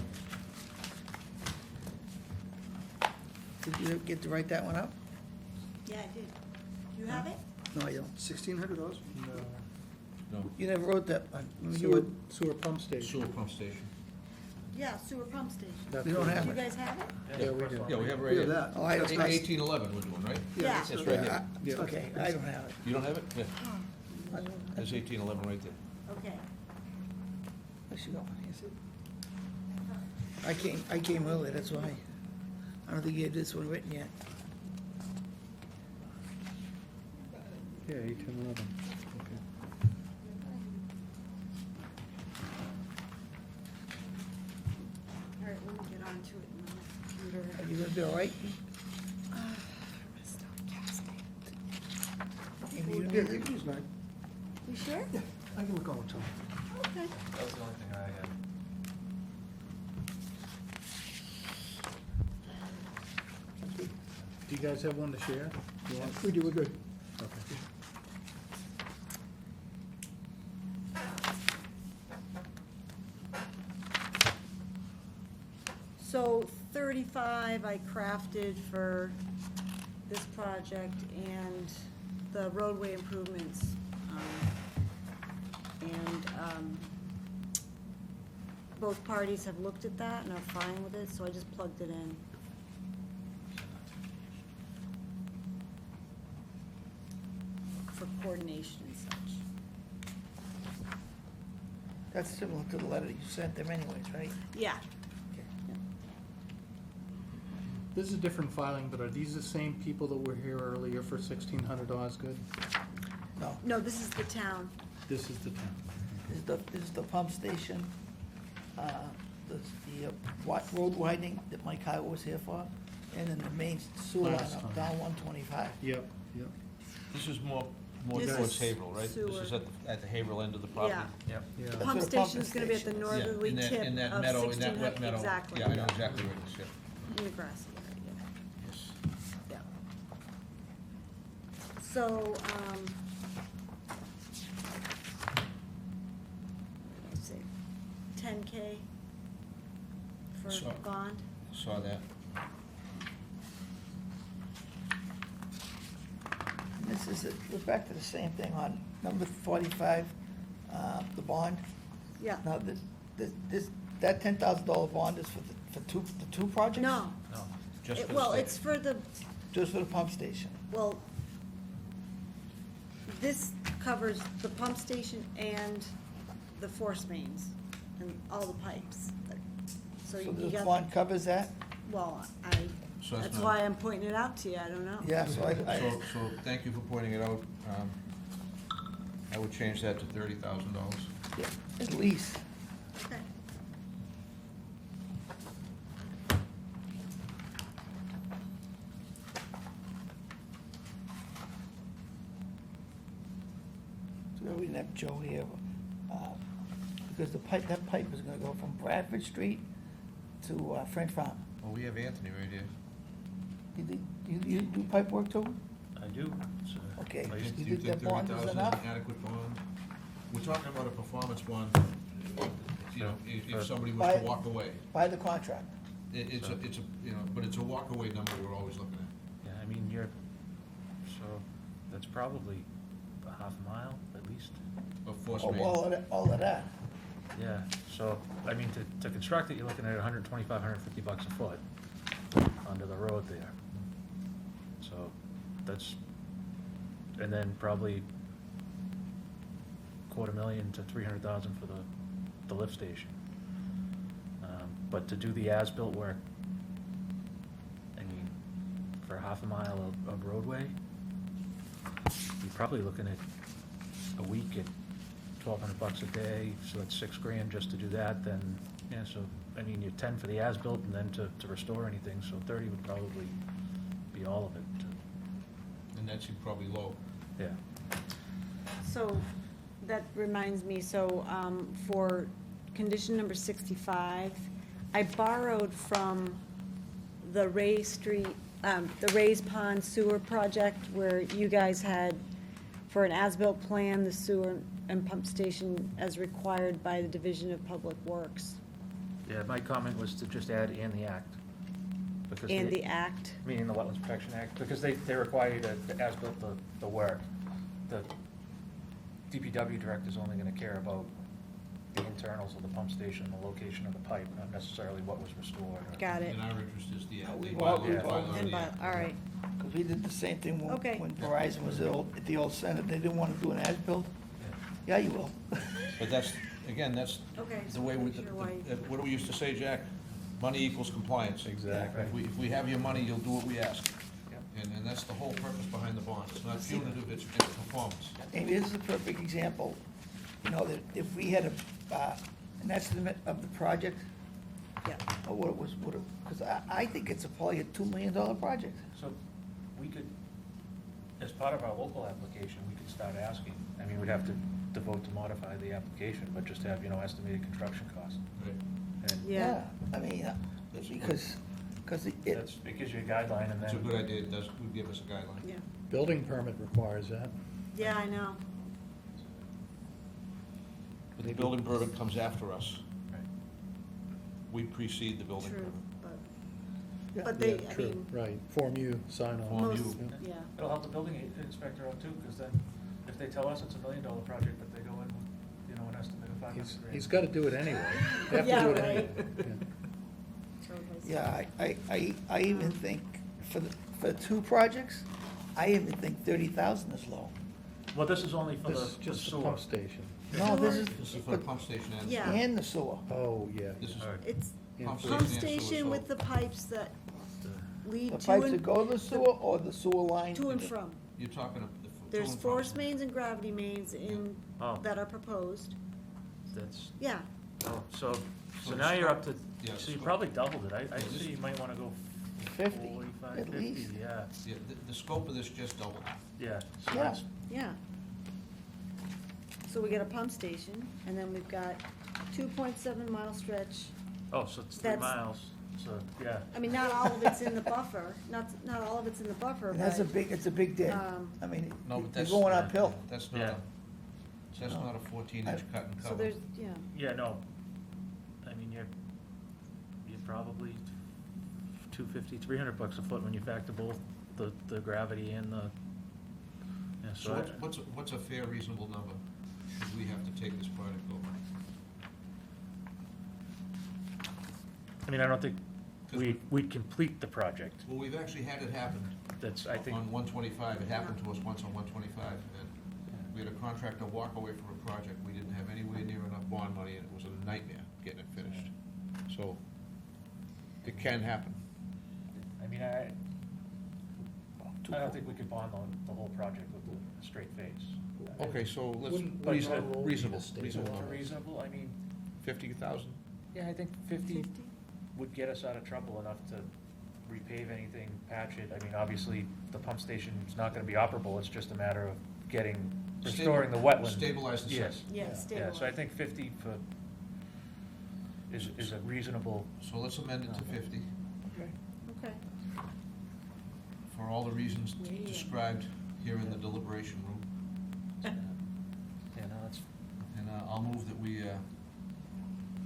Did you get to write that one up? Yeah, I did. You have it? No, I don't. 1,600 dollars? No, You never wrote that one. You Sewer, were- sewer pump station. sewer pump station. Yeah, sewer pump station. That's We don't what- have You it. guys have it? Yeah, we do. Yeah, we have it right We have here. that. Oh, I That's don't- nice. 1811 we're doing, right? Yeah. It's right here. Yeah. Okay, I don't have it. You don't have it? Yeah, there's 1811 right there. Okay. Where's she going? Is it? I came early, that's why. I don't think you had this one written yet. Yeah, 1811. All right, let me get onto it in my computer. Are you gonna be all right? Stop casting. Amy, you Yeah, need you it? can use mine. You sure? Yeah, I can look over too. Okay. That was the only thing I had. Do you guys have one to share? You want- We do, we're good. Okay. So 35 I crafted for this project and the roadway improvements. Both parties have looked at that and are fine with it, so I just plugged it in. For coordination and such. That's similar to the letter you sent them anyways, right? Yeah. This is a different filing, but are these the same people that were here earlier for 1600 Osgood? No, No, this is the town. This is the town. this is the pump station, the road widening that Mike Howard was here for, and then the main sewer line Last up time. down 125. Yep, yep. This is more This towards is Haverhill, right? This sewer. is at the Haverhill end of the property? Yeah. Yep. Yeah. The That's pump where the pumping station's gonna be at the station is. Yeah, northerly in that- tip in that of meadow, in that 1600, wet meadow. exactly. Yeah, I know exactly where it is, yeah. In the grassy area, Yes. yeah. So, let's see, 10K for So- bond? Saw that. And this is, we're back to the same thing on number 45, the bond. Yeah. Now, that $10,000 bond is for the two projects? No, No, just for the well, state. it's for the, Just for the pump station? well, this covers the pump station and the force mains and all the pipes. So So you this got, bond covers that? well, So it's that's not- why I'm pointing it out to you, I don't know. Yeah, so So, thank you for pointing it out. I would change that to $30,000. yeah, at least. Okay. So we didn't have Joe here, because that pipe is gonna go from Bradford Street to French Farm. Well, we have Anthony right here. You do pipe work too? I do. So Okay, I used you Do you think think that bond is 30,000 is enough? an adequate bond? We're talking about a performance bond, you know, if somebody was to By- walk away. By the contract. It's a, you know, but it's a walk away number we're always looking at. Yeah, I mean, so that's probably a half a mile at least. Of force Oh, main. all of that. Yeah, so, I mean, to construct it, you're looking at $125, $150 a foot under the road there. So, that's, and then probably $250,000 to $300,000 for the lift station. But to do the as-built work, I mean, for half a mile of roadway, you're probably looking at a week at $1,200 a day, so that's $6,000 just to do that, then, yeah, so, I mean, you're 10 for the as-built and then to restore anything, so 30 would probably be all of it. And that's probably low. Yeah. So, that reminds me, so, for condition number 65, I borrowed from the Ray Street, the Ray's Pond Sewer Project, where you guys had, for an as-built plan, the sewer and pump station as required by the Division of Public Works. Yeah, my comment was to just add "and the Act." Because And the act, Meaning the Wetlands Protection Act, because they require you to as-built the work. The DPW director's only gonna care about the internals of the pump station, the location of the pipe, not necessarily what was restored. or- got it. And our interest is the, we the want- bylaw- we bylaw want- of And the by, act. all right, Because we did the same thing Okay. when Verizon was at the old center, they didn't want to do an as-built. Yeah, you will. But that's, again, that's okay. the way we, Sure, why- what do we used to say, Jack? Money equals compliance. Exactly. If we have your money, you'll do what we ask. Yep. And that's the whole purpose behind the bond. It's not punitive, it's performance. Amy, this is a perfect example, you know, that if we had an estimate of the project, Yeah, or what it was, because I think it's probably a $2 million project. So we could, as part of our local application, we could start asking. I mean, we'd have to vote to modify the application, but just have, estimated construction costs. And yeah, I mean, because that's, it gives you a guideline and It's a then. good idea, it does, would give us a guideline. yeah, Building permit requires that. yeah, I know. But the building permit comes after us. Right. We precede the building True, permit. but they, Yeah, I true, mean, right. Form U, sign on. Form most, U. yeah, It'll help the building inspector out too, because then if they tell us it's $1 million project, but they go in with, an estimate of $500,000. He's got to do it anyway. They have to Yeah, do it right. anyway. Yeah. Yeah, I even think, for two projects, I even think 30,000 is low. Well, this is only for This the is just the sewer. pump station. No, this This is for the pump station and. Yeah. and the sewer. Oh, yeah. This is All right. it's pump pump station and sewer, station so- with the pipes that lead The to pipes that and, go to the sewer or the sewer line? to and from. You're talking of the. There's to and from. force mains and gravity mains Oh. that are proposed, That's, yeah, oh, so So now you're up to, Yeah, so you scope. probably doubled it. I this- see you might wanna go 50, 45, at 50, least. yeah, Yeah, the scope of this just doubled. yeah. So Yeah. that's- yeah. So we got a pump station, and then we've got 2.7 mile stretch. Oh, so it's 3 That's- miles, so, yeah. I mean, not all of it's in the buffer, not all of it's in the buffer, And that's but, it's a big dig. um, I mean, No, but you're that's. going uphill. That's not Yeah. that's not a 14-inch cut and so cover. there's, yeah, Yeah, no, I mean, you're probably $250, $300 a foot when you factor both the gravity and the, yeah, So so. what's a fair, reasonable number? Should we have to take this project over? I mean, I don't think we'd complete the project. Well, we've actually had it happen. That's, I think, On 125, it happened to us once on 125, and we had a contractor walk away from a project, we didn't have anywhere near enough bond money, and it was a nightmare getting it finished. So, it can happen. I mean, I don't think we could bond on the whole project with a straight face. Okay, so let's, Wouldn't- reasonable, wouldn't reasonable, state reasonable For number. reasonable, I mean, 50,000? yeah, I think 50 50? would get us out of trouble enough to repave anything, patch it. I mean, obviously, the pump station's not gonna be operable, it's just a matter of restoring the wetland. Stabilize the site. Yes, yeah, yeah, stabilized. so I think 50 is a reasonable, So let's amend it to 50, Okay, for all the reasons Yeah. described here in the deliberation room. yeah, no, that's, And I'll move that we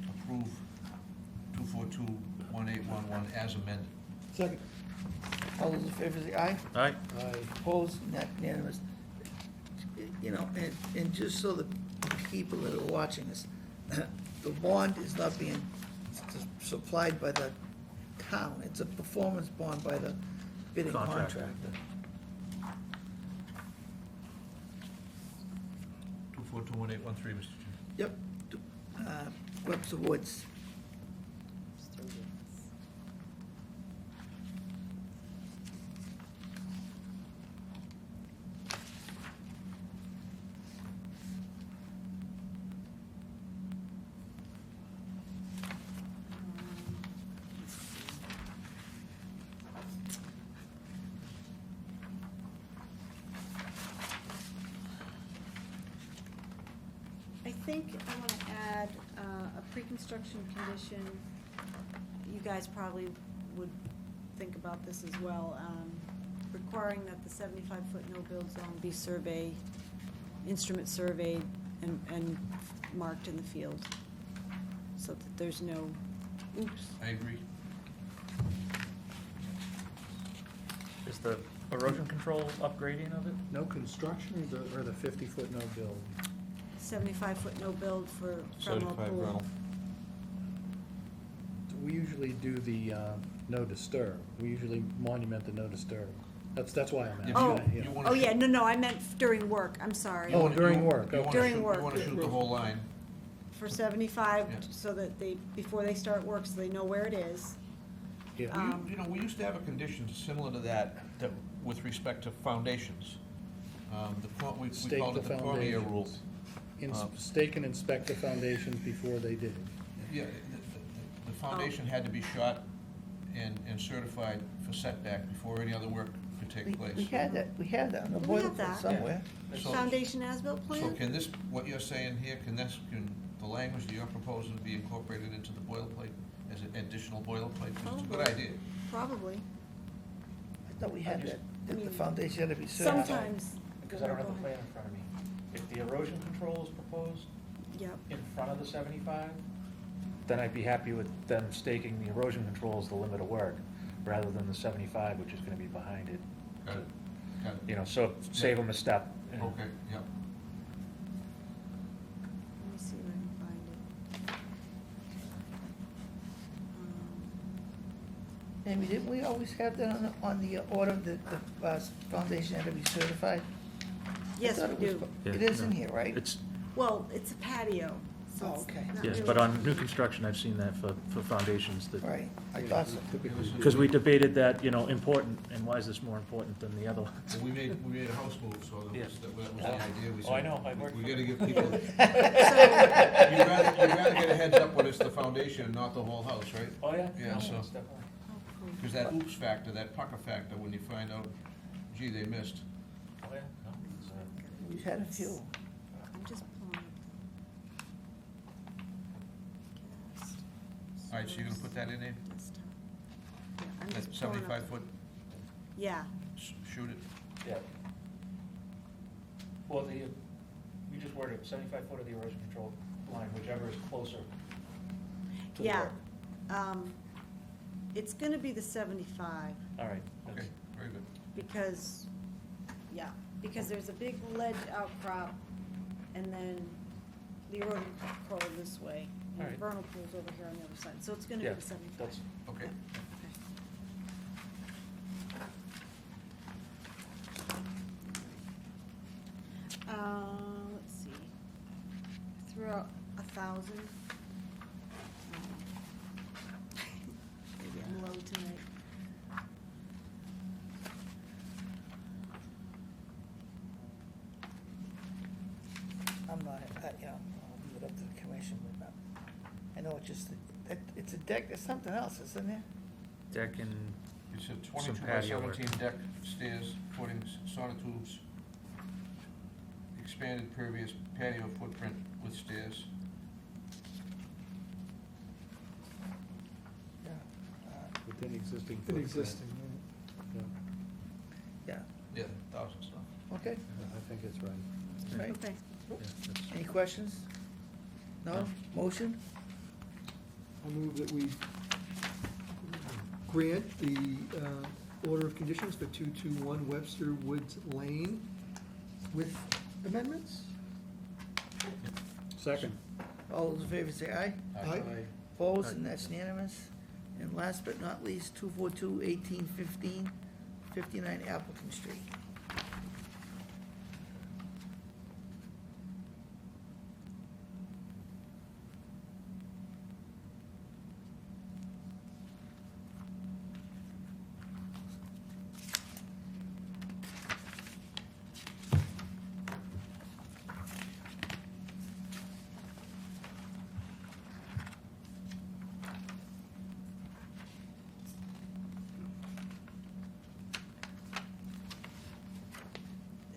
approve 2421811 as amended. Second. All those in favor say aye. all right, Opposed, not unanimous. You know, and just so the people that are watching this, the bond is not being supplied by the town. It's a performance bond by the bidding Contractor. contractor. 2421813, Mr. Chairman. Yep. Webster Woods. I think I want to add a pre-construction condition. You guys probably would think about this as well, requiring that the 75-foot no-build zone be instrument surveyed and marked in the field, so that there's no, oops. I agree. Is the erosion control upgrading of it? No construction or the 50-foot no build? 75-foot no build for Femoral 75 Pool. rental. We usually do the no disturb. We usually monument the no disturb. That's why I'm asking. Oh, Yeah. oh, yeah, no, I meant during work, I'm sorry. Oh, during work, You wanna okay. During shoot- work. You wanna shoot the whole line. For 75, Yeah. so that they, before they start work, so they know where it is. Yeah. You know, we used to have a condition similar to that with respect to foundations. We Stake called the it the Cormier rule. foundations. Stake and inspect the foundations before they dig. Yeah, the foundation had to be shot and certified for setback before any other work could take place. We had that on the We boiler have that. somewhere. So- Foundation as-built So plan? can this, what you're saying here, can the language that you're proposing be incorporated into the boilerplate as an additional boilerplate? 'Cause it's a good Probably. idea. Probably. I thought we had that the mean, foundation had to be certified. Sometimes. Because I don't have the plan in front of me. If the erosion control is proposed Yep, in front of the 75, then I'd be happy with them staking the erosion control as the limit of work, rather than the 75, which is gonna be behind it. Got it, got it. You know, so save them a step. and- Okay, yep. let me see if I can find it. Amy, didn't we always have that on the order that the foundation had to be certified? I Yes, thought we it was do. Yeah, It is in no. here, right? It's, Well, it's a patio, so Oh, it's okay. not yes, really- but on new construction, I've seen that for foundations that, Right, I thought so. because we debated that, you know, important, and why is this more important than the other ones? Well, we made a house move, so that Yeah. was the idea. We Oh, I said, know, I worked We for gotta them. give people, So, you'd rather get a heads up when it's the foundation and not the whole house, right? Oh, yeah? Yeah, No, so- it's definitely. Because that oops factor, that pucker factor, when you find out, gee, they missed. Oh, yeah, no, it's, We've had a few. I'm just pulling up. Cast, All right, so you're gonna put that in there? desktop. Yeah, I'm That just pulling up 75 the- foot, Yeah, shoot it? Yeah. Well, we just worded 75 foot of the erosion control line, whichever is closer to the yeah. work. It's gonna be the 75, All right. Okay, very good. because, yeah, because there's a big ledge outcrop, and then the erosion control this way, and the Alright. vernal pool's over here on the other side, so it's gonna be Yeah, the 75. that's, Okay. Let's see, threw out 1,000. Maybe I'm low tonight. I'm not, you know, I'll leave it up to the commission, but I know it's just, it's a deck, there's something else, isn't there? deck and, It's a Some 22 by patio work. 17 deck, stairs, footings, sonotubes, expanded pervious patio footprint with stairs. Yeah. Within existing An footprint. existing, Yeah, Yeah, Yeah, thousands stuff. okay, I think it's right. right. Okay, yeah, that's, Any questions? No? Motion? I'll move that we grant the order of conditions for 221 Webster Woods Lane with amendments? Second. All those in favor say aye. Aye. Opposed, and that's unanimous. And last but not least, 242-1815, 59 Appleton Street.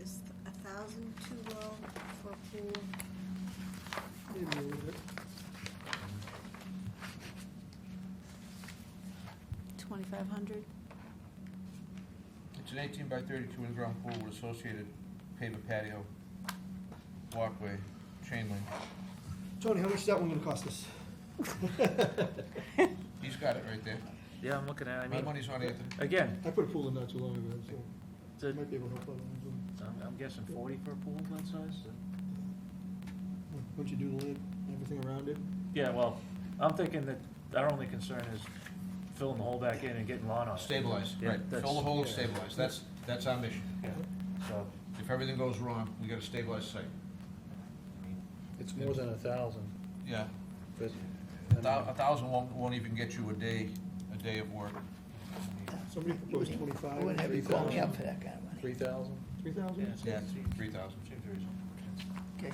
is 1,000 too low for a pool? Maybe a little bit. 2,500? It's an 18 by 32 in-ground pool with associated paver patio, walkway, chain link. Tony, how much is that one gonna cost us? He's got it right there. Yeah, I'm looking at, I My mean, money's on Anthony. again, I put a pool in not too long ago, so the- might be able to help out on I'm guessing 40 for a pool that size? once you do the lid, everything around it. Yeah, well, I'm thinking that our only concern is filling the hole back in and getting lawn on it. Stabilize, Yeah, right. that's- Fill the hole and stabilize. That's our mission. Yeah, so, If everything goes wrong, we gotta stabilize the site. It's more than 1,000, Yeah. but, 1,000 won't even get you a day of work. Somebody proposed 25. I wouldn't have you call me up for that kind of money. 3,000? 3,000? yeah, Yeah, 3,000. seems reasonable. Okay.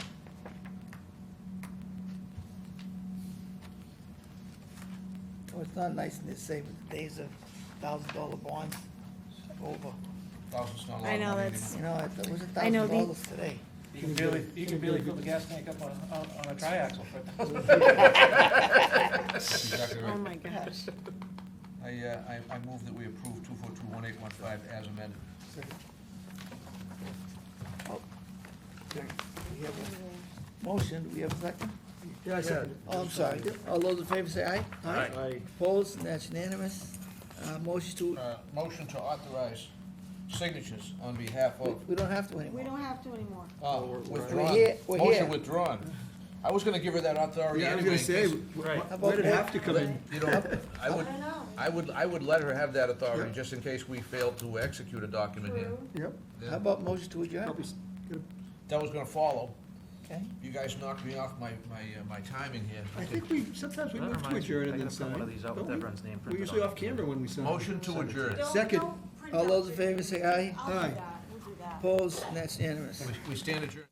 Oh, it's not nice in this say, but the days of $1,000 bonds are over. 1,000's not a lot I of know, money that's- anymore. You know, it was I know $1,000 today. You can barely fill the gas tank up on a triaxle for Exactly Oh, right. my gosh. I move that we approve 2421815 as amended. Okay. We have a motion, do we have a second? Yeah, I second it. Oh, I'm sorry. All those in favor say aye. Aye. Opposed, and that's unanimous. Motion to, Motion to authorize signatures on behalf of, we don't have to anymore. We don't have to anymore. withdrawn. here. Motion withdrawn. I was gonna give her that authority Yeah, I was anyway. gonna say, in case- Right. How where about did it have to come in? You know, I would, I know. I would let her have that authority, just in case we failed to execute a document here. Yep. How about motion to adjourn? Probably good. That was gonna follow. Okay. You guys knocked me off my timing here. I think sometimes we That move to reminds me, adjourn I and then gotta print sign. one of these out with don't we? everyone's name We're printed usually on off it. camera when we sign. Motion to adjourn. Second. All those in favor say aye. I'll do Aye. that, we'll do that. Opposed, and that's unanimous. We stand adjourned.